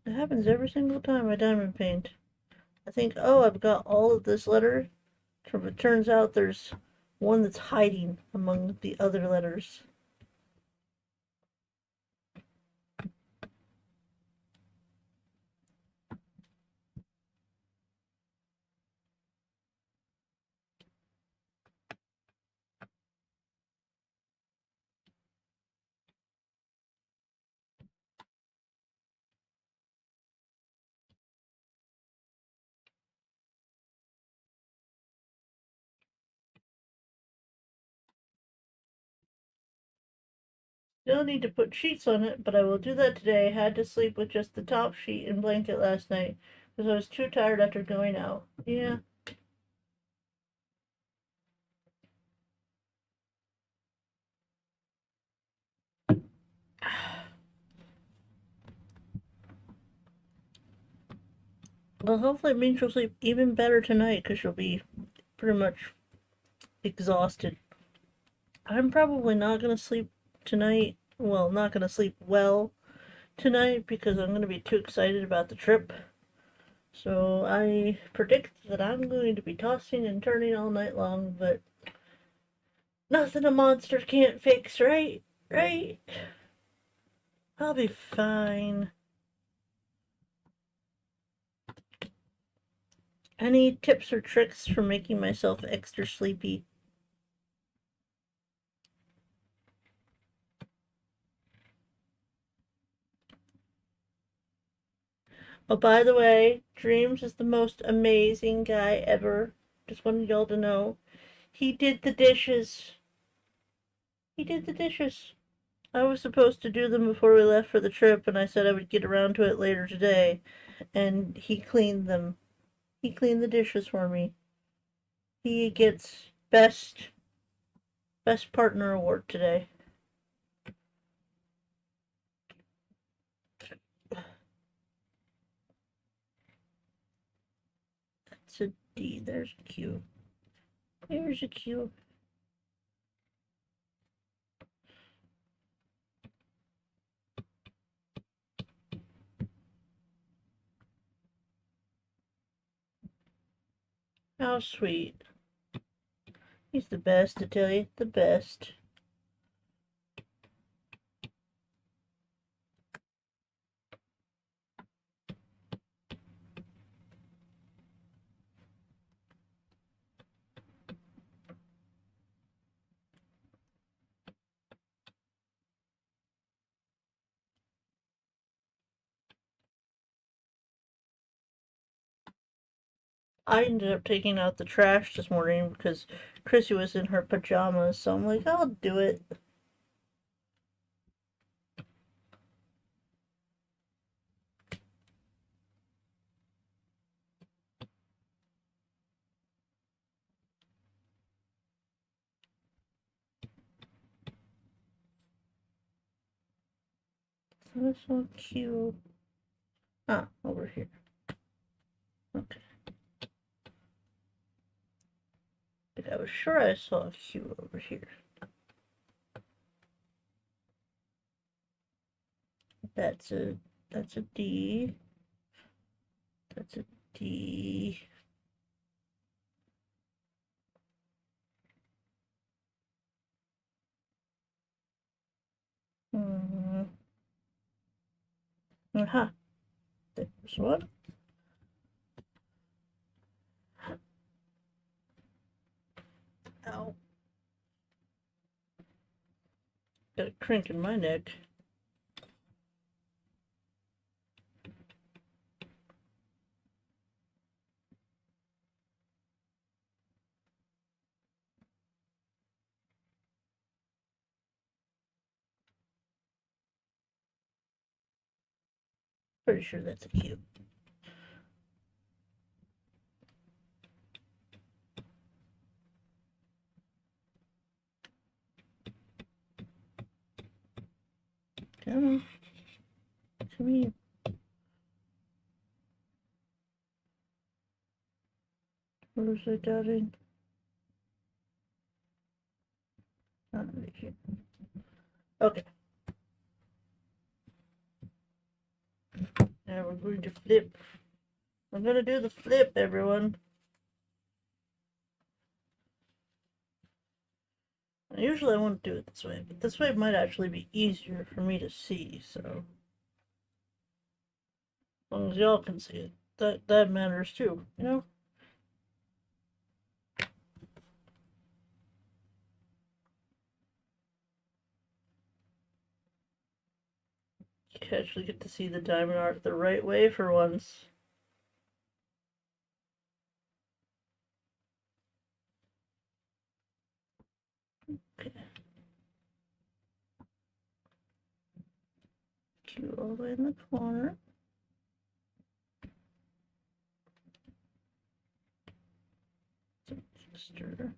It happens every single time I diamond paint. I think, oh, I've got all of this letter, but it turns out there's one that's hiding among the other letters. Still need to put sheets on it, but I will do that today. I had to sleep with just the top sheet and blanket last night because I was too tired after going out. Yeah. Well, hopefully it means she'll sleep even better tonight because she'll be pretty much exhausted. I'm probably not going to sleep tonight. Well, not going to sleep well tonight because I'm going to be too excited about the trip. So I predict that I'm going to be tossing and turning all night long, but nothing a monster can't fix, right? Right? I'll be fine. Any tips or tricks for making myself extra sleepy? Oh, by the way, Dreams is the most amazing guy ever. Just wanted y'all to know. He did the dishes. He did the dishes. I was supposed to do them before we left for the trip, and I said I would get around to it later today. And he cleaned them. He cleaned the dishes for me. He gets best partner award today. That's a D. There's a Q. There's a Q. How sweet. He's the best, I tell you. The best. I ended up taking out the trash this morning because Chrissy was in her pajamas, so I'm like, I'll do it. That's so cute. Ah, over here. Okay. But I was sure I saw a Q over here. That's a D. That's a D. Hmm. Aha. There's one. Ow. Got a crink in my neck. Pretty sure that's a Q. Come on. Come here. Where was I dotting? Right here. Okay. Now we're going to flip. I'm gonna do the flip, everyone. Usually I wouldn't do it this way, but this way might actually be easier for me to see, so as long as y'all can see it. That matters too, you know? You actually get to see the diamond art the right way for once. Okay. Cue all the way in the corner. Stir.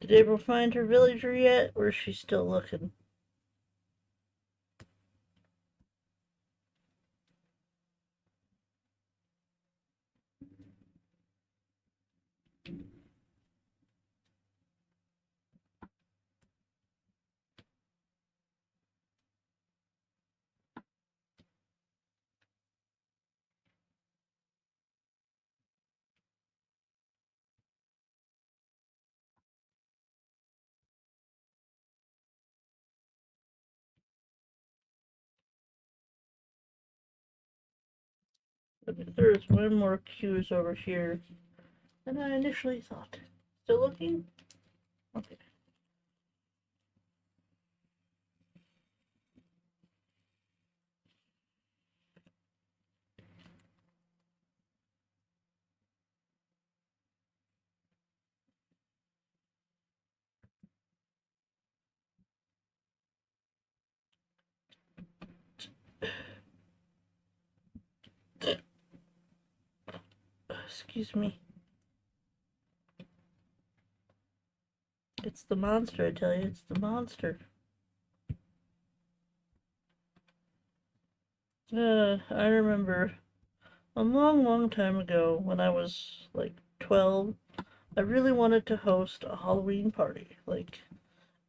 Did April find her villager yet, or is she still looking? There's one more cues over here than I initially thought. Still looking? Okay. Excuse me. It's the monster, I tell you, it's the monster. I remember a long, long time ago when I was like 12, I really wanted to host a Halloween party. Like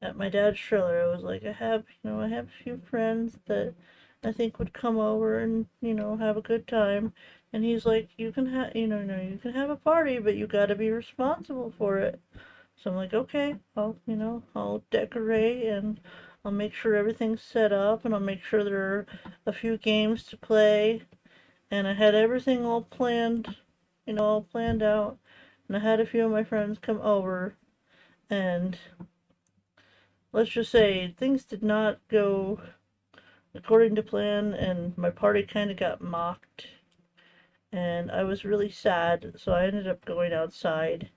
at my dad's trailer, I was like, I have a few friends that I think would come over and, have a good time. And he's like, you can have, you can have a party, but you gotta be responsible for it. So I'm like, okay, I'll decorate and I'll make sure everything's set up and I'll make sure there are a few games to play. And I had everything all planned, all planned out. And I had a few of my friends come over and let's just say things did not go according to plan and my party kind of got mocked. And I was really sad, so I ended up going outside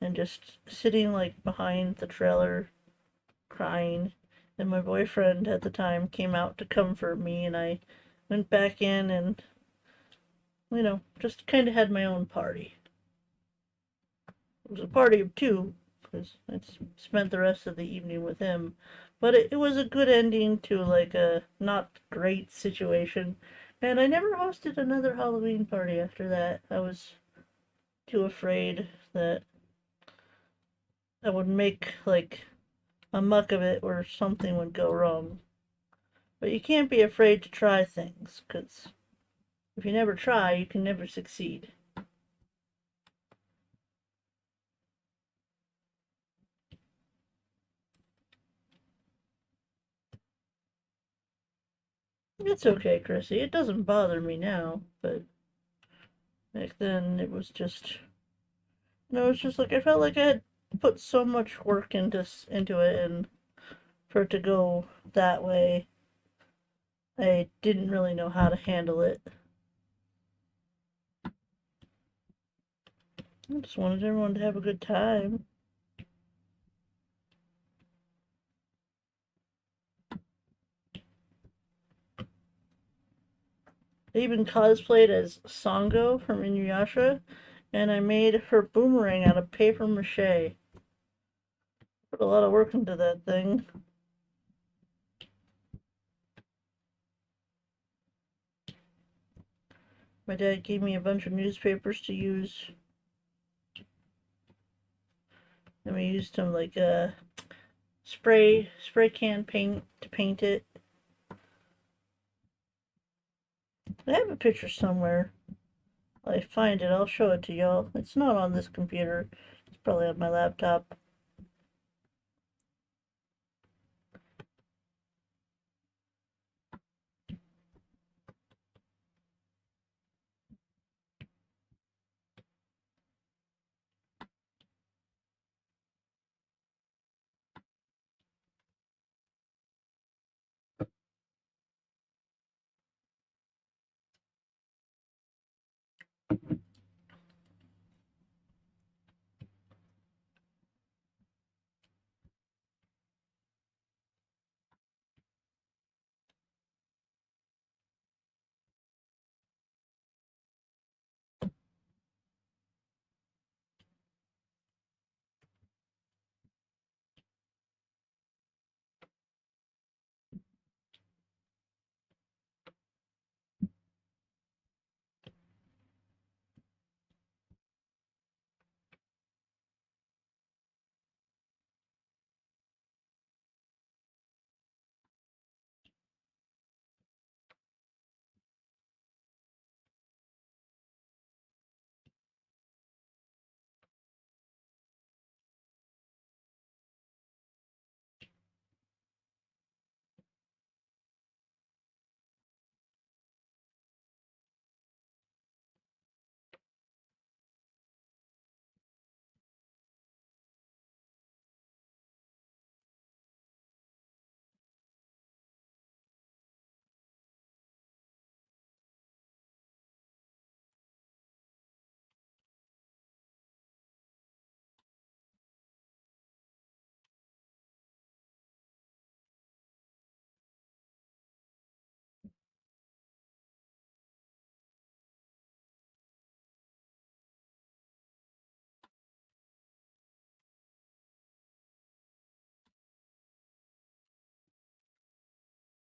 and just sitting like behind the trailer crying. And my boyfriend at the time came out to comfort me, and I went back in and, just kind of had my own party. It was a party of two, because I spent the rest of the evening with him. But it was a good ending to like a not great situation. And I never hosted another Halloween party after that. I was too afraid that I would make like a muck of it or something would go wrong. But you can't be afraid to try things, because if you never try, you can never succeed. It's okay, Chrissy. It doesn't bother me now, but back then it was just, it's just like I felt like I had put so much work into it, and for it to go that way, I didn't really know how to handle it. I just wanted everyone to have a good time. even cosplayed as Sango from Inuyasha, and I made her boomerang out of paper mache. Put a lot of work into that thing. My dad gave me a bunch of newspapers to use. And we used them like spray can paint to paint it. I have a picture somewhere. If I find it, I'll show it to y'all. It's not on this computer. It's probably on my laptop.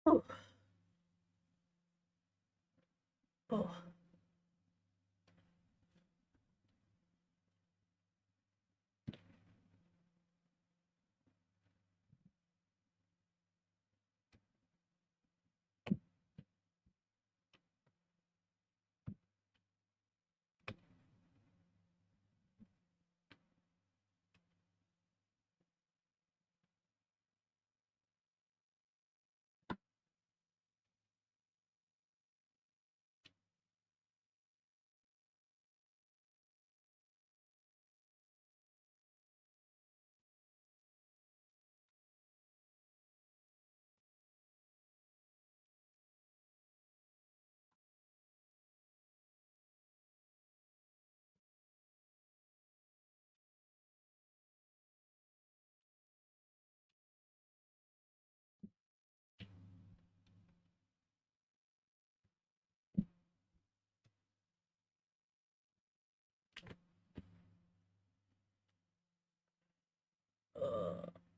Oh, oh.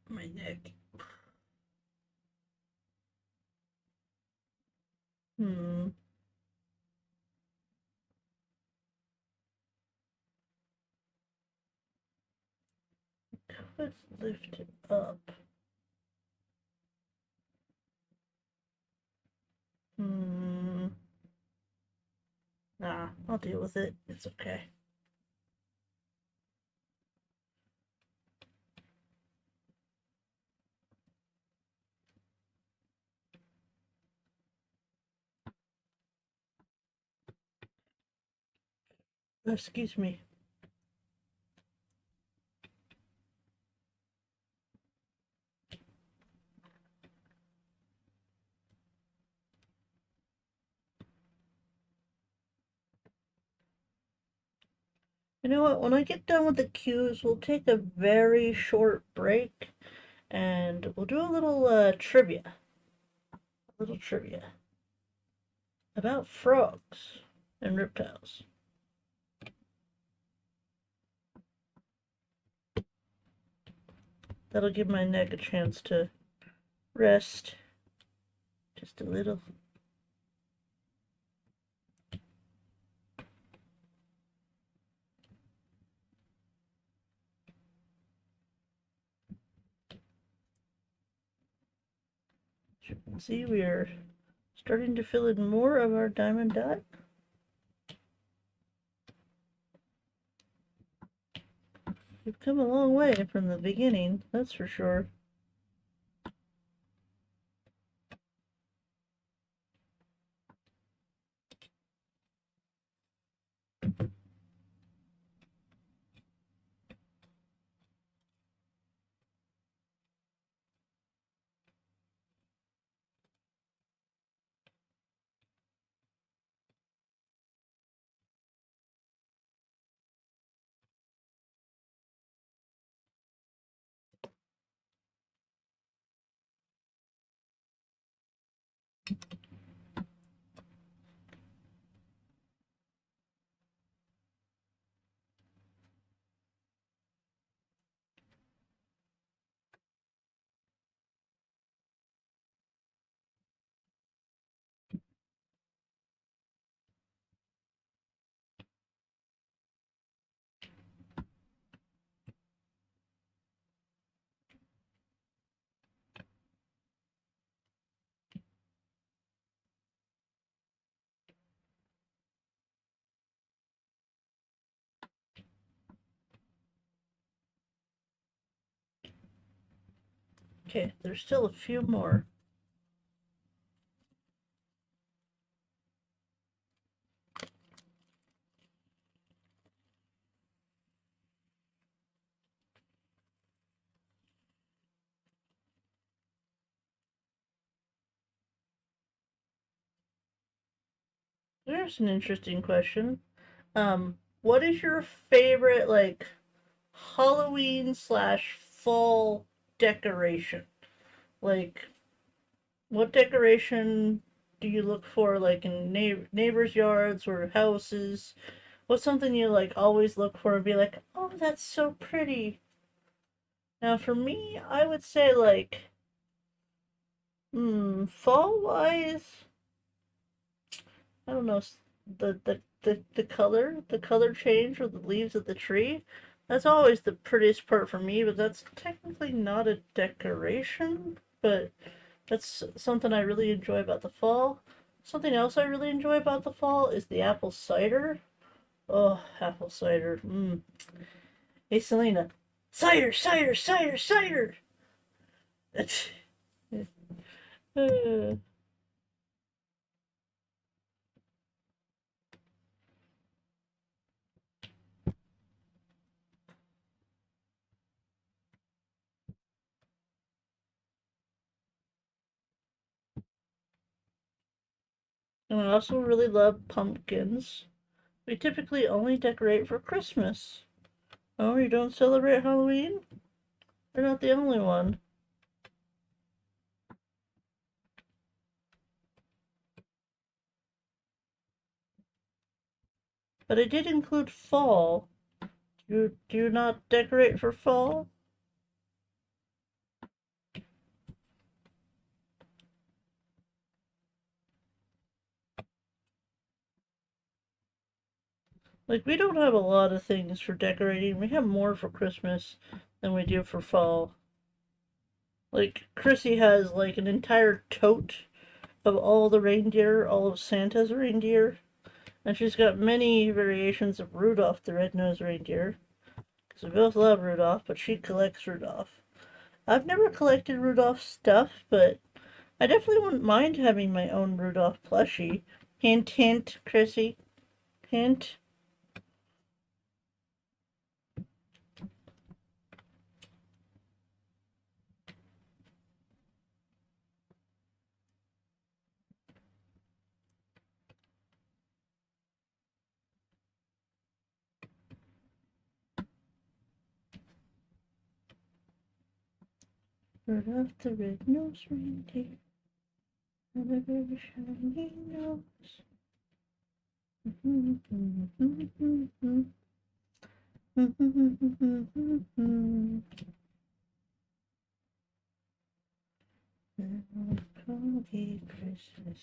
My neck. Hmm. Let's lift it up. Hmm. Nah, I'll deal with it. It's okay. Excuse me. You know what? When I get done with the cues, we'll take a very short break and we'll do a little trivia. A little trivia. about frogs and reptiles. That'll give my neck a chance to rest just a little. As you can see, we are starting to fill in more of our diamond dot. We've come a long way from the beginning, that's for sure. Okay, there's still a few more. There's an interesting question. What is your favorite, like, Halloween slash fall decoration? Like, what decoration do you look for, like, in neighbors' yards or houses? What's something you, like, always look for and be like, oh, that's so pretty? Now, for me, I would say, like, fall-wise, I don't know, the color change with the leaves of the tree. That's always the prettiest part for me, but that's technically not a decoration, but that's something I really enjoy about the fall. Something else I really enjoy about the fall is the apple cider. Oh, apple cider. Hey, Selena. Cider, cider, cider, cider! That's... and I also really love pumpkins. We typically only decorate for Christmas. Oh, you don't celebrate Halloween? You're not the only one. But I did include fall. Do you not decorate for fall? Like, we don't have a lot of things for decorating. We have more for Christmas than we do for fall. Like, Chrissy has, like, an entire tote of all the reindeer, all of Santa's reindeer. And she's got many variations of Rudolph the Red-Nosed Reindeer. Because we both love Rudolph, but she collects Rudolph. I've never collected Rudolph stuff, but I definitely wouldn't mind having my own Rudolph plushie. Hint, hint, Chrissy. Hint. Rudolph the Red-Nosed Reindeer. Very shiny nose. Cookie Christmas.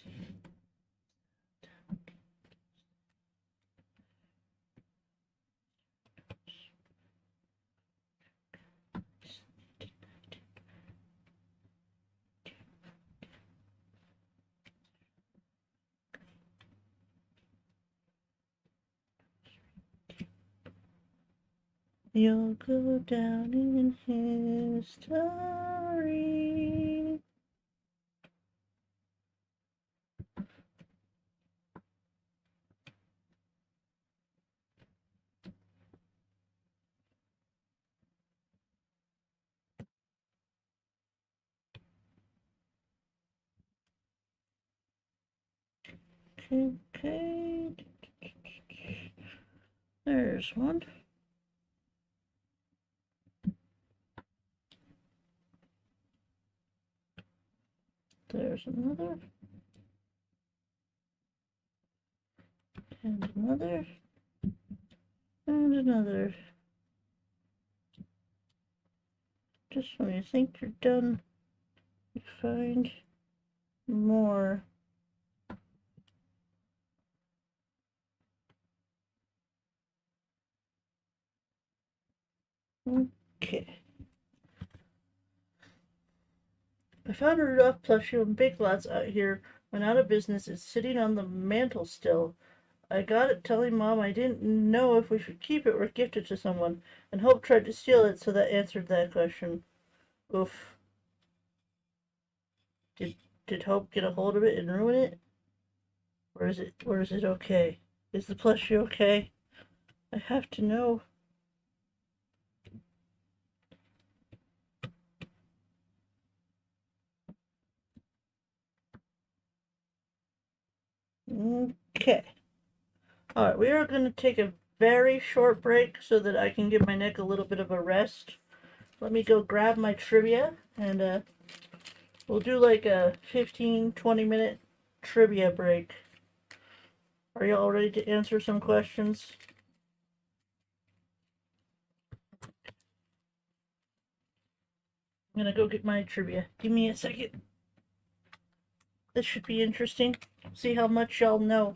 You'll go down in history. Okay. There's one. There's another. And another. And another. Just when you think you're done, you find more. Okay. I found a Rudolph plushie when Big Lots out here went out of business. It's sitting on the mantle still. I got it telling Mom I didn't know if we should keep it or gift it to someone, and Hope tried to steal it, so that answered that question. Oof. Did Hope get a hold of it and ruin it? Or is it okay? Is the plushie okay? I have to know. Okay. Alright, we are going to take a very short break so that I can give my neck a little bit of a rest. Let me go grab my trivia, and we'll do like a 15-20 minute trivia break. Are you all ready to answer some questions? I'm gonna go get my trivia. Give me a second. This should be interesting. See how much y'all know.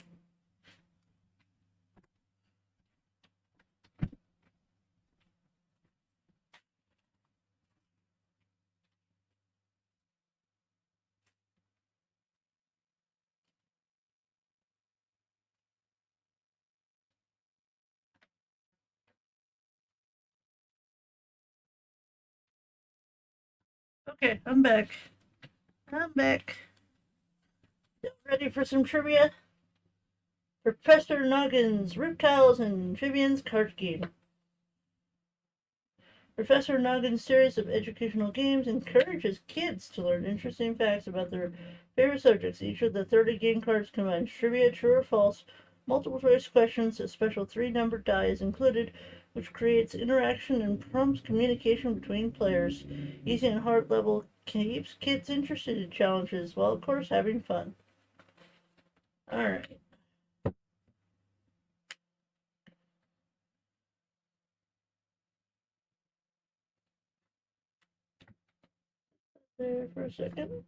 Okay, I'm back. Ready for some trivia? Professor Noggin's Reptiles and Amphibians card game. Professor Noggin's series of educational games encourages kids to learn interesting facts about their favorite subjects. Each of the 30 game cards combines trivia, true or false, multiple choice questions. A special 3-numbered die is included, which creates interaction and prompts communication between players. Easy and hard level keeps kids interested in challenges while, of course, having fun. Alright. There for a second.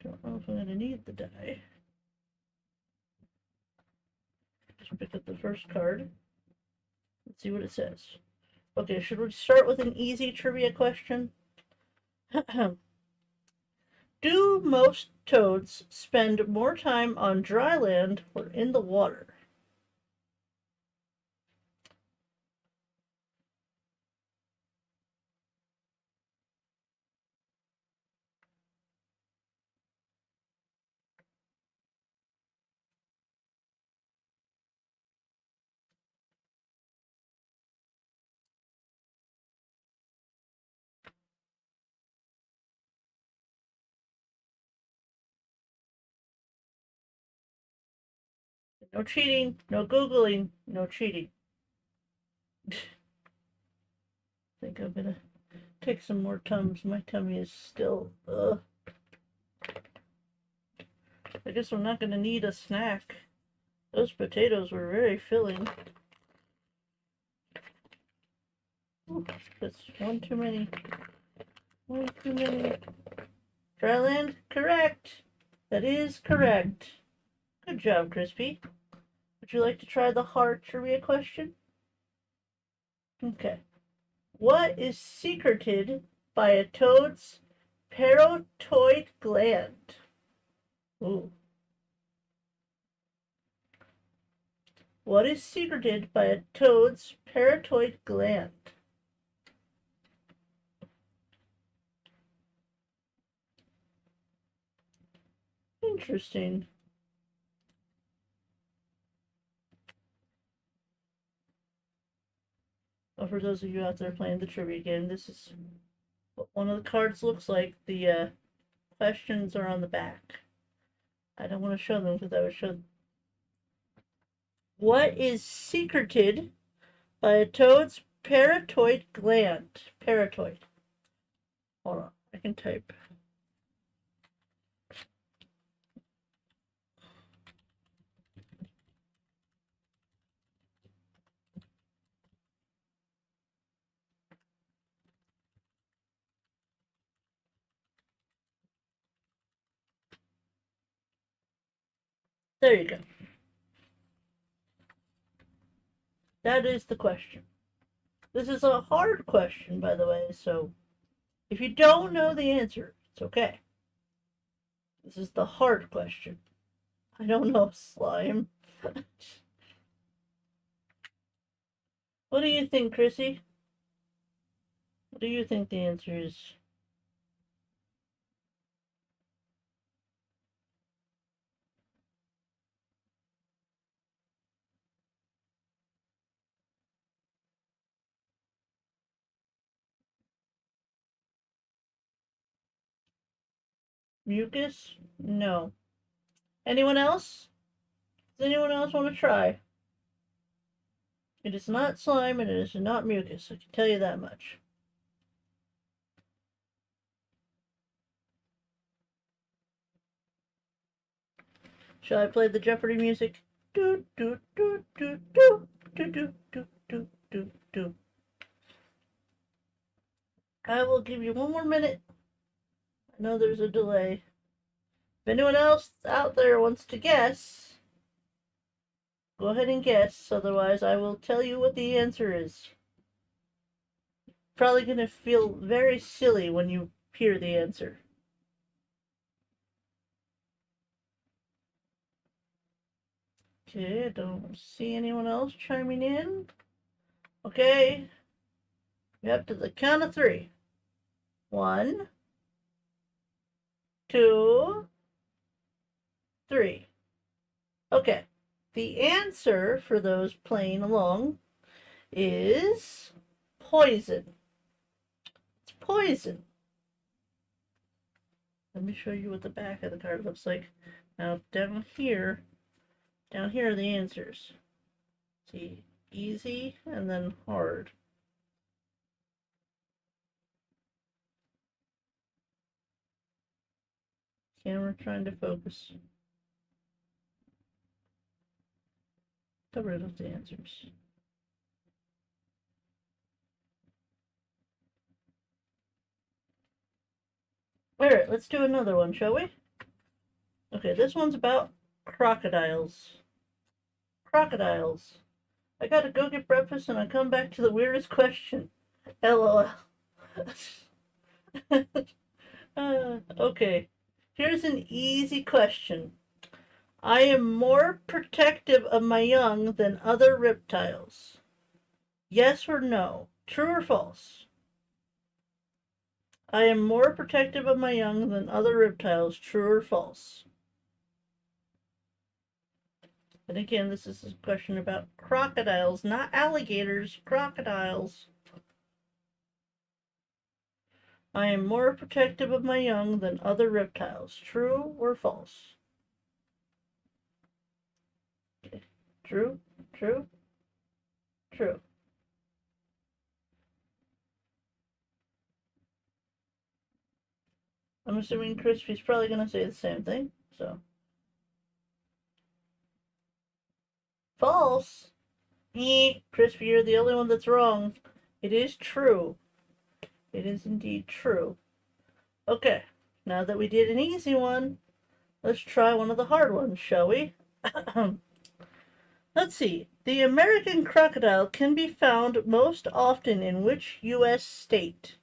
Don't know if I'm going to need the die. Just pick up the first card. Let's see what it says. Okay, should we start with an easy trivia question? Do most toads spend more time on dry land or in the water? No cheating, no Googling, no cheating. I think I'm gonna Take some more Tums. My tummy is still, ugh. I guess I'm not gonna need a snack. Those potatoes were very filling. Ooh, that's one too many. One too many. Dryland, correct. That is correct. Good job, Crispy. Would you like to try the hard trivia question? Okay. What is secreted by a toad's parotoid gland? Ooh. What is secreted by a toad's parotoid gland? Interesting. Oh, for those of you out there playing the trivia game, this is what one of the cards looks like. The questions are on the back. I don't want to show them because I would show them. What is secreted by a toad's parotoid gland? Parotoid. Hold on, I can type. There you go. That is the question. This is a hard question, by the way, so if you don't know the answer, it's okay. This is the hard question. I don't know slime. What do you think, Chrissy? What do you think the answer is? Mucus? No. Anyone else? Does anyone else want to try? It is not slime and it is not mucus, I can tell you that much. Shall I play the Jeopardy music? Do do do do do do do do do do do. I will give you one more minute. I know there's a delay. If anyone else out there wants to guess, go ahead and guess. Otherwise, I will tell you what the answer is. Probably gonna feel very silly when you hear the answer. Okay, I don't see anyone else chiming in. Okay. We have to the count of 3. 1, 2, 3. Okay. The answer for those playing along is poison. It's poison. Let me show you what the back of the card looks like. Now down here are the answers. See, easy and then hard. Camera trying to focus. Cover it with the answers. Alright, let's do another one, shall we? Okay, this one's about crocodiles. Crocodiles. I gotta go get breakfast and I come back to the weirdest question. LOL. Okay, here's an easy question. I am more protective of my young than other reptiles. Yes or no? True or false? I am more protective of my young than other reptiles. True or false? And again, this is a question about crocodiles, not alligators, crocodiles. I am more protective of my young than other reptiles. True or false? Okay. True, true, true. I'm assuming Crispy's probably going to say the same thing, so. False! Crispy, you're the only one that's wrong. It is true. It is indeed true. Okay, now that we did an easy one, let's try one of the hard ones, shall we? Let's see. The American crocodile can be found most often in which U.S. state?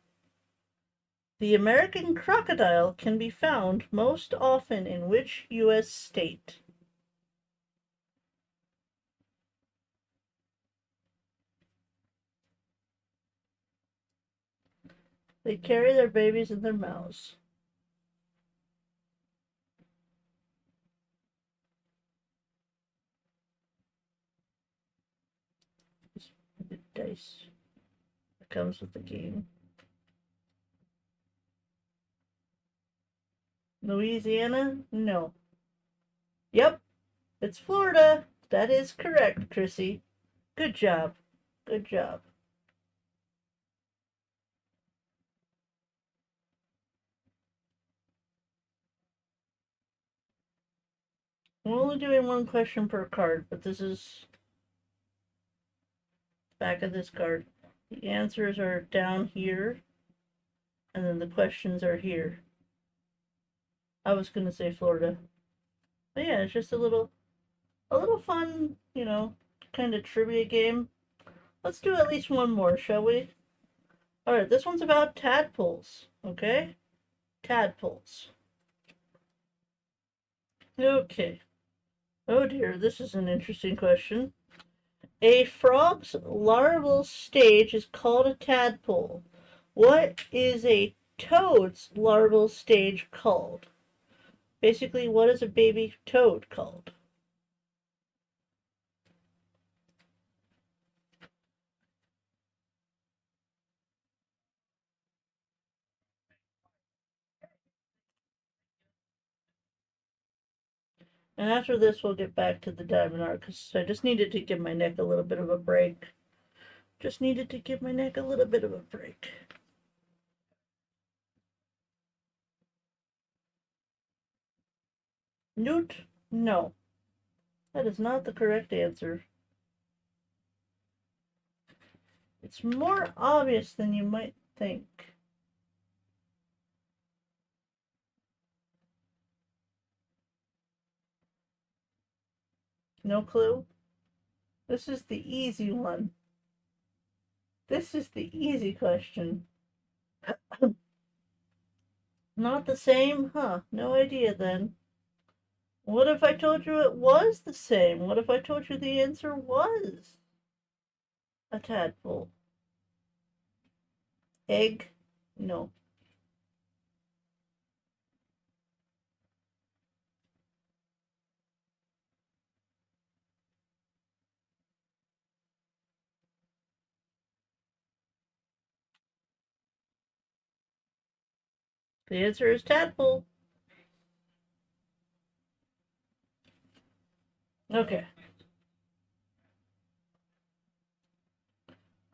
The American crocodile can be found most often in which U.S. state? They carry their babies in their mouths. The dice that comes with the game. Louisiana? No. Yep, it's Florida. That is correct, Chrissy. Good job. Good job. We're only doing one question per card, but this is back of this card. The answers are down here, and then the questions are here. I was gonna say Florida. But yeah, it's just a little fun, kind of trivia game. Let's do at least one more, shall we? Alright, this one's about tadpoles, okay? Tadpoles. Okay. Oh dear, this is an interesting question. A frog's larval stage is called a tadpole. What is a toad's larval stage called? Basically, what is a baby toad called? And after this, we'll get back to the diamond art, because I just needed to give my neck a little bit of a break. Just needed to give my neck a little bit of a break. Newt? No. That is not the correct answer. It's more obvious than you might think. No clue? This is the easy one. This is the easy question. Not the same? Huh, no idea then. What if I told you it was the same? What if I told you the answer was a tadpole? Egg? No. The answer is tadpole. Okay.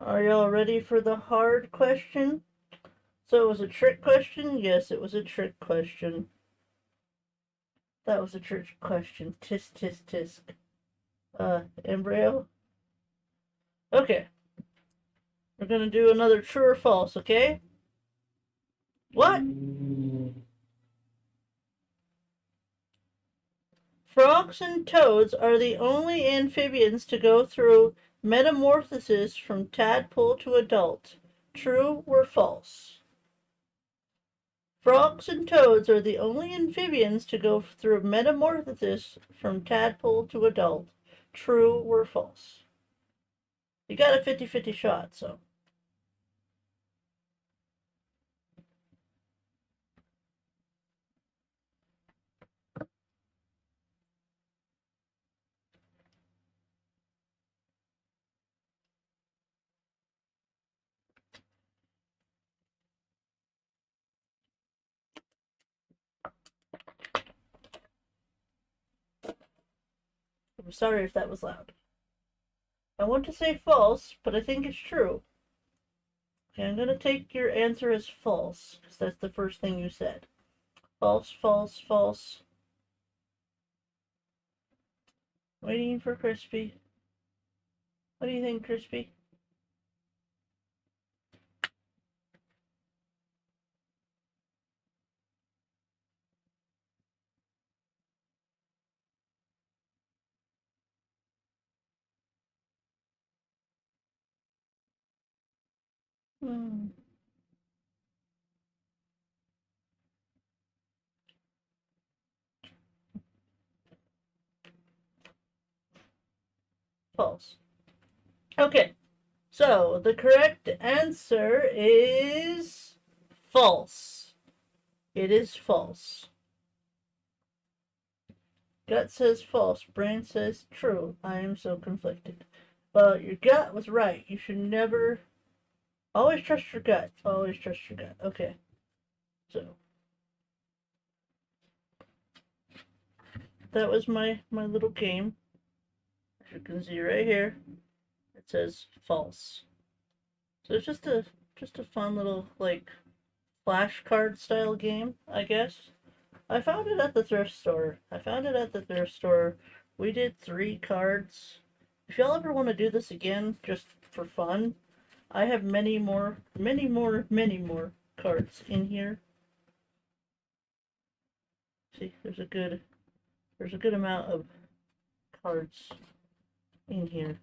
Are y'all ready for the hard question? So it was a trick question? Yes, it was a trick question. That was a trick question. Tisk, tisk, tisk. Embryo? Okay. We're gonna do another true or false, okay? What? Frogs and toads are the only amphibians to go through metamorphosis from tadpole to adult. True or false? Frogs and toads are the only amphibians to go through metamorphosis from tadpole to adult. True or false? You got a 50-50 shot, so. I'm sorry if that was loud. I want to say false, but I think it's true. Okay, I'm going to take your answer as false, because that's the first thing you said. False, false, false. Waiting for Crispy. What do you think, Crispy? Hmm. False. Okay, so the correct answer is false. It is false. Gut says false. Brain says true. I am so conflicted. Well, your gut was right. You should never. Always trust your gut. Always trust your gut. Okay. So that was my little game. As you can see right here, it says false. So it's just a fun little like flashcard style game, I guess. I found it at the thrift store. We did 3 cards. If y'all ever want to do this again, just for fun, I have many more cards in here. See, there's a good amount of cards in here.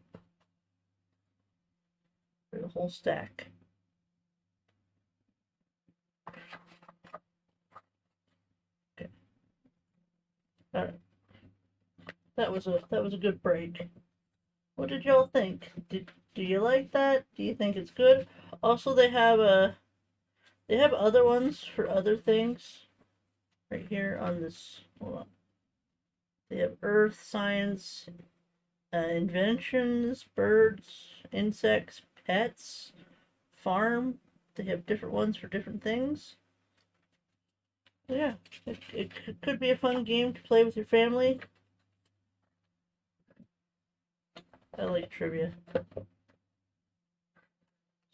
There's a whole stack. Okay. All right. That was a good break. What did y'all think? Do you like that? Do you think it's good? Also, they have other ones for other things. Right here on this. Hold on. They have earth, science, inventions, birds, insects, pets, farm. They have different ones for different things. Yeah, it could be a fun game to play with your family. I like trivia. So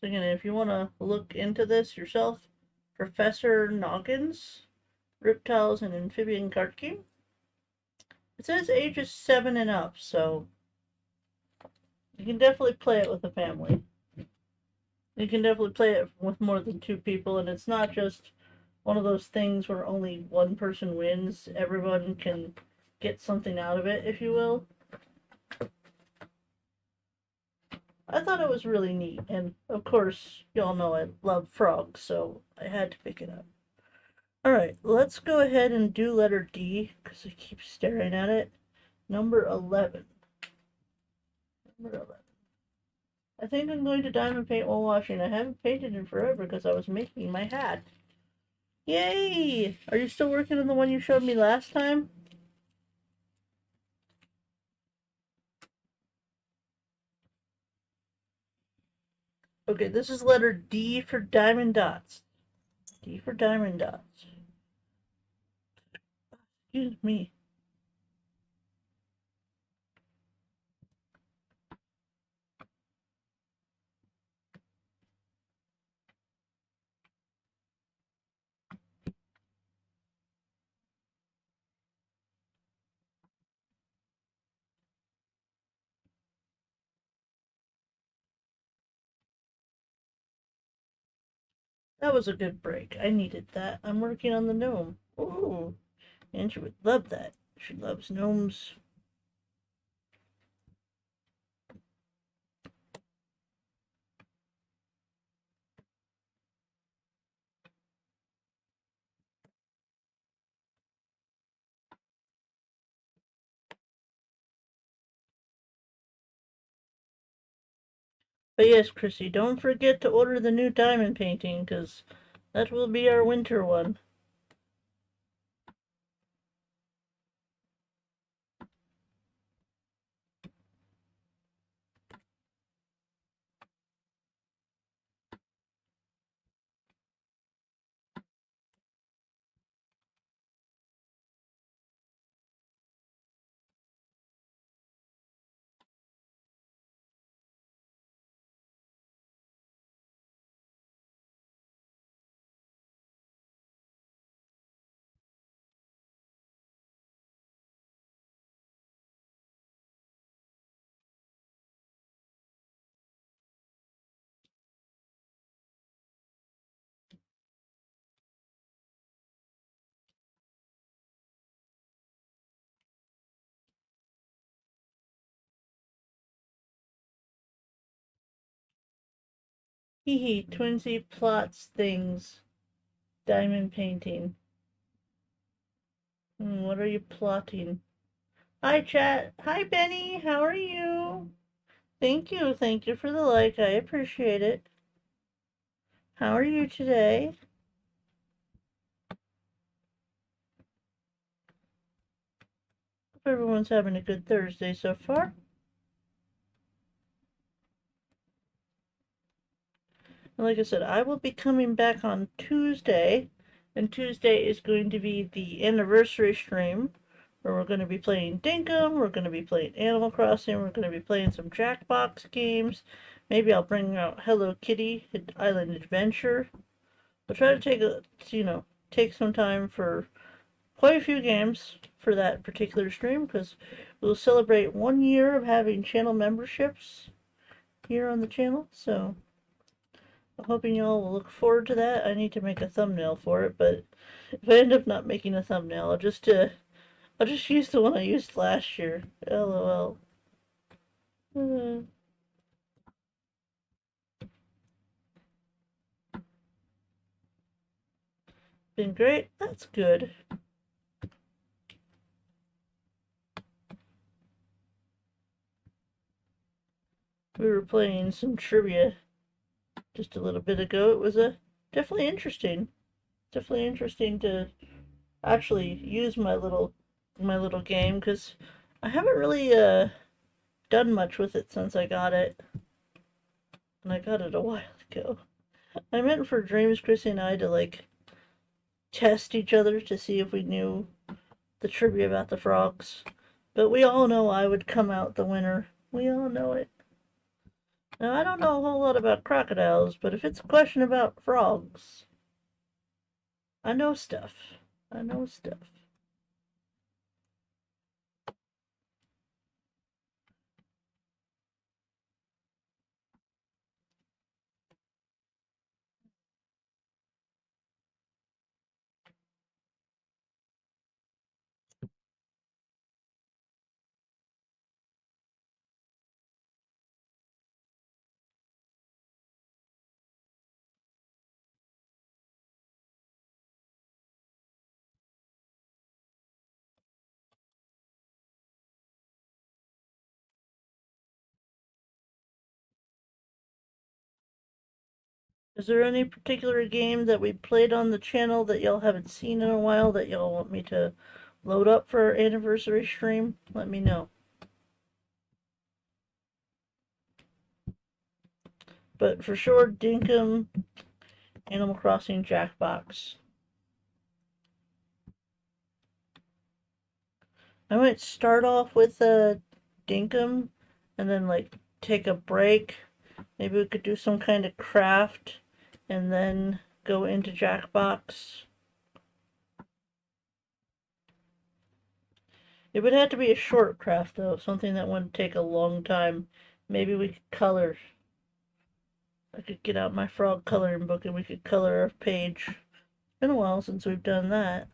again, if you want to look into this yourself, Professor Noggins, Reptiles and Amphibian Card Game. It says ages 7 and up, so you can definitely play it with a family. You can definitely play it with more than 2 people, and it's not just one of those things where only one person wins. Everyone can get something out of it, if you will. I thought it was really neat, and of course, y'all know I love frogs, so I had to pick it up. Alright, let's go ahead and do letter D, because I keep staring at it. Number 11. Number 11. I think I'm going to diamond paint while washing. I haven't painted in forever because I was making my hat. Yay! Are you still working on the one you showed me last time? Okay, this is letter D for diamond dots. D for diamond dots. Excuse me. That was a good break. I needed that. I'm working on the gnome. Ooh. Andrew would love that. She loves gnomes. But yes, Chrissy, don't forget to order the new diamond painting, because that will be our winter one. Hee hee, Twinsy plots things. Diamond painting. What are you plotting? Hi, chat. Hi, Benny. How are you? Thank you. Thank you for the like. I appreciate it. How are you today? Hope everyone's having a good Thursday so far. And like I said, I will be coming back on Tuesday, and Tuesday is going to be the anniversary stream where we're going to be playing Dinkum, we're going to be playing Animal Crossing, we're going to be playing some Jackbox games. Maybe I'll bring out Hello Kitty Island Adventure. I'll try to take some time for quite a few games for that particular stream because we'll celebrate 1 year of having channel memberships here on the channel. So I'm hoping y'all will look forward to that. I need to make a thumbnail for it, but if I end up not making a thumbnail, I'll just use the one I used last year. LOL. Been great. That's good. We were playing some trivia just a little bit ago. It was definitely interesting. Definitely interesting to actually use my little game because I haven't really done much with it since I got it, and I got it a while ago. I meant for Dreams, Chrissy and I to like test each other to see if we knew the trivia about the frogs, but we all know I would come out the winner. We all know it. Now I don't know a whole lot about crocodiles, but if it's a question about frogs, I know stuff. I know stuff. Is there any particular game that we played on the channel that y'all haven't seen in a while that y'all want me to load up for our anniversary stream? Let me know. But for sure, Dinkum, Animal Crossing, Jackbox. I might start off with Dinkum and then like take a break. Maybe we could do some kind of craft and then go into Jackbox. It would have to be a short craft though, something that wouldn't take a long time. Maybe we could color. I could get out my frog coloring book and we could color a page. It's been a while since we've done that.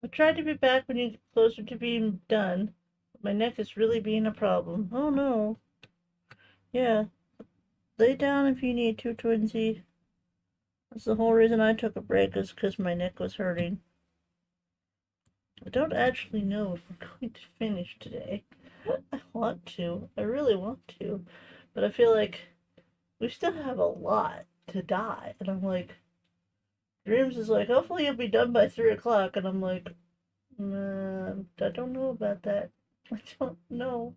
I'll try to be back when you get closer to being done. My neck is really being a problem. Oh no. Yeah. Lay down if you need to, Twinsy. That's the whole reason I took a break is because my neck was hurting. I don't actually know if we're going to finish today. I want to. I really want to. But I feel like we still have a lot to die. And I'm like, Dreams is like, hopefully you'll be done by 3 o'clock, and I'm like, I don't know about that. I don't know.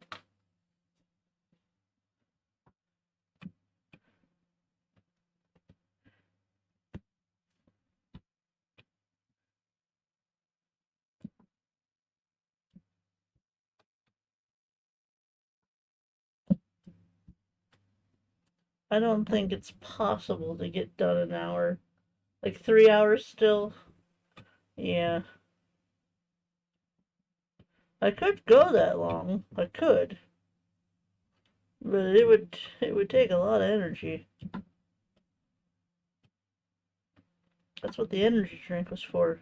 I don't think it's possible to get done an hour. Like 3 hours still. Yeah. I could go that long. I could. But it would take a lot of energy. That's what the energy drink was for.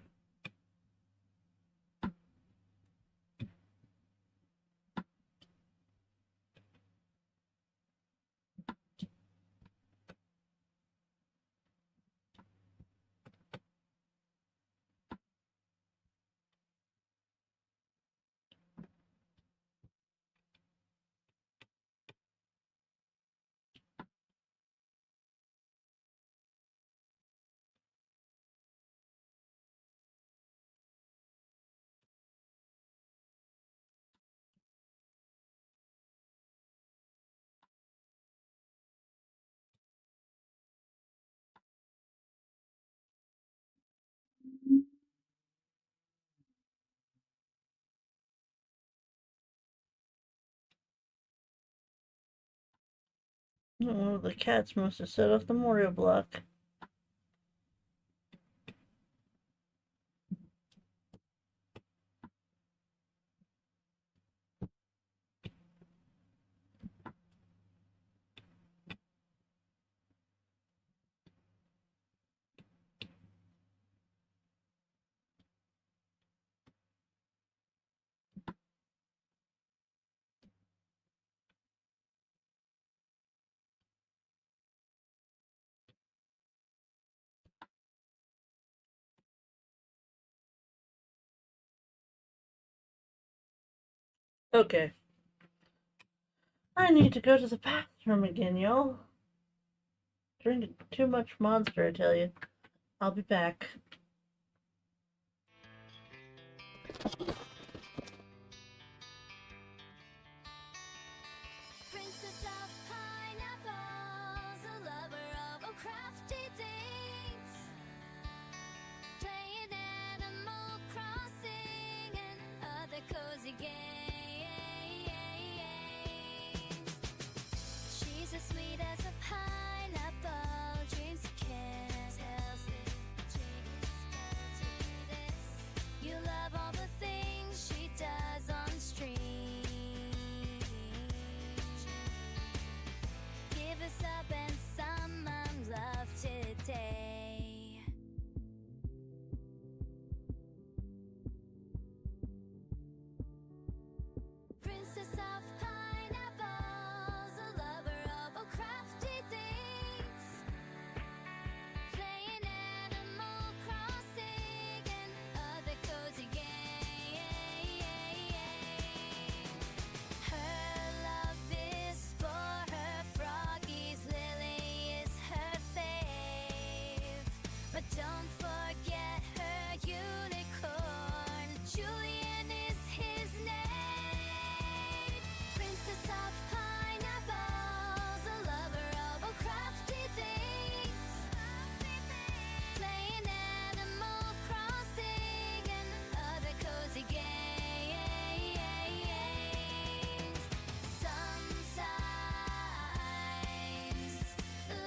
Oh, the cats must have set off the Morio block. Okay. I need to go to the bathroom again, y'all. Drinking too much Monster, I tell you. I'll be back. Princess of pineapples, a lover of all crafty things, playing Animal Crossing and other cozy games. She's as sweet as a pineapple, dreams of kiss, tells me genius. You love all the things she does on stream. Give us up and some love today. Princess of pineapples, a lover of all crafty things, playing Animal Crossing and other cozy games. Her love is for her froggies, Lily is her fave, but don't forget her unicorn, Julian is his name. Princess of pineapples, a lover of all crafty things, playing Animal Crossing and other cozy games. Sometimes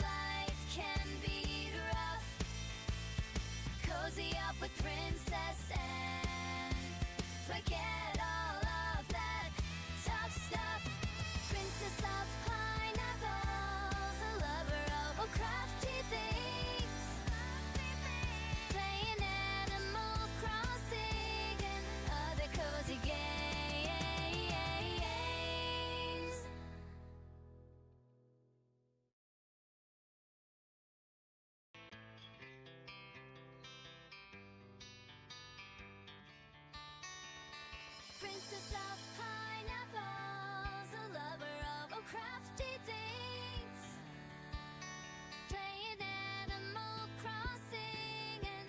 life can be rough. Cozy up with Princess and forget all of that tough stuff. Princess of pineapples, a lover of all crafty things, playing Animal Crossing and other cozy games. Princess of pineapples, a lover of all crafty things, playing Animal Crossing and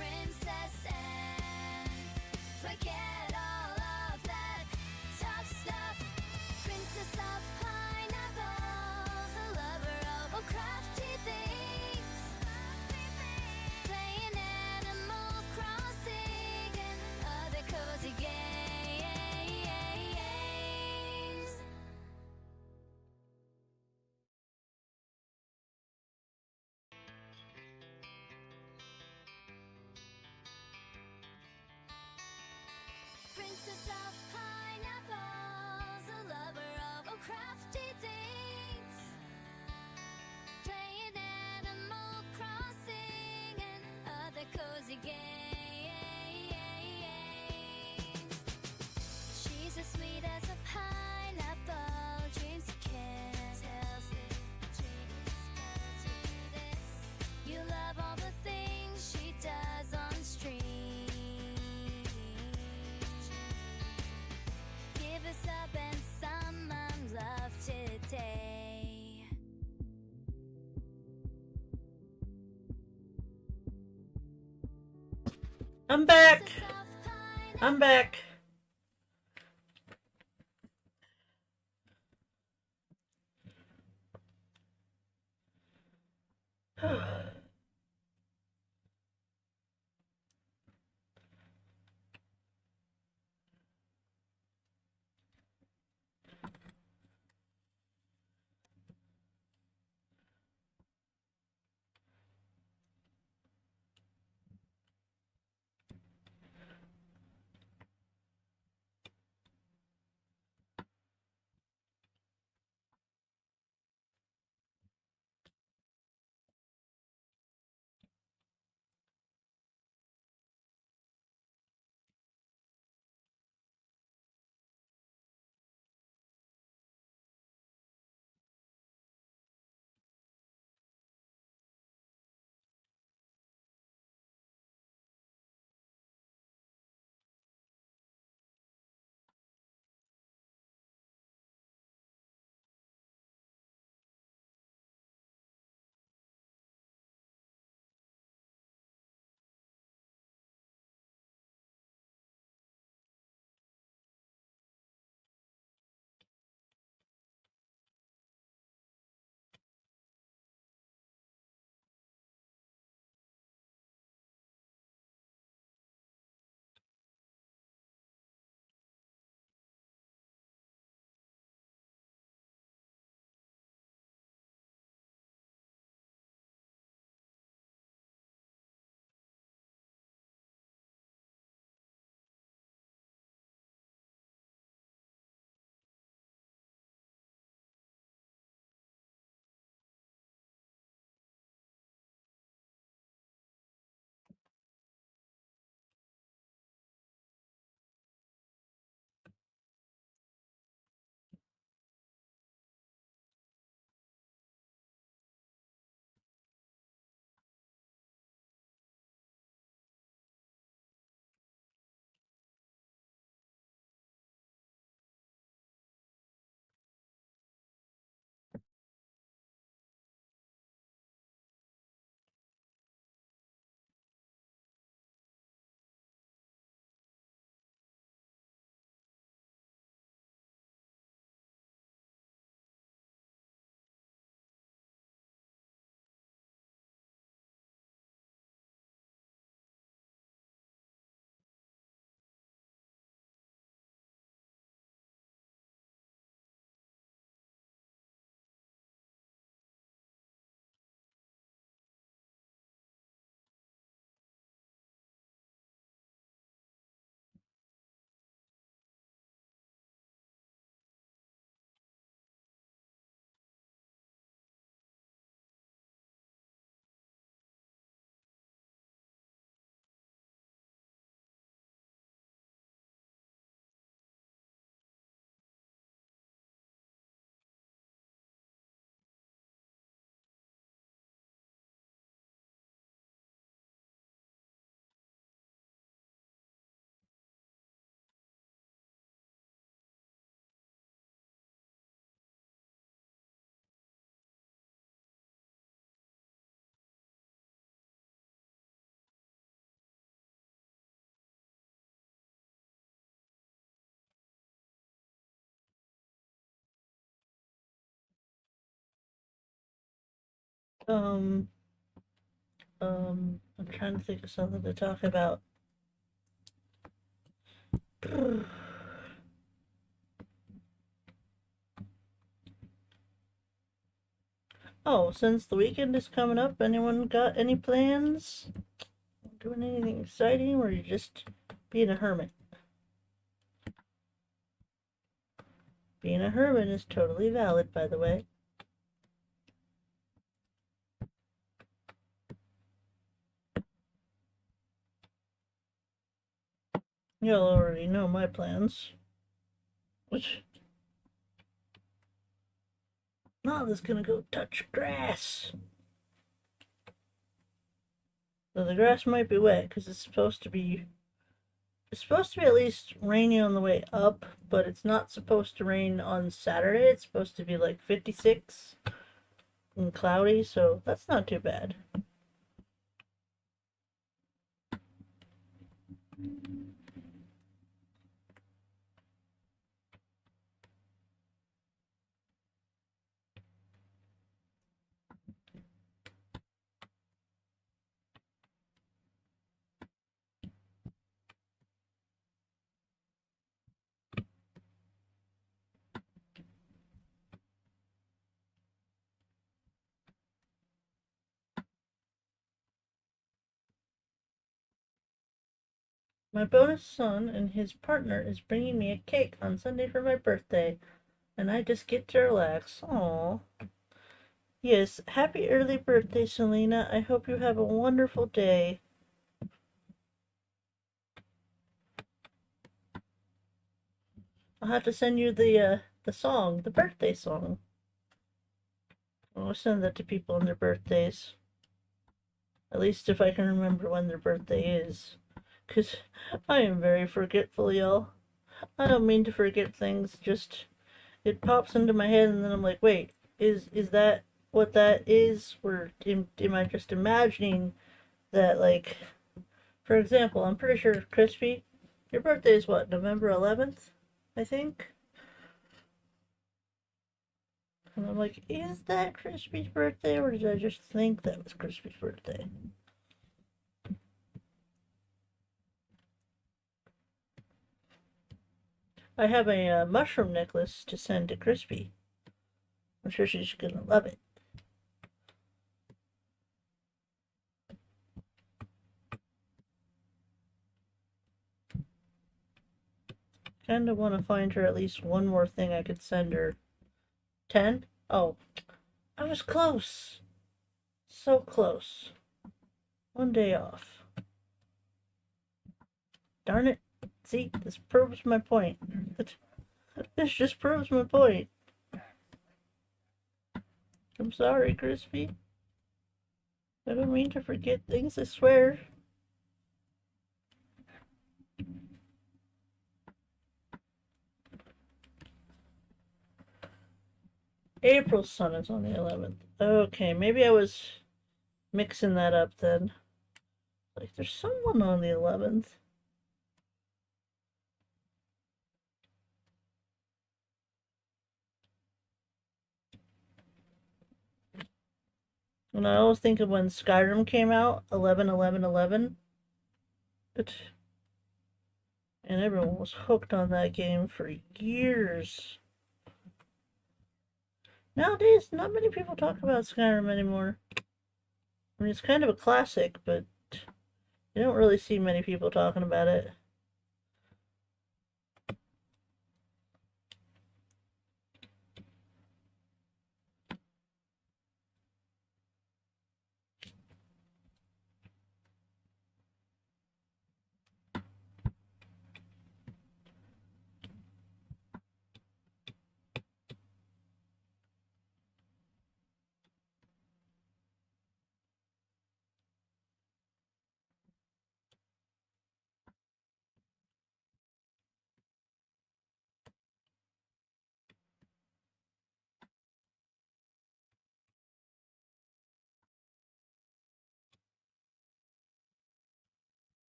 princess and forget all of that tough stuff. Princess of pineapples, a lover of all crafty things, playing Animal Crossing and other cozy games. Princess of pineapples, a lover of all crafty things, playing Animal Crossing and other cozy games. She's as sweet as a pineapple, dreams a kiss, tells the dreams to this. You love all the things she does on stream. Give us up and some love today. I'm back. Princess of pineapple. I'm back. Um, I'm trying to think of something to talk about. Oh, since the weekend is coming up, anyone got any plans? Doing anything exciting, or you just being a hermit? Being a hermit is totally valid, by the way. You'll already know my plans. Which Naila's gonna go touch grass. So the grass might be wet because it's supposed to be at least rainy on the way up, but it's not supposed to rain on Saturday. It's supposed to be like 56 and cloudy, so that's not too bad. My bonus son and his partner is bringing me a cake on Sunday for my birthday, and I just get to relax. Aww. Yes, happy early birthday, Selena. I hope you have a wonderful day. I'll have to send you the song, the birthday song. I'll send that to people on their birthdays. At least if I can remember when their birthday is. 'Cause I am very forgetful, y'all. I don't mean to forget things, just it pops into my head and then I'm like, wait, is that what that is? Or am I just imagining that, like, for example, I'm pretty sure, Crispy, your birthday is what, November 11th, I think? And I'm like, is that Crispy's birthday, or did I just think that was Crispy's birthday? I have a mushroom necklace to send to Crispy. I'm sure she's gonna love it. Kinda want to find her at least one more thing I could send her. 10? Oh, I was close. So close. One day off. Darn it. See, this proves my point. This just proves my point. I'm sorry, Crispy. I don't mean to forget things, I swear. April's son is on the 11th. Okay, maybe I was mixing that up then. Like, there's someone on the 11th. And I always think of when Skyrim came out, 11/11/11. And everyone was hooked on that game for years. Nowadays, not many people talk about Skyrim anymore. I mean, it's kind of a classic, but you don't really see many people talking about it.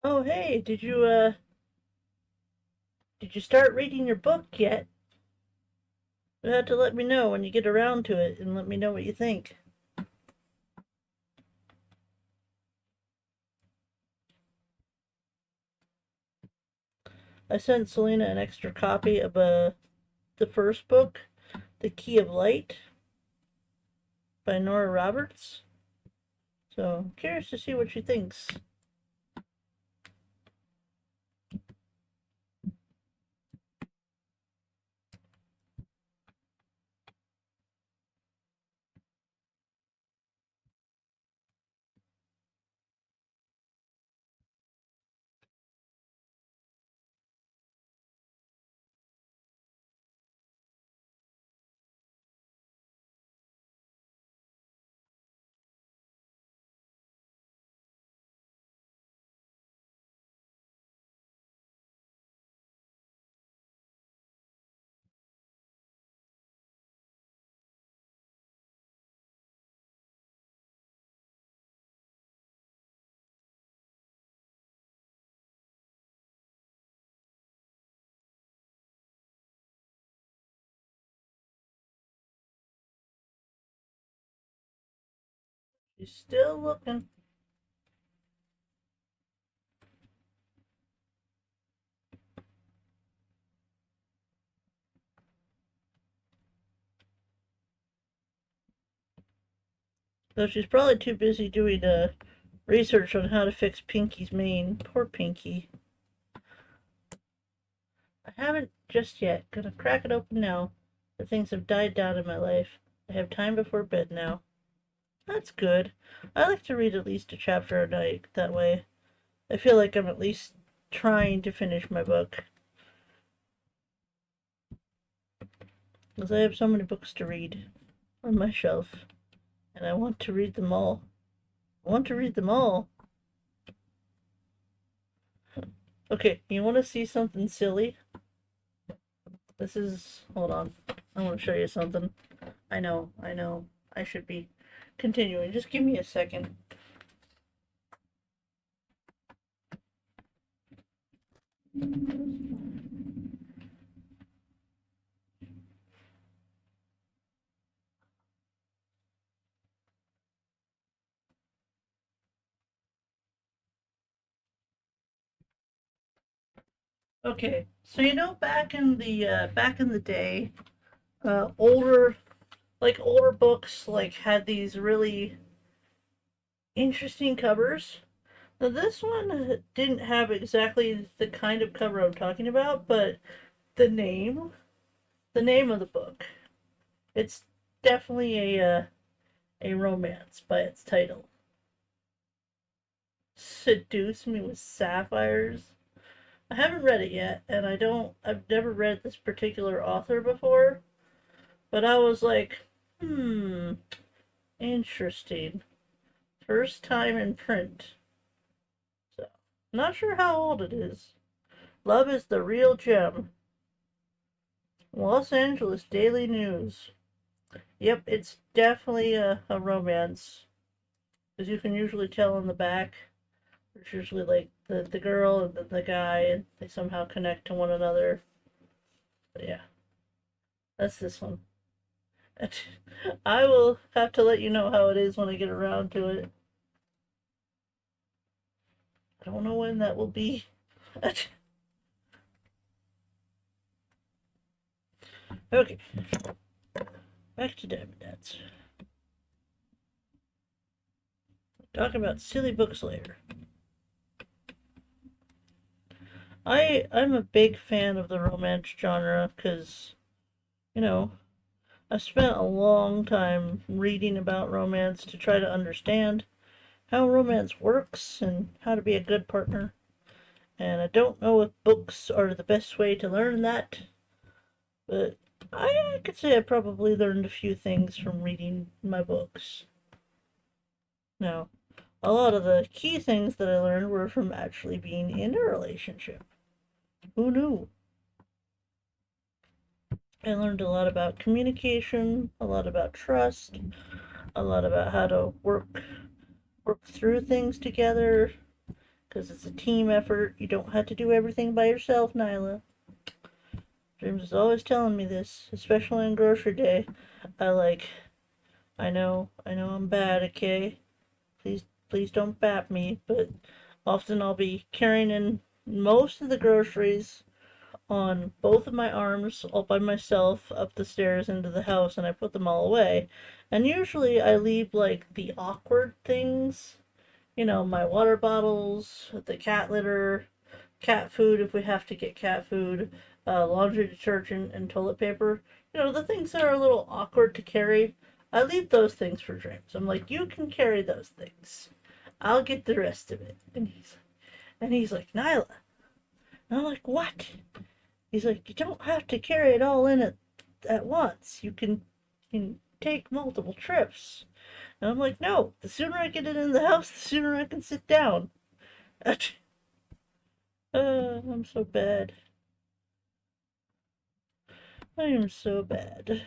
Oh, hey, did you start reading your book yet? You have to let me know when you get around to it and let me know what you think. I sent Selena an extra copy of the first book, The Key of Light by Nora Roberts. So I'm curious to see what she thinks. She's still looking. Though she's probably too busy doing research on how to fix Pinky's mane. Poor Pinky. I haven't just yet. Gonna crack it open now. The things have died down in my life. I have time before bed now. That's good. I like to read at least a chapter a night. That way, I feel like I'm at least trying to finish my book. Because I have so many books to read on my shelf. And I want to read them all. I want to read them all. Okay, you want to see something silly? This is. Hold on. I want to show you something. I know. I should be continuing. Just give me a second. Okay, so back in the day, older older books had these really interesting covers. Now this one didn't have exactly the kind of cover I'm talking about, but the name, the name of the book, it's definitely a romance by its title. Seduce Me with Sapphires. I haven't read it yet, and I've never read this particular author before, but I was like, interesting. First time in print. So, not sure how old it is. Love is the Real Gem. Los Angeles Daily News. Yep, it's definitely a romance. As you can usually tell on the back. There's usually like the girl and the guy, and they somehow connect to one another. But yeah, that's this one. I will have to let you know how it is when I get around to it. I don't know when that will be. Okay, back to Diamond Dance. Talking about silly books later. I'm a big fan of the romance genre because, you know, I spent a long time reading about romance to try to understand how romance works and how to be a good partner. And I don't know if books are the best way to learn that, but I could say I probably learned a few things from reading my books. Now, a lot of the key things that I learned were from actually being in a relationship. Who knew? I learned a lot about communication, a lot about trust, a lot about how to work through things together. because it's a team effort. You don't have to do everything by yourself, Nailah. James is always telling me this, especially on grocery day. I know I'm bad, okay? Please don't bat me, but often I'll be carrying in most of the groceries on both of my arms all by myself up the stairs into the house, and I put them all away. And usually I leave like the awkward things, my water bottles, the cat litter, cat food if we have to get cat food, laundry detergent, and toilet paper. The things that are a little awkward to carry. I leave those things for James. I'm like, you can carry those things. I'll get the rest of it. And he's like, Nailah. And I'm like, what? He's like, you don't have to carry it all in at once. You can take multiple trips. And I'm like, no, the sooner I get it in the house, the sooner I can sit down. I'm so bad. I am so bad.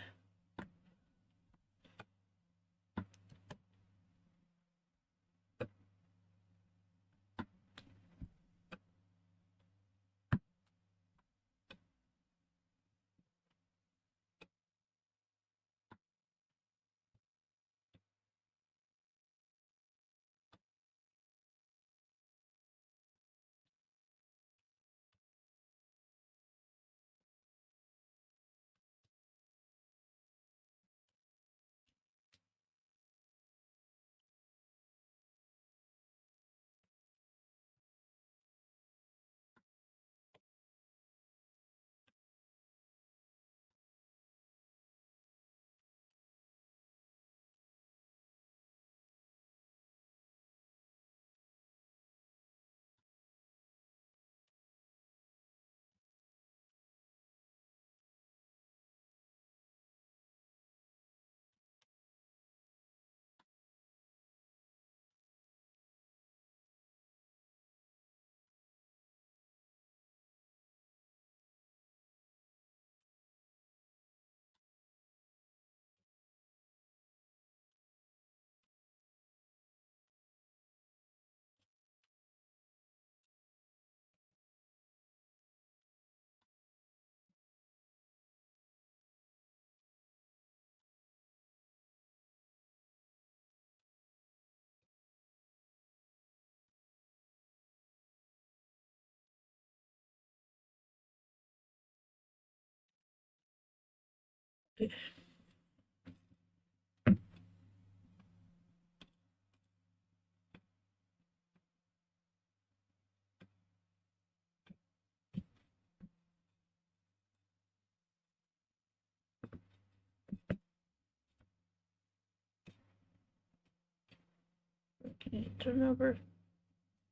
Okay, turn over.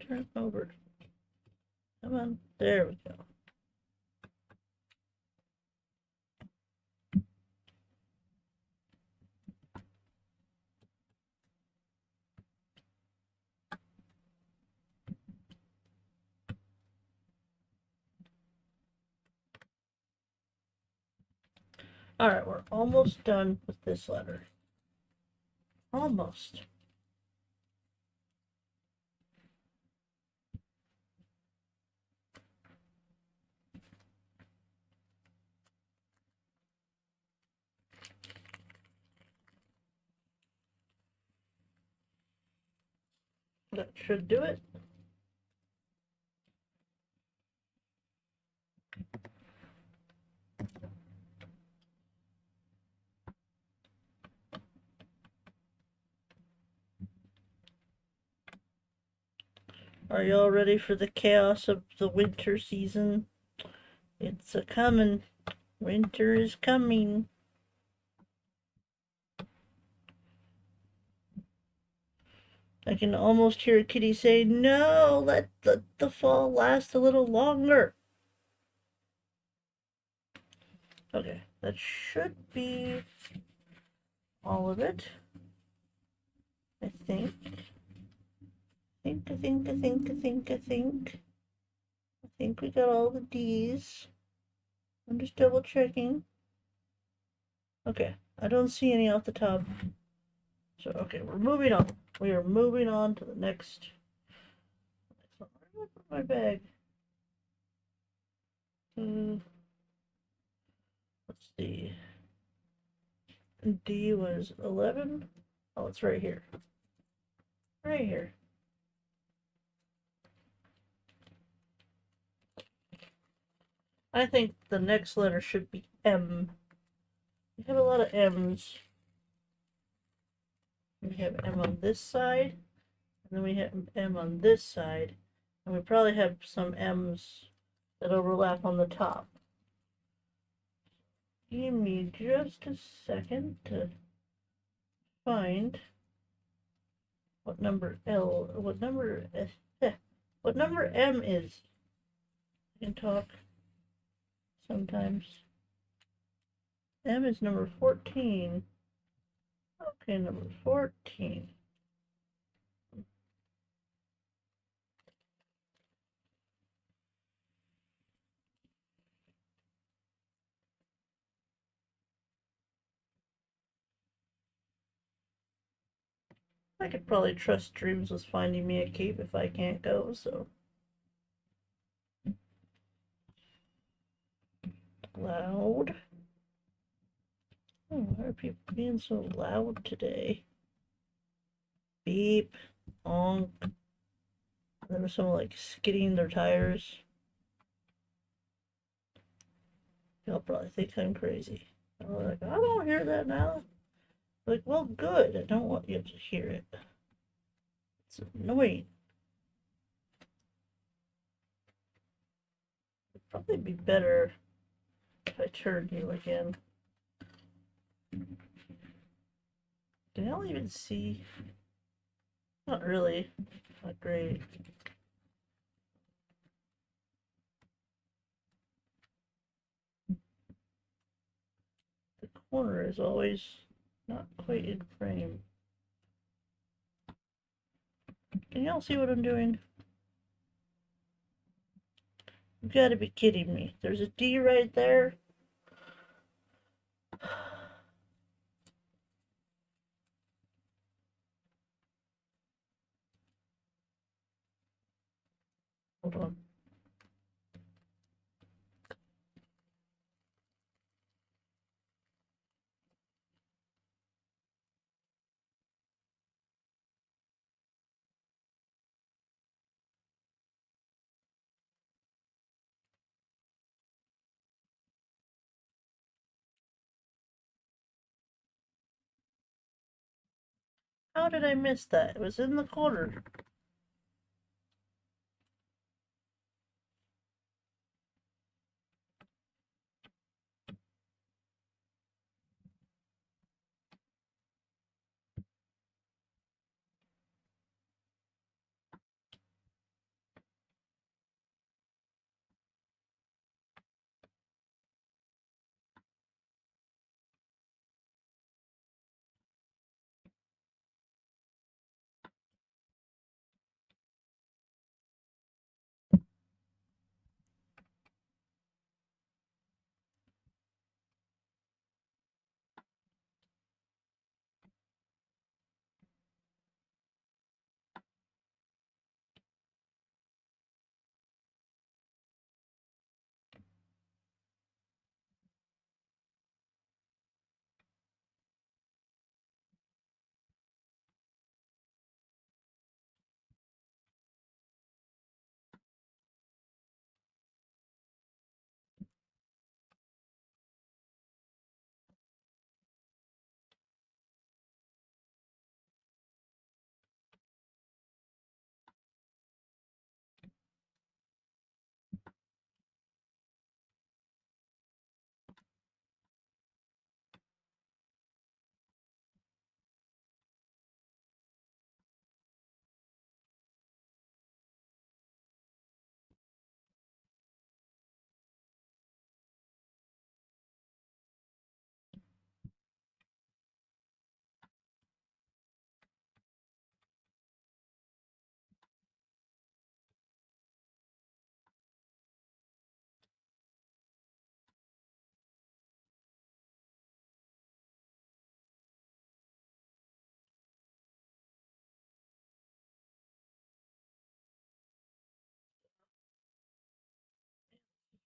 Come on, there we go. Alright, we're almost done with this letter. Almost. That should do it. Are y'all ready for the chaos of the winter season? It's a coming. Winter is coming. I can almost hear Kitty say, no, let the fall last a little longer. Okay, that should be all of it. I think. I think we got all the D's. I'm just double checking. Okay, I don't see any off the top. So, okay, we're moving on. We are moving on to the next one. My bag. Let's see. D was 11. Oh, it's right here. Right here. I think the next letter should be M. We have a lot of M's. We have M on this side, and then we have M on this side, and we probably have some M's that overlap on the top. Give me just a second to find what number what number M is. I can talk sometimes. M is number 14. Okay, number 14. I could probably trust Dreams with finding me a cape if I can't go, so. Loud. Oh, why are people being so loud today? Beep, honk. There was someone like skidding their tires. Y'all probably think I'm crazy. I'm like, I don't hear that now. Like, well, good. I don't want you to hear it. It's annoying. It'd probably be better if I turned you again. Can y'all even see? Not really. Not great. The corner is always not quite in frame. Can y'all see what I'm doing? You gotta be kidding me. There's a D right there. Hold on. How did I miss that? It was in the corner.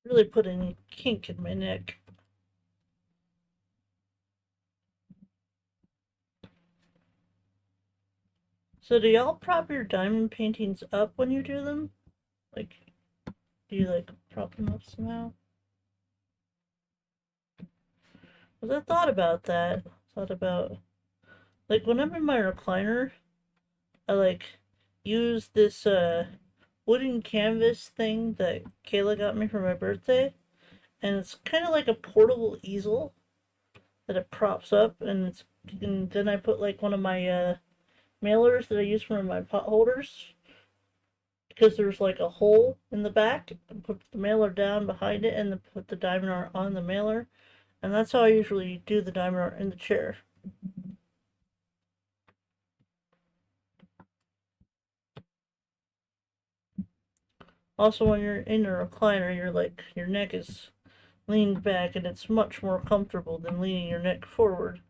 Really putting a kink in my neck. So do y'all prop your diamond paintings up when you do them? Like, do you like prop them up somehow? Because I thought about that. Thought about, like, when I'm in my recliner, I like use this wooden canvas thing that Kayla got me for my birthday, and it's kind of like a portable easel that it props up, and then I put like one of my mailers that I use for my pot holders because there's like a hole in the back, and put the mailer down behind it and then put the diamond art on the mailer, and that's how I usually do the diamond art in the chair. Also, when you're in a recliner, you're like your neck is leaned back, and it's much more comfortable than leaning your neck forward.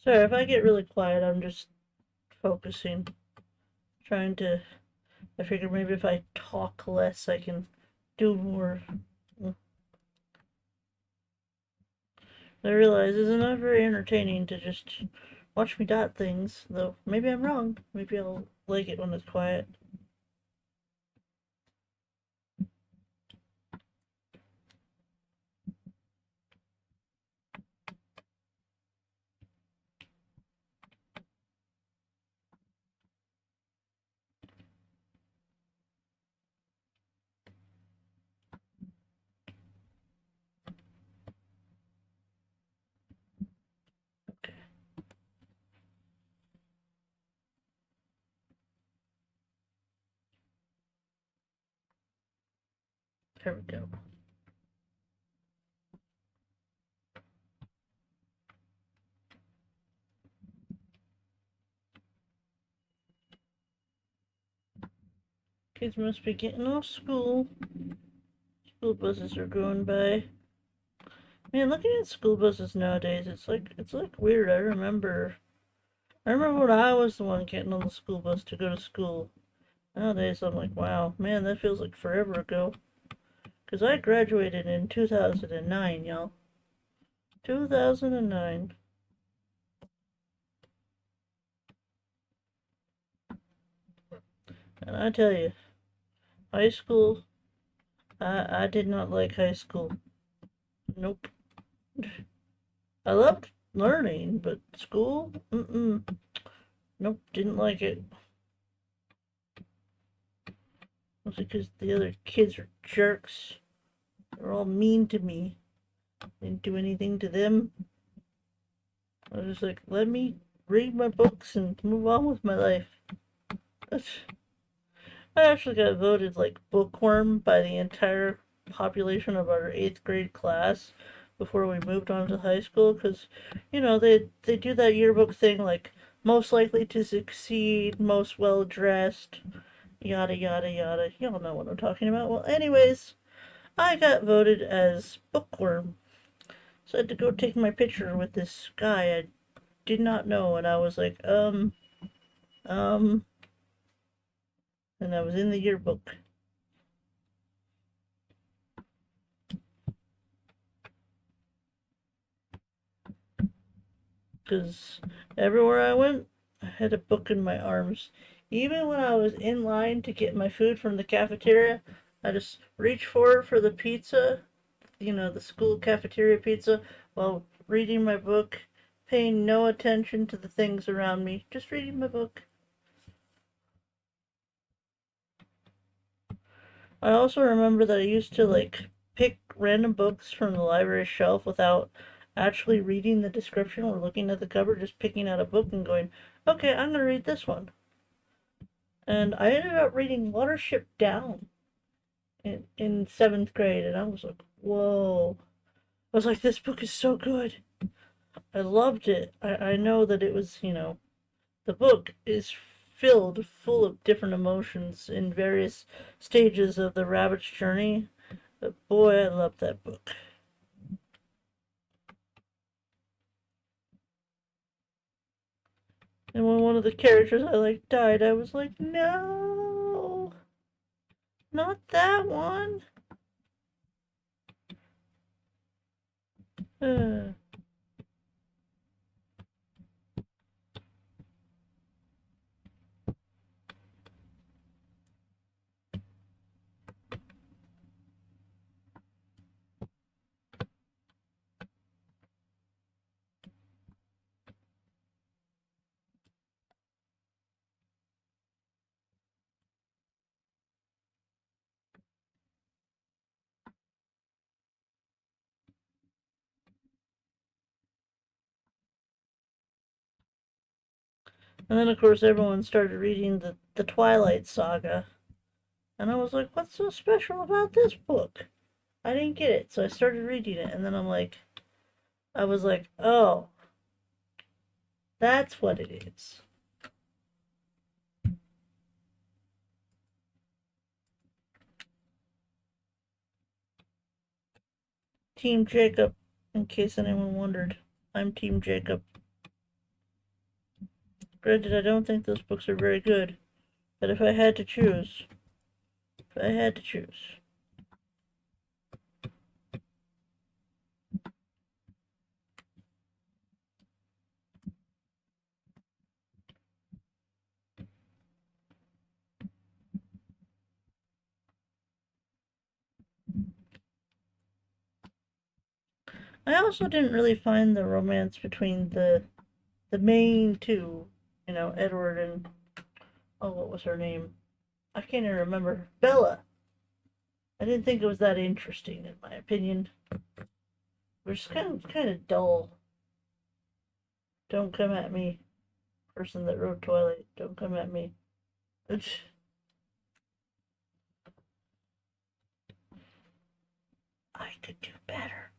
Sorry if I get really quiet, I'm just focusing, trying to. I figured maybe if I talk less, I can do more. I realize it's not very entertaining to just watch me dot things, though maybe I'm wrong. Maybe I'll like it when it's quiet. Okay, there we go. Kids must be getting off school. School buses are going by. Man, looking at school buses nowadays, it's like weird. I remember when I was the one getting on the school bus to go to school. Nowadays, I'm like, wow, man, that feels like forever ago. Because I graduated in 2009, y'all. 2009. And I tell you, high school, I did not like high school. Nope. I loved learning, but school, nope, didn't like it. Mostly because the other kids are jerks. They're all mean to me. Didn't do anything to them. I was just like, let me read my books and move on with my life. I actually got voted like bookworm by the entire population of our 8th grade class before we moved on to high school because, they do that yearbook thing like most likely to succeed, most well dressed, yada yada yada. Y'all know what I'm talking about. Well, anyways, I got voted as bookworm. So I had to go take my picture with this guy I did not know, and I was like, um, and I was in the yearbook. Because everywhere I went, I had a book in my arms. Even when I was in line to get my food from the cafeteria, I just reach forward for the pizza, the school cafeteria pizza, while reading my book, paying no attention to the things around me, just reading my book. I also remember that I used to pick random books from the library shelf without actually reading the description or looking at the cover, just picking out a book and going, okay, I'm gonna read this one. And I ended up reading Watership Down in seventh grade, and I was like, whoa. I was like, this book is so good. I loved it. I know that it was, the book is filled full of different emotions in various stages of the rabbit's journey. But boy, I loved that book. And when one of the characters I liked died, I was like, no, not that one. Uh, and then, of course, everyone started reading the Twilight Saga. And I was like, what's so special about this book? I didn't get it. So I started reading it. And then I was like, oh, that's what it is. Team Jacob, in case anyone wondered. I'm Team Jacob. Granted, I don't think those books are very good. But if I had to choose, I also didn't really find the romance between the main two, Edward and, oh, what was her name? I can't even remember. Bella. I didn't think it was that interesting, in my opinion. It was kind of dull. Don't come at me, person that wrote Twilight. Don't come at me. I could do better.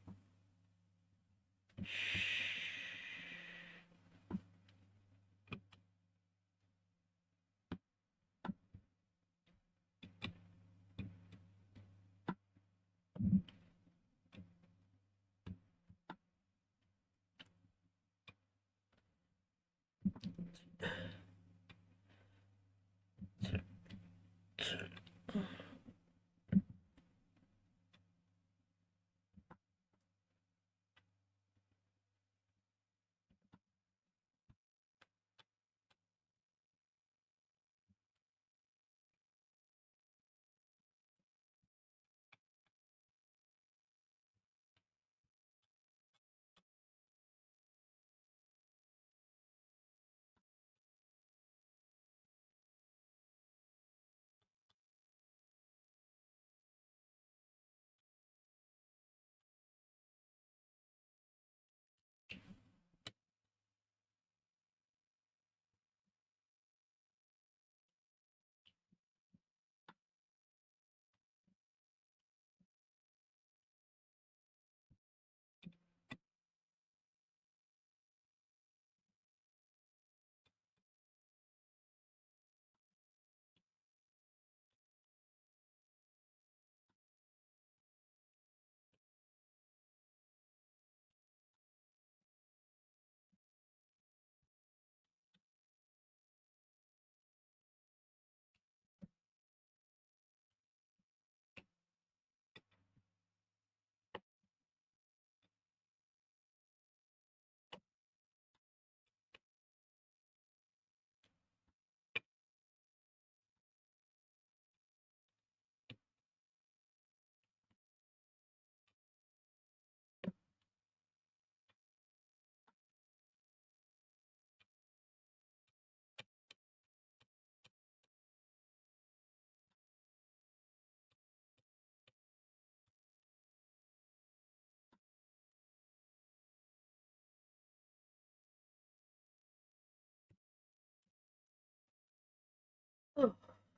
Oh,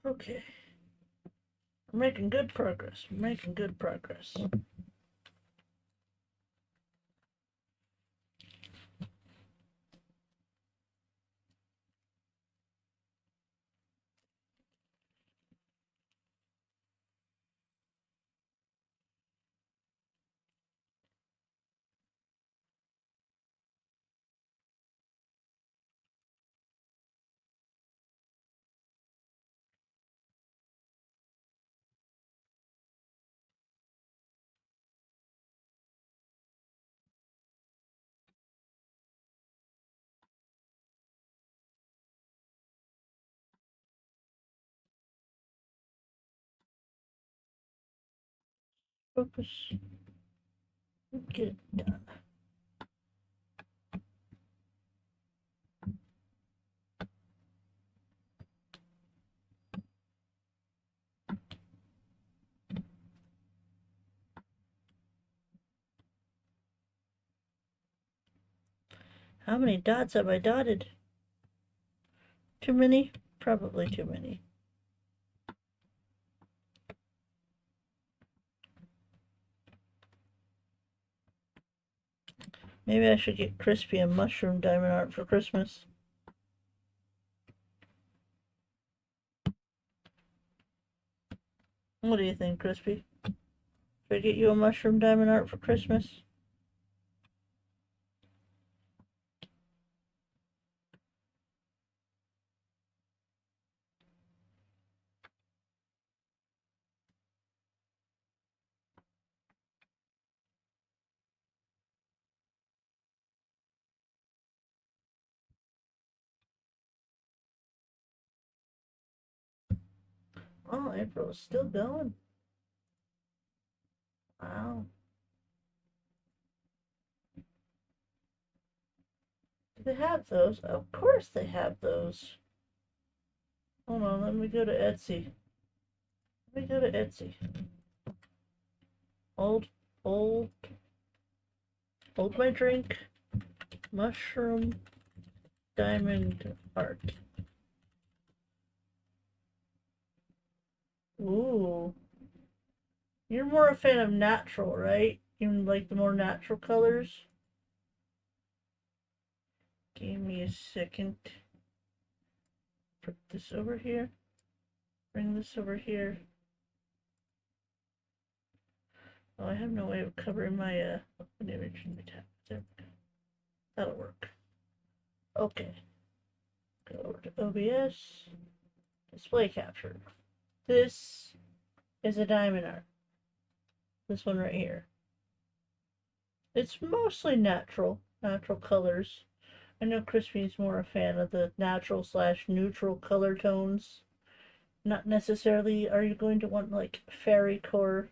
okay. We're making good progress. We're making good progress. Focus. Get it done. How many dots have I dotted? Too many? Probably too many. Maybe I should get Crispy a mushroom diamond art for Christmas. What do you think, Crispy? Should I get you a mushroom diamond art for Christmas? Oh, April is still going. Wow. Do they have those? Of course they have those. Hold on, let me go to Etsy. Let me go to Etsy. Hold my drink. Mushroom diamond art. Ooh. You're more a fan of natural, right? You like the more natural colors? Give me a second. Put this over here. Bring this over here. Oh, I have no way of covering my open image in my tab. There we go. That'll work. Okay. Go over to OBS. Display capture. This is a diamond art. This one right here. It's mostly natural colors. I know Crispy's more a fan of the natural / neutral color tones. Not necessarily are you going to want like fairy core.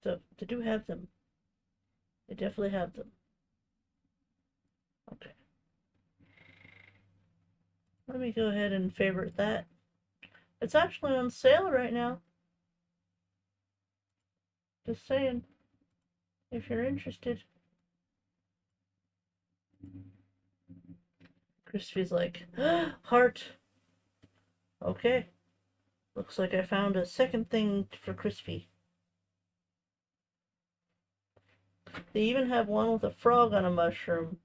So they do have them. They definitely have them. Okay. Let me go ahead and favorite that. It's actually on sale right now. Just saying. If you're interested. Crispy's like, heart. Okay. Looks like I found a second thing for Crispy. They even have one with a frog on a mushroom.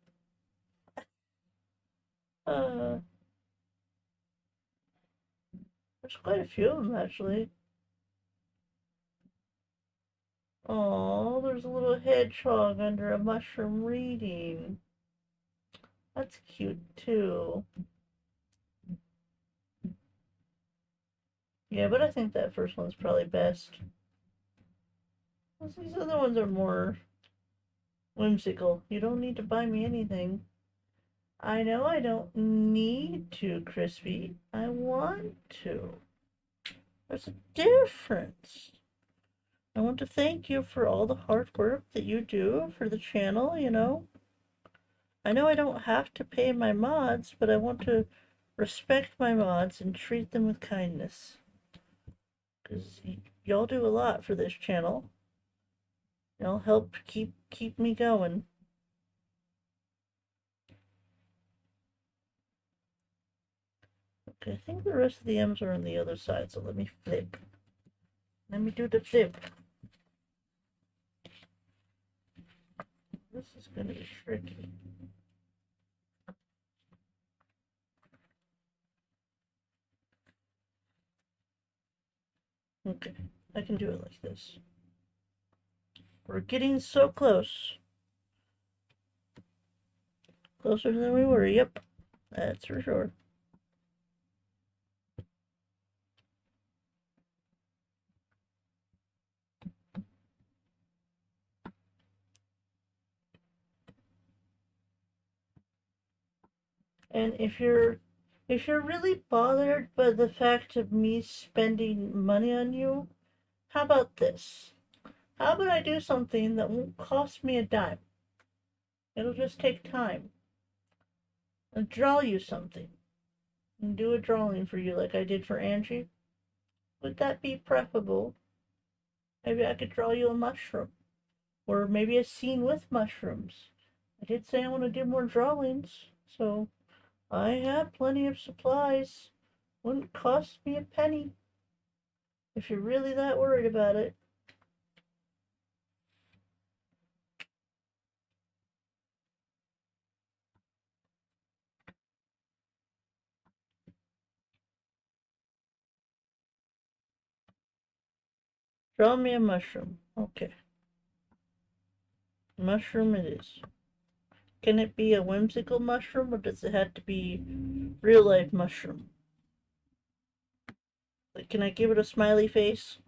There's quite a few of them, actually. Oh, there's a little hedgehog under a mushroom reading. That's cute, too. Yeah, but I think that first one's probably best. These other ones are more whimsical. You don't need to buy me anything. I know I don't need to, Crispy. I want to. There's a difference. I want to thank you for all the hard work that you do for the channel, you know. I know I don't have to pay my mods, but I want to respect my mods and treat them with kindness. Because y'all do a lot for this channel. Y'all help keep me going. Okay, I think the rest of the M's are on the other side, so let me flip. Let me do the flip. This is gonna be tricky. Okay, I can do it like this. We're getting so close. Closer than we were, yep. That's for sure. And if you're really bothered by the fact of me spending money on you, how about this? How about I do something that won't cost me a dime? It'll just take time. I'll draw you something. And do a drawing for you like I did for Angie. Would that be preferable? Maybe I could draw you a mushroom. Or maybe a scene with mushrooms. I did say I want to do more drawings, so I have plenty of supplies. Wouldn't cost me a penny. If you're really that worried about it. Draw me a mushroom. Okay. Mushroom it is. Can it be a whimsical mushroom or does it have to be real life mushroom? Like, can I give it a smiley face?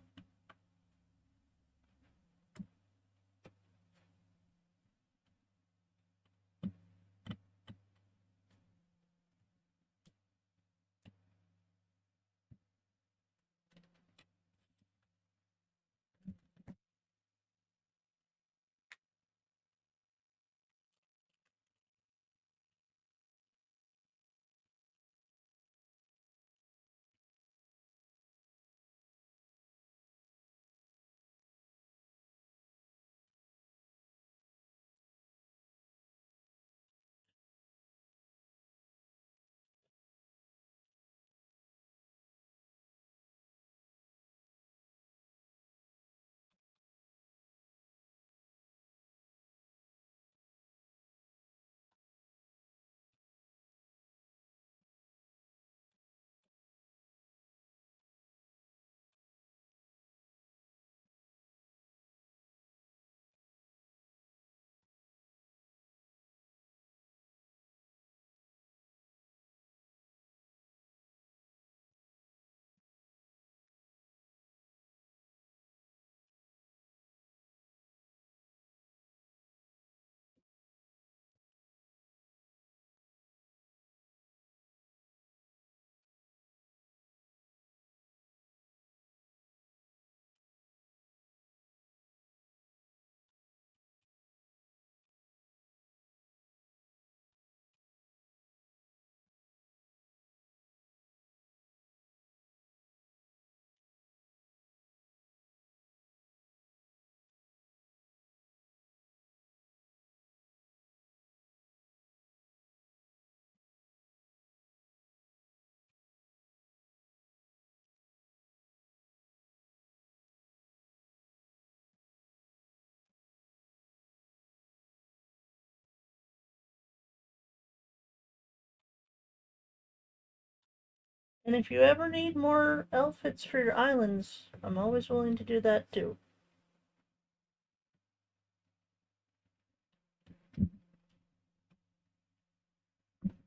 And if you ever need more outfits for your islands, I'm always willing to do that too.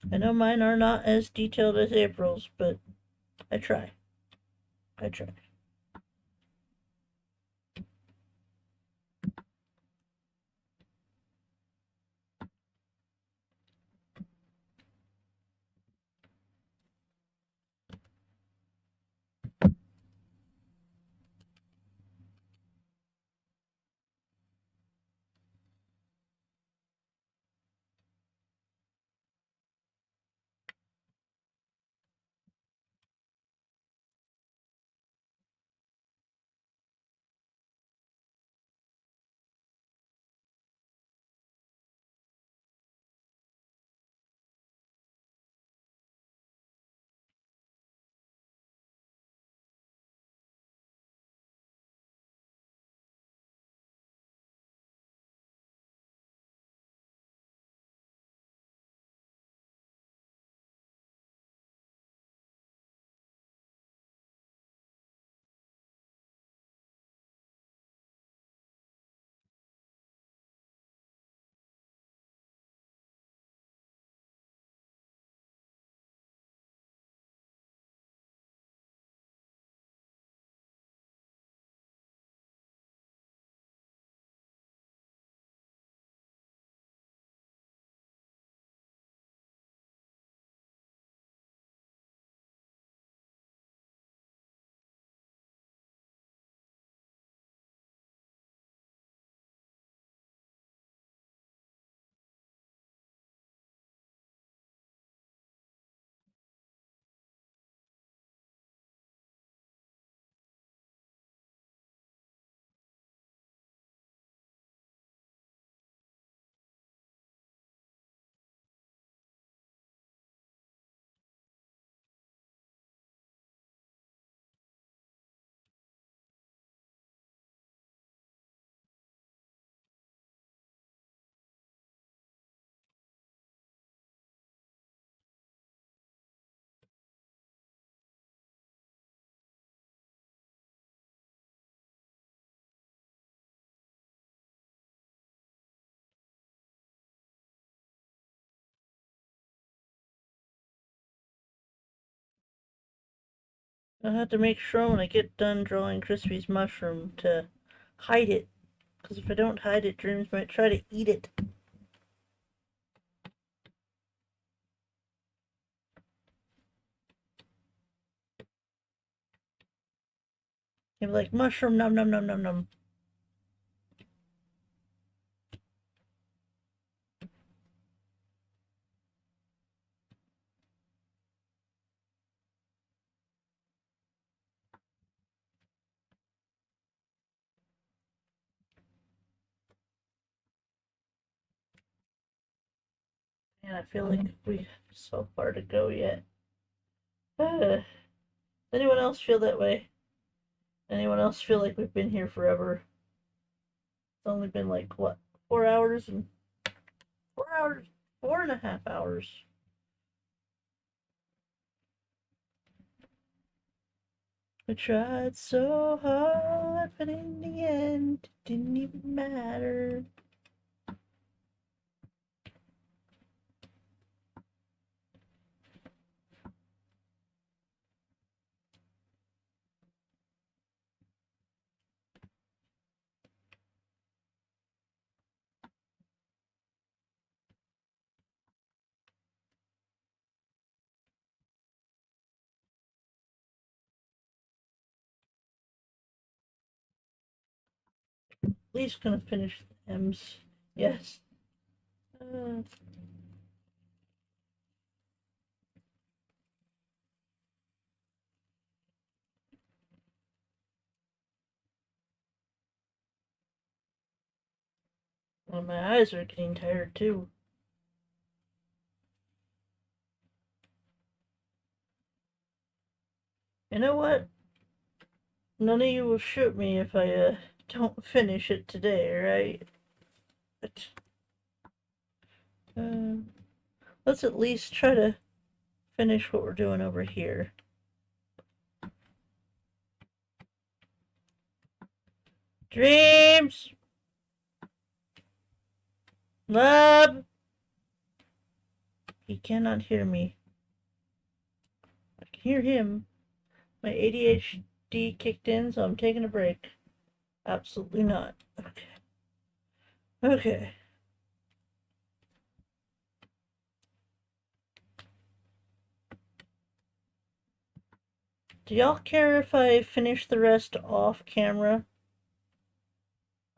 I know mine are not as detailed as April's, but I try. I try. I have to make sure when I get done drawing Crispy's mushroom to hide it. Because if I don't hide it, Dreams might try to eat it. He'll be like, mushroom, num num num num num. And I feel like we have so far to go yet. Does anyone else feel that way? Anyone else feel like we've been here forever? It's only been like, what, 4 hours and 4 hours, 4.5 hours. I tried so hard, but in the end, it didn't even matter. At least gonna finish the M's. Yes. Well, my eyes are getting tired too. You know what? None of you will shoot me if I don't finish it today, right? But, let's at least try to finish what we're doing over here. Dreams! Love! He cannot hear me. I can hear him. My ADHD kicked in, so I'm taking a break. Absolutely not. Okay. Okay. Do y'all care if I finish the rest off camera?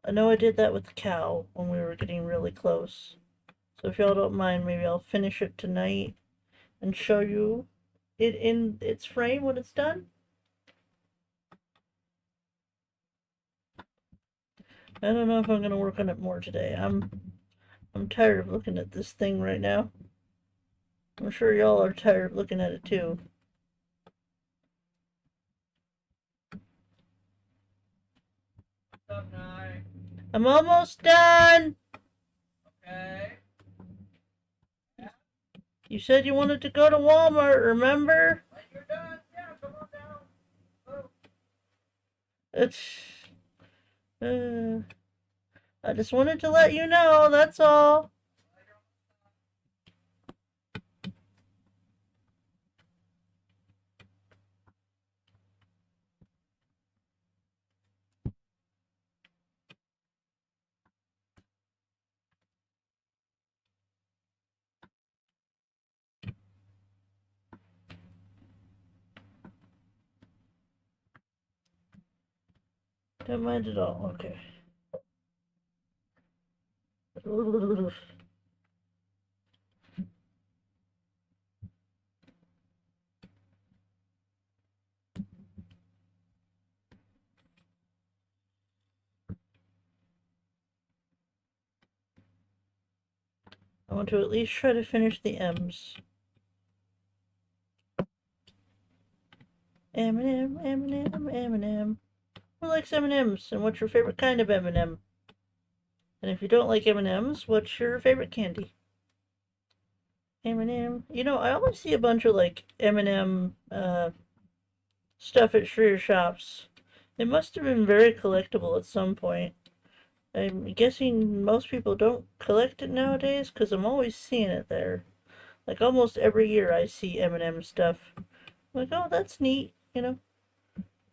I know I did that with the cow when we were getting really close. So if y'all don't mind, maybe I'll finish it tonight and show you it in its frame when it's done. I don't know if I'm gonna work on it more today. I'm tired of looking at this thing right now. I'm sure y'all are tired of looking at it too. What's up, Nye? I'm almost done! Okay. You said you wanted to go to Walmart, remember? When you're done, yeah, come on down. Oh. It's... I just wanted to let you know, that's all. Don't mind at all, okay. I want to at least try to finish the M's. M&M, M&M, M&M. Who likes M&Ms? And what's your favorite kind of M&M? And if you don't like M&Ms, what's your favorite candy? M&M. You know, I always see a bunch of like M&M stuff at Shreer shops. It must have been very collectible at some point. I'm guessing most people don't collect it nowadays because I'm always seeing it there. Like almost every year I see M&M stuff. I'm like, oh, that's neat, you know.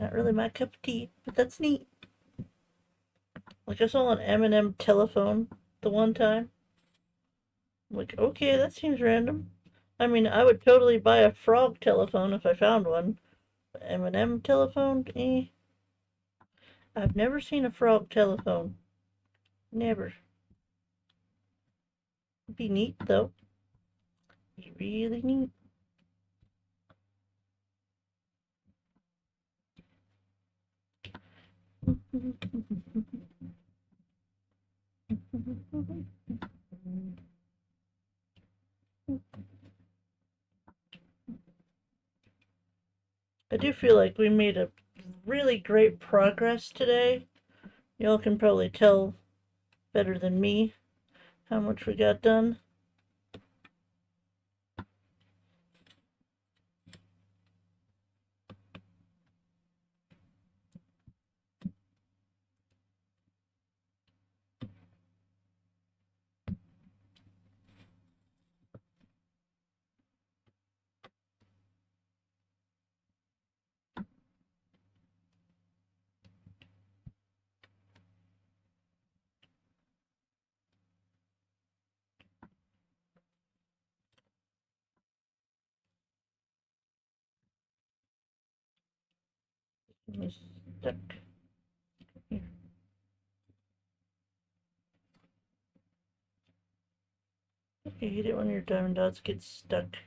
Not really my cup of tea, but that's neat. Like I saw an M&M telephone the one time. I'm like, okay, that seems random. I mean, I would totally buy a frog telephone if I found one. But M&M telephone? Eh. I've never seen a frog telephone. Never. It'd be neat, though. Be really neat. I do feel like we made a really great progress today. Y'all can probably tell better than me how much we got done. It's stuck here. Okay, you hit it when your diamond dots get stuck.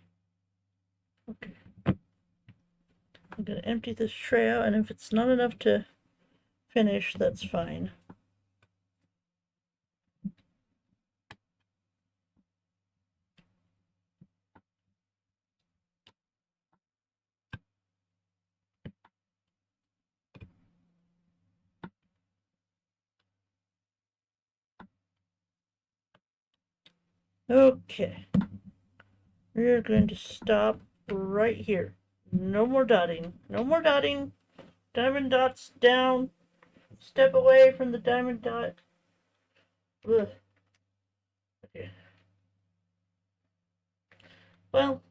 Okay. I'm gonna empty this tray out, and if it's not enough to finish, that's fine. Okay. We're going to stop right here. No more dotting. No more dotting. Diamond dots down. Step away from the diamond dot. Ugh. Okay. Well,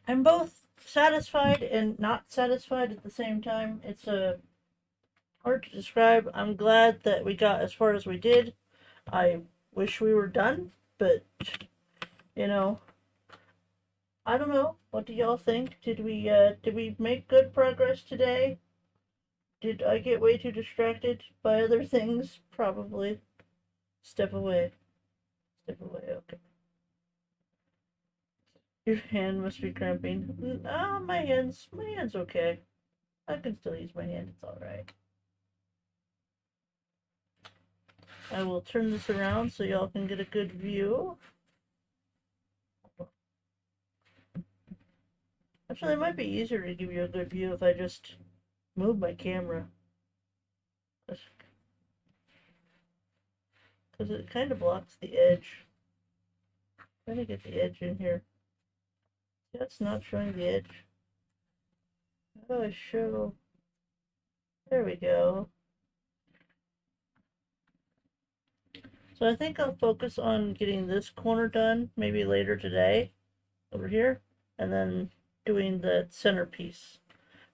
I'm both satisfied and not satisfied at the same time. It's hard to describe. I'm glad that we got as far as we did. I wish we were done, but you know, I don't know. What do y'all think? Did we make good progress today? Did I get way too distracted by other things? Probably. Step away. Step away, okay. Your hand must be cramping. Ah, my hand's okay. I can still use my hand, it's alright. I will turn this around so y'all can get a good view. Actually, it might be easier to give you a good view if I just move my camera. Because it kind of blocks the edge. I'm trying to get the edge in here. That's not showing the edge. How do I show? There we go. So I think I'll focus on getting this corner done maybe later today over here, and then doing the centerpiece.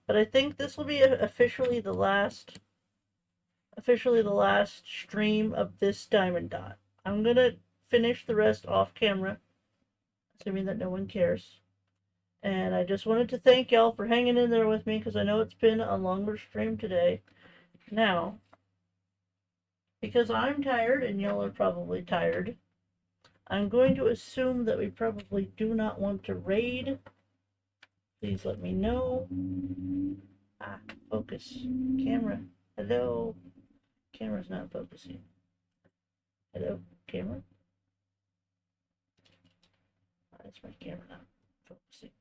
But I think this will be officially the last stream of this diamond dot. I'm gonna finish the rest off camera, assuming that no one cares. And I just wanted to thank y'all for hanging in there with me, because I know it's been a longer stream today. Now, because I'm tired and y'all are probably tired, I'm going to assume that we probably do not want to raid. Please let me know. Ah, focus. Camera. Hello. Camera's not focusing. Hello, camera. Why is my camera not focusing?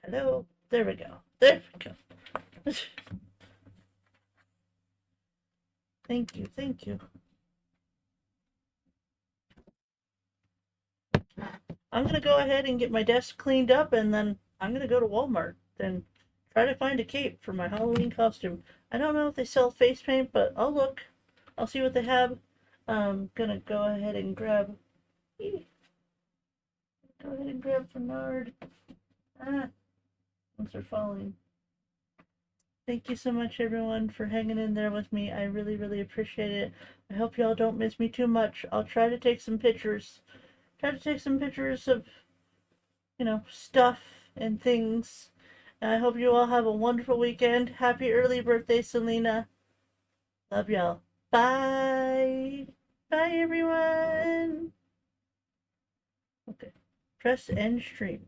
Hello. There we go. There we go. Thank you, thank you. I'm gonna go ahead and get my desk cleaned up, and then I'm gonna go to Walmart and try to find a cape for my Halloween costume. I don't know if they sell face paint, but I'll look. I'll see what they have. I'm gonna go ahead and grab. Go ahead and grab Bernard. Ah, Thanks for following. Thank you so much, everyone, for hanging in there with me. I really, really appreciate it. I hope y'all don't miss me too much. I'll try to take some pictures. Try to take some pictures of, stuff and things. And I hope you all have a wonderful weekend. Happy early birthday, Selena. Love y'all. Bye. Bye, everyone. Okay. Press end stream.